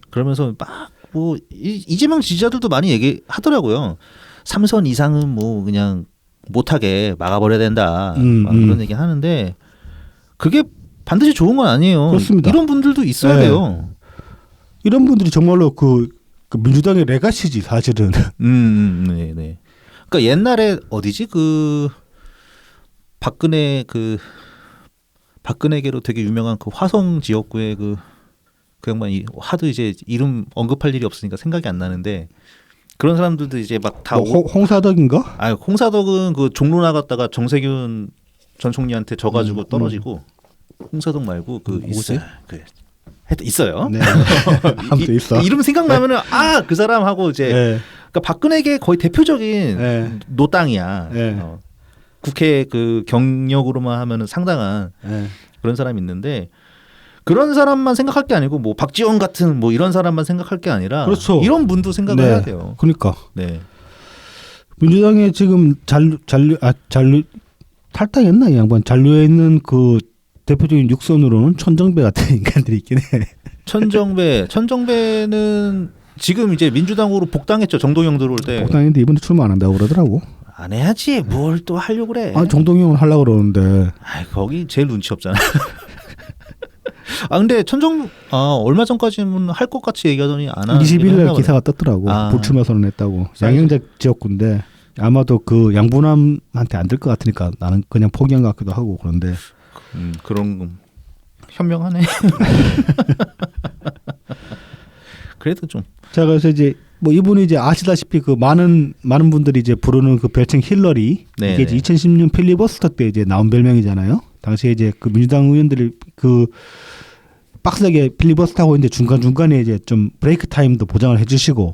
그러면서 막 뭐 이재명 지지자들도 많이 얘기하더라고요. 3선 이상은 뭐 그냥 못하게 막아버려야 된다. 막 그런 얘기 하는데 그게 반드시 좋은 건 아니에요. 그렇습니다. 이런 분들도 있어야 돼요. 이런 분들이 정말로 그 민주당의 레가시지 사실은. 네네. 그러니까 옛날에 어디지 그 박근혜계로 되게 유명한 그 화성 지역구의 그 양반이 하도 이제 이름 언급할 일이 없으니까 생각이 안 나는데 그런 사람들도 이제 막 다 홍사덕인가? 아 홍사덕은 그 종로 나갔다가 정세균 전 총리한테 져가지고 떨어지고 홍사덕 말고 그 있어요. 있어요. 네. 아무튼 있어. 이름 생각나면은 그 사람 하고 이제 그러니까 박근혜계 거의 대표적인 노땅이야. 국회 그 경력으로만 하면은 상당한 그런 사람이 있는데 그런 사람만 생각할 게 아니고 뭐 박지원 같은 뭐 이런 사람만 생각할 게 아니라 그렇죠. 이런 분도 생각을 해야 돼요. 그러니까. 네. 민주당에 지금 잔류 탈당했나 이 양반 잔류에 있는 그 대표적인 육선으로는 천정배 같은 인간들이 있긴 해. 천정배는 지금 이제 민주당으로 복당했죠. 정동영 들어올 때. 복당했는데 이번에 출마 안 한다고 그러더라고. 안 해야지. 뭘 또 하려고 그래. 정동영은 하려고 그러는데. 거기 제일 눈치 없잖아. 근데 얼마 전까지는 할 것 같이 얘기하더니 안 하는. 20일날 기사가 떴더라고. 불출마 선언했다고. 양형제 지역구인데 아마도 그 양분함한테 안 될 것 같으니까 나는 그냥 포기한 것 같기도 하고 그런데. 그런 현명하네. 그래도 좀. 자 그래서 이제 뭐 이분이 이제 아시다시피 그 많은 분들이 이제 부르는 그 별칭 힐러리. 네네. 이게 이제 2010년 필리버스터 때 이제 나온 별명이잖아요. 당시에 이제 그 민주당 의원들이 그 빡세게 필리버스터하고 있는데 중간에 이제 좀 브레이크 타임도 보장을 해주시고.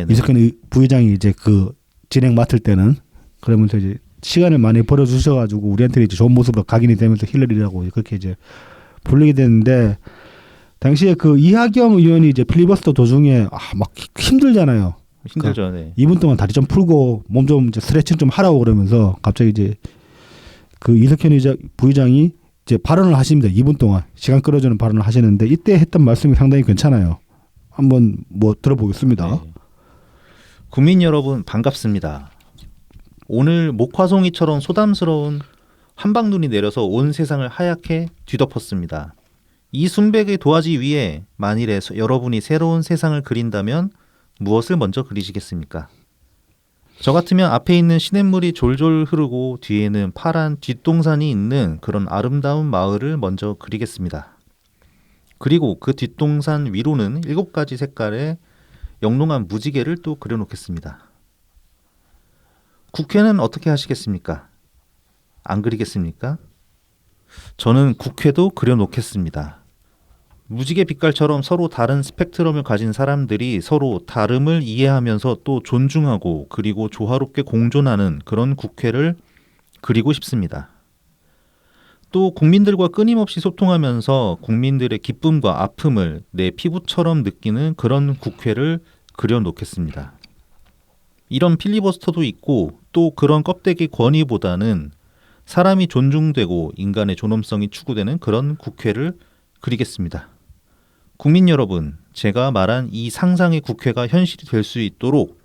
이석현 부의장이 이제 그 진행 맡을 때는 그러면서 이제 시간을 많이 벌어주셔가지고 우리한테 이제 좋은 모습으로 각인이 되면서 힐러리라고 그렇게 이제 불리게 됐는데 당시에 그 이하겸 의원이 이제 필리버스터 도중에 막 힘들잖아요. 힘들죠. 네. 2분 동안 다리 좀 풀고 몸 좀 이제 스트레칭 좀 하라고 그러면서 갑자기 이제 그 이석현 부의장이 이제 발언을 하십니다. 2분 동안 시간 끌어주는 발언을 하시는데 이때 했던 말씀이 상당히 괜찮아요. 한번 뭐 들어보겠습니다. 네. 국민 여러분 반갑습니다. 오늘 목화송이처럼 소담스러운 한방눈이 내려서 온 세상을 하얗게 뒤덮었습니다. 이 순백의 도화지 위에 만일에 여러분이 새로운 세상을 그린다면 무엇을 먼저 그리시겠습니까? 저 같으면 앞에 있는 시냇물이 졸졸 흐르고 뒤에는 파란 뒷동산이 있는 그런 아름다운 마을을 먼저 그리겠습니다. 그리고 그 뒷동산 위로는 7가지 색깔의 영롱한 무지개를 또 그려놓겠습니다. 국회는 어떻게 하시겠습니까? 안 그리겠습니까? 저는 국회도 그려놓겠습니다. 무지개 빛깔처럼 서로 다른 스펙트럼을 가진 사람들이 서로 다름을 이해하면서 또 존중하고 그리고 조화롭게 공존하는 그런 국회를 그리고 싶습니다. 또 국민들과 끊임없이 소통하면서 국민들의 기쁨과 아픔을 내 피부처럼 느끼는 그런 국회를 그려놓겠습니다. 이런 필리버스터도 있고 또 그런 껍데기 권위보다는 사람이 존중되고 인간의 존엄성이 추구되는 그런 국회를 그리겠습니다. 국민 여러분, 제가 말한 이 상상의 국회가 현실이 될 수 있도록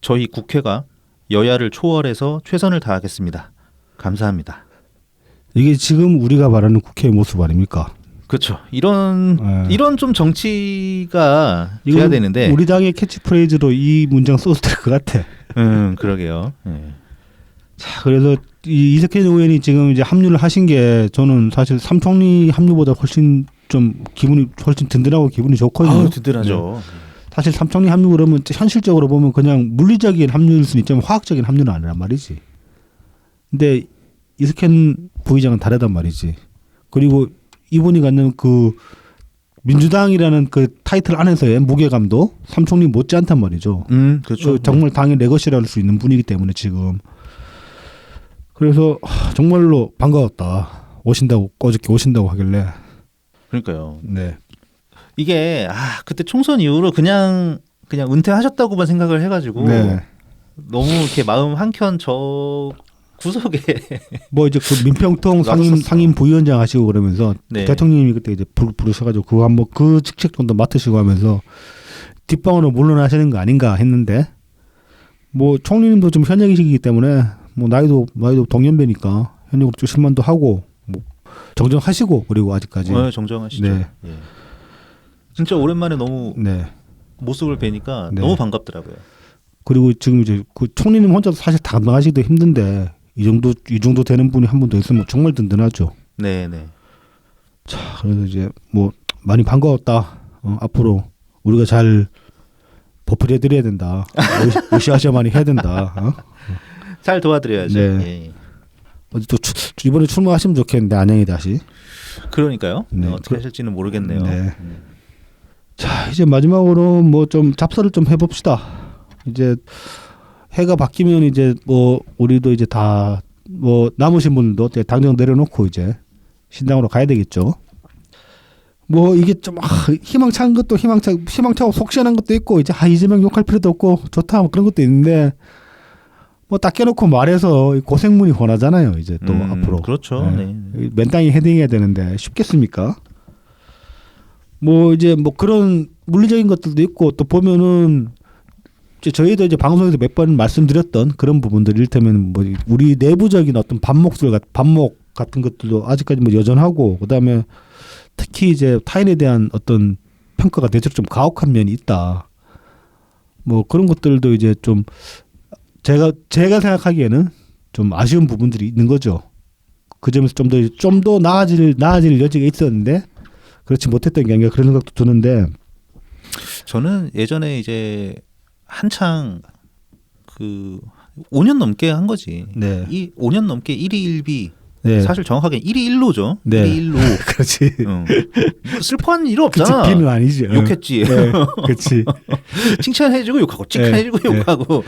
저희 국회가 여야를 초월해서 최선을 다하겠습니다. 감사합니다. 이게 지금 우리가 말하는 국회의 모습 아닙니까? 그렇죠. 이런 좀 정치가 돼야 되는데 우리 당의 캐치프레이즈로 이 문장 써도 될 것 같아. 그러게요. 네. 자, 그래서 이석현 의원이 지금 이제 합류를 하신 게 저는 사실 삼총리 합류보다 훨씬 좀 기분이 훨씬 든든하고 기분이 좋거든요. 아우, 든든하죠. 네. 사실 삼총리 합류 그러면 현실적으로 보면 그냥 물리적인 합류일 수는 있지만 화학적인 합류는 아니란 말이지. 근데 이석현 부의장은 다르단 말이지. 그리고 이분이 갖는 그 민주당이라는 그 타이틀 안에서의 무게감도 삼총리 못지않단 말이죠. 그렇죠. 정말 당의 레거시라 할 수 있는 분이기 때문에 지금. 그래서 정말로 반가웠다. 오신다고 어저께 오신다고 하길래. 그러니까요. 네. 이게 그때 총선 이후로 그냥 은퇴하셨다고만 생각을 해가지고 네. 너무 이렇게 마음 한켠 저 구석에 뭐 이제 그 민평통 놔뒀었어. 상임 부위원장 하시고 그러면서 네. 대통령님이 그때 이제 부르셔가지고 그거 한번 그 직책 정도 맡으시고 하면서 뒷방으로 물러나시는 거 아닌가 했는데 뭐 총리님도 좀 현역이시기 때문에 뭐 나이도 동년배니까 현역으로 좀 실만도 하고 뭐 정정하시고 그리고 아직까지 정정하시죠. 네. 예. 진짜 오랜만에 너무 네. 모습을 뵈니까 네. 너무 반갑더라고요. 그리고 지금 이제 그 총리님 혼자서 사실 담당하시기도 힘든데 이 정도 되는 분이 한 분 더 있으면 정말 든든하죠. 네네. 자, 그래서 이제 뭐 많이 반가웠다. 앞으로 우리가 잘 버프해드려야 된다. 으쌰으쌰 많이 해야 된다. 잘 도와드려야죠. 네. 예. 어디 또 이번에 출마하시면 좋겠는데 안양이 다시. 그러니까요. 네. 어떻게 하실지는 모르겠네요. 네. 자, 이제 마지막으로 뭐 좀 잡설을 좀 해봅시다. 이제 해가 바뀌면 이제 뭐 우리도 이제 다 뭐 남으신 분들도 이제 당정 내려놓고 이제 신당으로 가야 되겠죠. 뭐 이게 좀 희망찬 것도 희망차고 속 시원한 것도 있고 이제 이재명 욕할 필요도 없고 좋다 뭐 그런 것도 있는데 뭐 딱 깨놓고 말해서 고생문이 훤하잖아요. 이제 또 앞으로. 그렇죠. 네. 맨땅에 헤딩해야 되는데 쉽겠습니까? 뭐 이제 뭐 그런 물리적인 것들도 있고 또 보면은 이제 저희도 이제 방송에서 몇 번 말씀드렸던 그런 부분들 이를테면 뭐 우리 내부적인 어떤 반목 같은 것들도 아직까지 뭐 여전하고 그다음에 특히 이제 타인에 대한 어떤 평가가 대체로 좀 가혹한 면이 있다. 뭐 그런 것들도 이제 좀 제가 생각하기에는 좀 아쉬운 부분들이 있는 거죠. 그 점에서 좀 더 나아질 여지가 있었는데 그렇지 못했던 게 아닌가 그런 생각도 드는데 저는 예전에 이제 한창 그 5년 넘게 한 거지. 네. 이 5년 넘게 1위 1비. 네. 사실 정확하게 1위 1로죠. 네. 1위 1로. 그렇지. 슬퍼한 일 그치, 없잖아. 비는 아니지. 욕했지. 네, 그렇지. 칭찬해주고 욕하고 칭찬해주고 네. 욕하고.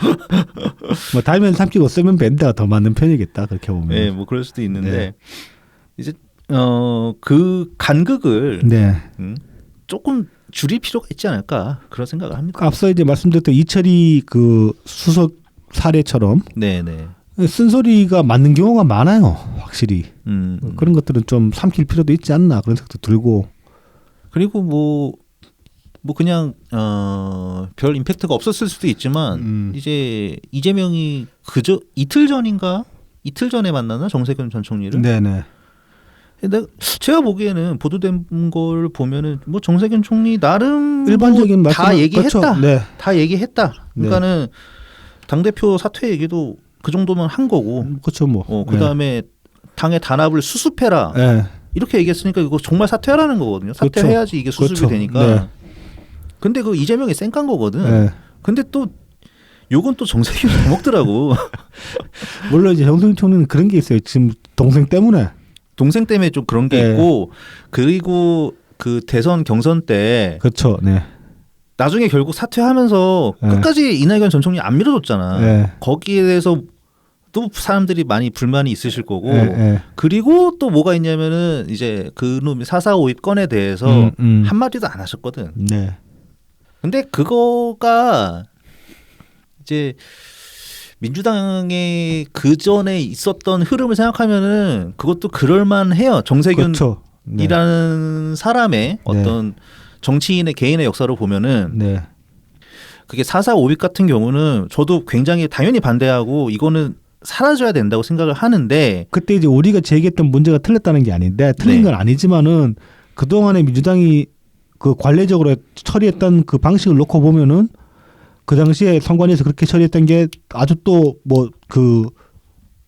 뭐 달면 삼키고 쓰면 밴드가 더 맞는 편이겠다 그렇게 보면. 네, 뭐 그럴 수도 있는데 네. 이제 그 간극을 네. 조금 줄일 필요가 있지 않을까 그런 생각을 합니다. 앞서 이제 말씀드렸던 이철이 그 수석 사례처럼 네네. 쓴소리가 맞는 경우가 많아요. 확실히 그런 것들은 좀 삼킬 필요도 있지 않나 그런 생각도 들고. 그리고 뭐 그냥 별 임팩트가 없었을 수도 있지만 이제 이재명이 이틀 전에 만나나 정세균 전 총리를. 네네. 제가 보기에는 보도된 걸 보면은 뭐 정세균 총리 나름 일반적인 다 말씀은- 얘기했다. 그렇죠. 네. 다 얘기했다. 그러니까는 당 대표 사퇴 얘기도 그 정도면 한 거고. 그렇죠 뭐. 그다음에 당의 단합을 수습해라. 네. 이렇게 얘기했으니까 이거 정말 사퇴하라는 거거든요. 사퇴해야지 이게 수습이 그렇죠. 되니까. 네. 근데 그 이재명이 쌩깐 거거든. 네. 근데 또 요건 또 정세균이 더 먹더라고. 물론 이제 정세균 총리는 그런 게 있어요. 지금 동생 때문에. 동생 때문에 좀 그런 게 네. 있고 그리고 그 대선 경선 때 그렇죠. 네. 나중에 결국 사퇴하면서 네. 끝까지 이낙연 전 총리 안 밀어줬잖아. 네. 거기에 대해서 또 사람들이 많이 불만이 있으실 거고 네. 그리고 또 뭐가 있냐면은 이제 그놈 4.4.5의 건에 대해서 한마디도 안 하셨거든. 네. 근데 그거가 이제 민주당의 그 전에 있었던 흐름을 생각하면은 그것도 그럴만해요. 정세균이라는 그렇죠. 네. 사람의 어떤 정치인의 개인의 역사를 보면은 네. 그게 4.4.5빅 같은 경우는 저도 굉장히 당연히 반대하고 이거는 사라져야 된다고 생각을 하는데 그때 이제 우리가 제기했던 문제가 틀렸다는 게 아닌데 틀린 네. 건 아니지만은 그 동안에 민주당이 그 관례적으로 처리했던 그 방식을 놓고 보면은 그 당시에 선관위에서 그렇게 처리했던 게 아주 또 뭐 그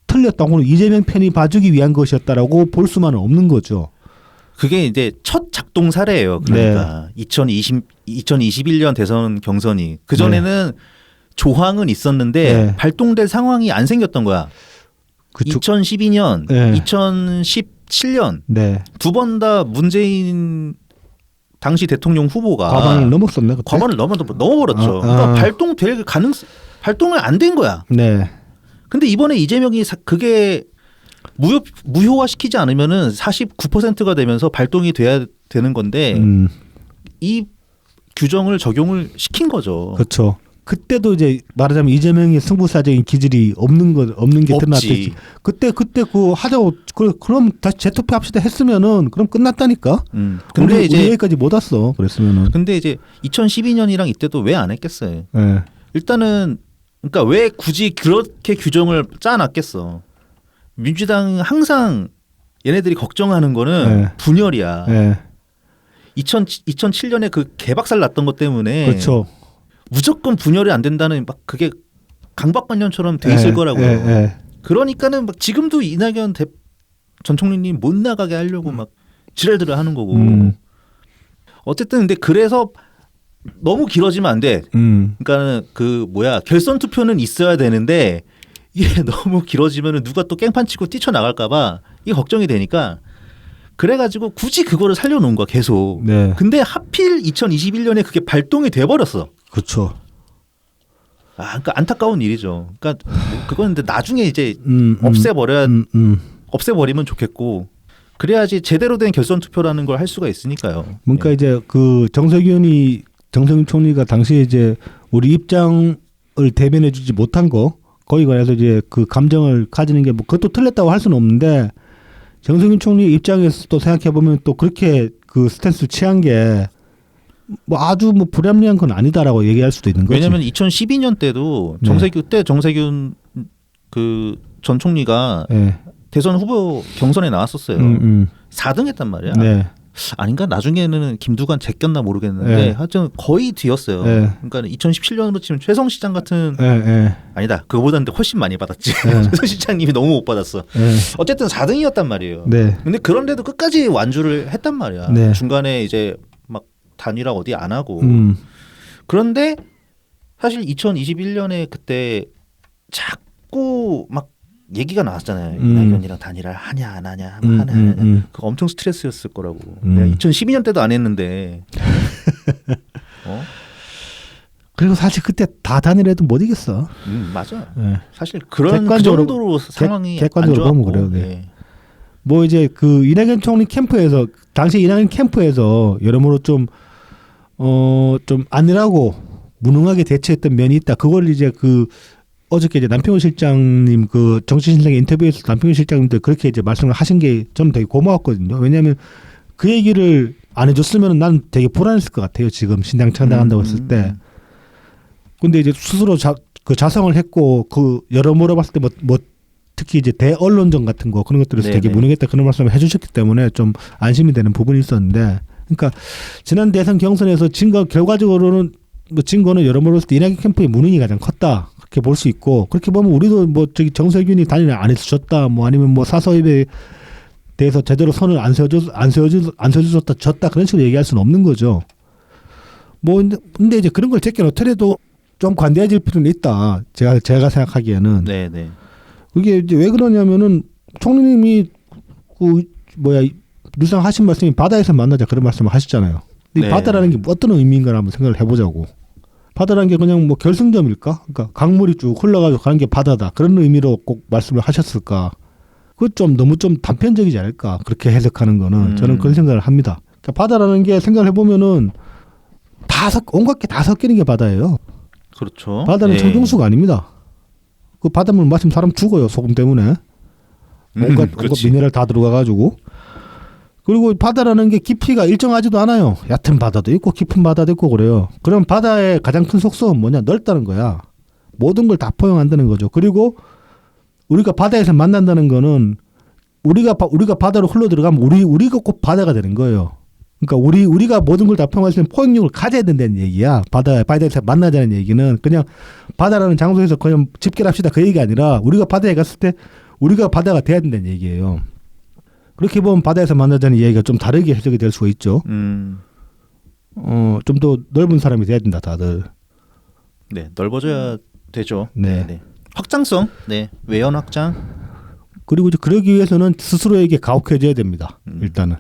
틀렸다고는 이재명 편이 봐주기 위한 것이었다라고 볼 수만은 없는 거죠. 그게 이제 첫 작동 사례예요. 그러니까 2021년 대선 경선이 그 전에는 조항은 있었는데 네. 발동될 상황이 안 생겼던 거야. 그쪽 2012년, 네. 2017년 네. 두 번 다 문재인 당시 대통령 후보가 과반을 넘었었네. 그때? 과반을 넘어버렸죠. 아. 그러니까 발동될 발동을 안 된 거야. 네. 근데 이번에 이재명이 그게 무효화시키지 않으면은 49%가 되면서 발동이 돼야 되는 건데 이 규정을 적용을 시킨 거죠. 그렇죠. 그때도 이제 말하자면 이재명의 승부사적인 기질이 없는 게 드러났듯이 그때 그 하자고 그럼 다시 재투표합시다 했으면은 그럼 끝났다니까. 근데 우리 이제 여기까지 못 왔어. 그랬으면은. 근데 이제 2012년이랑 이때도 왜 안 했겠어요. 네. 일단은 그러니까 왜 굳이 그렇게 규정을 짜놨겠어. 민주당 항상 얘네들이 걱정하는 거는 네. 분열이야. 네. 2007년에 그 개박살 났던 것 때문에 그렇죠. 무조건 분열이 안 된다는 막 그게 강박관념처럼 돼 있을 거라고요. 그러니까는 막 지금도 이낙연 전 총리님 못 나가게 하려고 막 지랄들을 하는 거고. 어쨌든 근데 그래서 너무 길어지면 안 돼. 그러니까는 그 결선 투표는 있어야 되는데 이게 너무 길어지면은 누가 또 깽판 치고 뛰쳐나갈까봐 이게 걱정이 되니까 그래가지고 굳이 그거를 살려놓은 거야 계속. 네. 근데 하필 2021년에 그게 발동이 돼버렸어. 그렇죠. 그러니까 안타까운 일이죠. 그러니까 그건 근데 나중에 이제 없애버리면 좋겠고 그래야지 제대로 된 결선 투표라는 걸 할 수가 있으니까요. 그러니까 이제 그 정세균 총리가 당시에 이제 우리 입장을 대변해주지 못한 거 거기 관해서 이제 그 감정을 가지는 게 뭐 그것도 틀렸다고 할 수는 없는데 정세균 총리 입장에서 또 생각해 보면 또 그렇게 그 스탠스를 취한 게 뭐 아주 뭐 불합리한 건 아니다라고 얘기할 수도 있는 거지. 왜냐하면 2012년 때도 정세균 그 전 총리가 네. 대선 후보 경선에 나왔었어요. 4등 했단 말이야. 네. 아닌가? 나중에는 김두관 제꼈나 모르겠는데 네. 하여튼 거의 뒤였어요. 네. 그러니까 2017년으로 치면 최성 시장 같은 아니다. 그거보다는 훨씬 많이 받았지. 최성 시장님이 너무 못 받았어. 어쨌든 4등이었단 말이에요. 네. 근데 그런데도 끝까지 완주를 했단 말이야. 네. 중간에 이제 막 단일화 어디 안 하고. 그런데 사실 2021년에 그때 자꾸 막 얘기가 나왔잖아요. 이낙연이랑 단일화를 하냐 안 하냐 하냐. 그거 엄청 스트레스였을 거라고. 내가 2012년 때도 안 했는데. 그리고 사실 그때 다 단일해도 못 이겼어. 맞아. 네. 사실 그런 그 객관적으로, 정도로 상황이 객관적으로 안 좋았고. 보면 그래요. 네. 뭐 이제 그 이낙연 총리 캠프에서 당시 이낙연 캠프에서 여러모로 좀 안일하고 무능하게 대처했던 면이 있다. 그걸 이제 그 어저께 이제 남평훈 실장님 그 정치신상의 인터뷰에서 남평훈 실장님도 그렇게 이제 말씀을 하신 게 저는 되게 고마웠거든요. 왜냐하면 그 얘기를 안 해줬으면 난 되게 불안했을 것 같아요. 지금 신당 창당한다고 했을 때. 근데 이제 스스로 자성을 했고 그 여러모로 봤을 때 뭐 특히 이제 대언론전 같은 거 그런 것들에서 네네. 되게 무능했다 그런 말씀을 해주셨기 때문에 좀 안심이 되는 부분이 있었는데, 그러니까 지난 대선 경선에서 결과적으로는 뭐 증거는 여러모로 봤을 때 이낙연 캠프의 무능이 가장 컸다 그렇게 볼 수 있고, 그렇게 보면 우리도 뭐 저기 정세균이 단일화 안 해주셨다 뭐 아니면 뭐 사서입에 대해서 제대로 선을 안 세워줬다 졌다 그런 식으로 얘기할 수는 없는 거죠. 뭐 근데 이제 그런 걸 제껴놓더라도 좀 관대해질 필요는 있다. 제가 생각하기에는. 네네. 그게 이제 왜 그러냐면은 총리님이 늘상 하신 말씀이 바다에서 만나자 그런 말씀을 하셨잖아요. 근데 이 네. 바다라는 게 어떤 의미인가 한번 생각을 해보자고. 바다라는 게 그냥 뭐 결승점일까? 그러니까 강물이 쭉 흘러가지고 가는 게 바다다. 그런 의미로 꼭 말씀을 하셨을까? 그거 좀 너무 좀 단편적이지 않을까? 그렇게 해석하는 거는 저는 그런 생각을 합니다. 그러니까 바다라는 게 생각을 해보면은 온갖 게 다 섞이는 게 바다예요. 그렇죠. 바다는 예. 청정수가 아닙니다. 그 바닷물 마시면 사람 죽어요. 소금 때문에. 온갖 그렇지. 미네랄 다 들어가가지고. 그리고 바다라는 게 깊이가 일정하지도 않아요. 얕은 바다도 있고 깊은 바다도 있고 그래요. 그럼 바다의 가장 큰 속성은 뭐냐? 넓다는 거야. 모든 걸 다 포용한다는 거죠. 그리고 우리가 바다에서 만난다는 거는 우리가 바다로 흘러 들어가면 우리가 꼭 바다가 되는 거예요. 그러니까 우리가 모든 걸 다 포용할 수 있는 포용력을 가져야 된다는 얘기야. 바다에서 만나자는 얘기는 그냥 바다라는 장소에서 그냥 집결합시다 그 얘기가 아니라 우리가 바다에 갔을 때 우리가 바다가 돼야 된다는 얘기예요. 그렇게 보면 바다에서 만나자는 얘기가 좀 다르게 해석이 될 수가 있죠. 좀 더 넓은 사람이 돼야 된다 다들. 네, 넓어져야 되죠. 네. 네. 확장성. 네. 외연 확장. 그리고 이제 그러기 위해서는 스스로에게 가혹해져야 됩니다. 일단은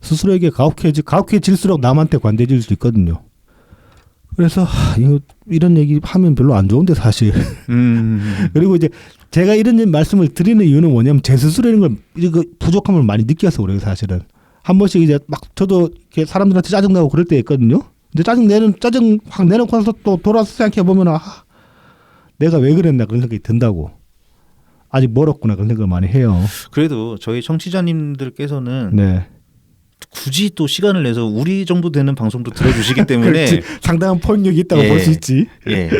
스스로에게 가혹해질수록 남한테 관대해질 수 있거든요. 그래서 이런 얘기 하면 별로 안 좋은데 사실. 그리고 이제 제가 이런 말씀을 드리는 이유는 뭐냐면 제 스스로 이거 부족함을 많이 느껴서 그래요 사실은. 한 번씩 이제 막 저도 이렇게 사람들한테 짜증나고 그럴 때 있거든요. 근데 짜증 확 내놓고 나서 또 돌아서 생각해 보면 내가 왜 그랬나 그런 생각이 든다고. 아직 멀었구나 그런 생각을 많이 해요. 그래도 저희 청취자님들께서는 네. 굳이 또 시간을 내서 우리 정도 되는 방송도 들어주시기 때문에 그렇지. 상당한 포용력이 있다고 예. 볼 수 있지. 예.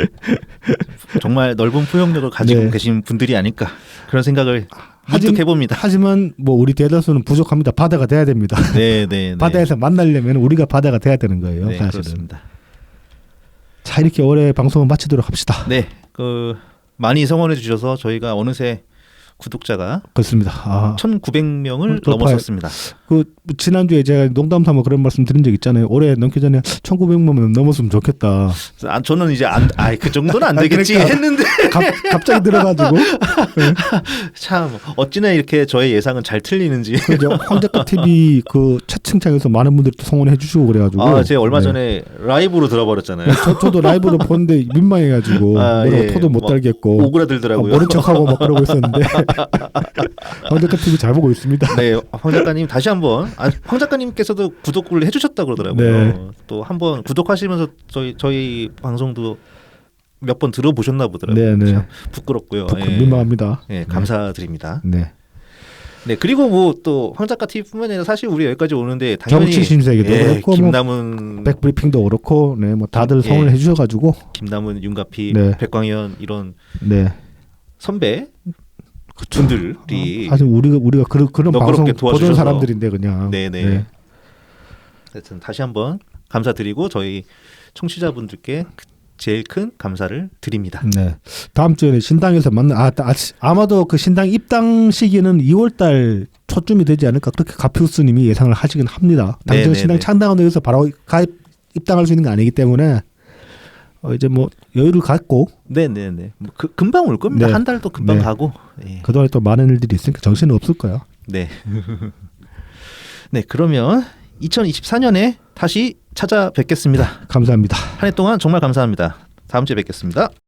정말 넓은 포용력을 가지고 네. 계신 분들이 아닐까 그런 생각을 문득 해봅니다. 하지만 뭐 우리 대다수는 부족합니다. 바다가 돼야 됩니다. 네, 네, 네. 바다에서 만나려면 우리가 바다가 돼야 되는 거예요. 네, 사실은. 그렇습니다. 자 이렇게 올해 방송을 마치도록 합시다. 네, 많이 성원해 주셔서 저희가 어느새 구독자가 그렇습니다. 1,900명을 더 넘었었습니다. 지난주에 제가 농담 삼아 그런 말씀 드린 적 있잖아요. 올해 넘기 전에 1,900명 넘었으면 좋겠다. 저는 이제 그 정도는 안 되겠지 그러니까. 했는데 갑자기 들어가지고 참 어찌나 이렇게 저의 예상은 잘 틀리는지. 그죠. 황작가 TV 그 채팅창에서 많은 분들이 또 성원해 주시고 그래가지고. 제가 얼마 전에 라이브로 들어버렸잖아요. 저도 라이브로 보는데 민망해가지고 뭐라고 예. 토도 못 달겠고 오그라들더라고요. 모른 척하고 막 그러고 있었는데 황작가 TV 잘 보고 있습니다. 네, 황 작가님 다시 한번 황 작가님께서도 구독을 해주셨다 그러더라고요. 네. 또 한번 구독하시면서 저희 방송도 몇 번 들어보셨나 보더라고요. 네. 참 부끄럽고요. 민망합니다. 네, 감사드립니다. 네. 네, 그리고 뭐 또 황 작가 TV뿐만 아니라 사실 우리 여기까지 오는데 당연히 정치 신세계도 그렇고 김남훈, 백브리핑도 그렇고 뭐 다들 성원을 해주셔가지고 김남훈, 윤가피, 네. 백광현 이런 네. 선배 그쵸. 분들이 사실 우리가 그런 방송 너그럽게 보던 도와주셔서. 사람들인데 그냥. 네네. 하여튼 다시 한번 감사드리고 저희 청취자분들께 제일 큰 감사를 드립니다. 네. 다음 주에는 신당에서 아마도 그 신당 입당 시기는 2월달 초쯤이 되지 않을까 그렇게 가피우스님이 예상을 하시긴 합니다. 당장 신당 창당하기 위해서 바로 입당할 수 있는 게 아니기 때문에 이제 뭐 여유를 갖고 네네네. 금방 올 겁니다. 네. 한 달도 금방 네. 가고. 네. 그동안에 또 많은 일들이 있으니까 정신은 없을 거야. 네. 네, 그러면 2024년에 다시 찾아뵙겠습니다. 감사합니다. 한 해 동안 정말 감사합니다. 다음 주에 뵙겠습니다.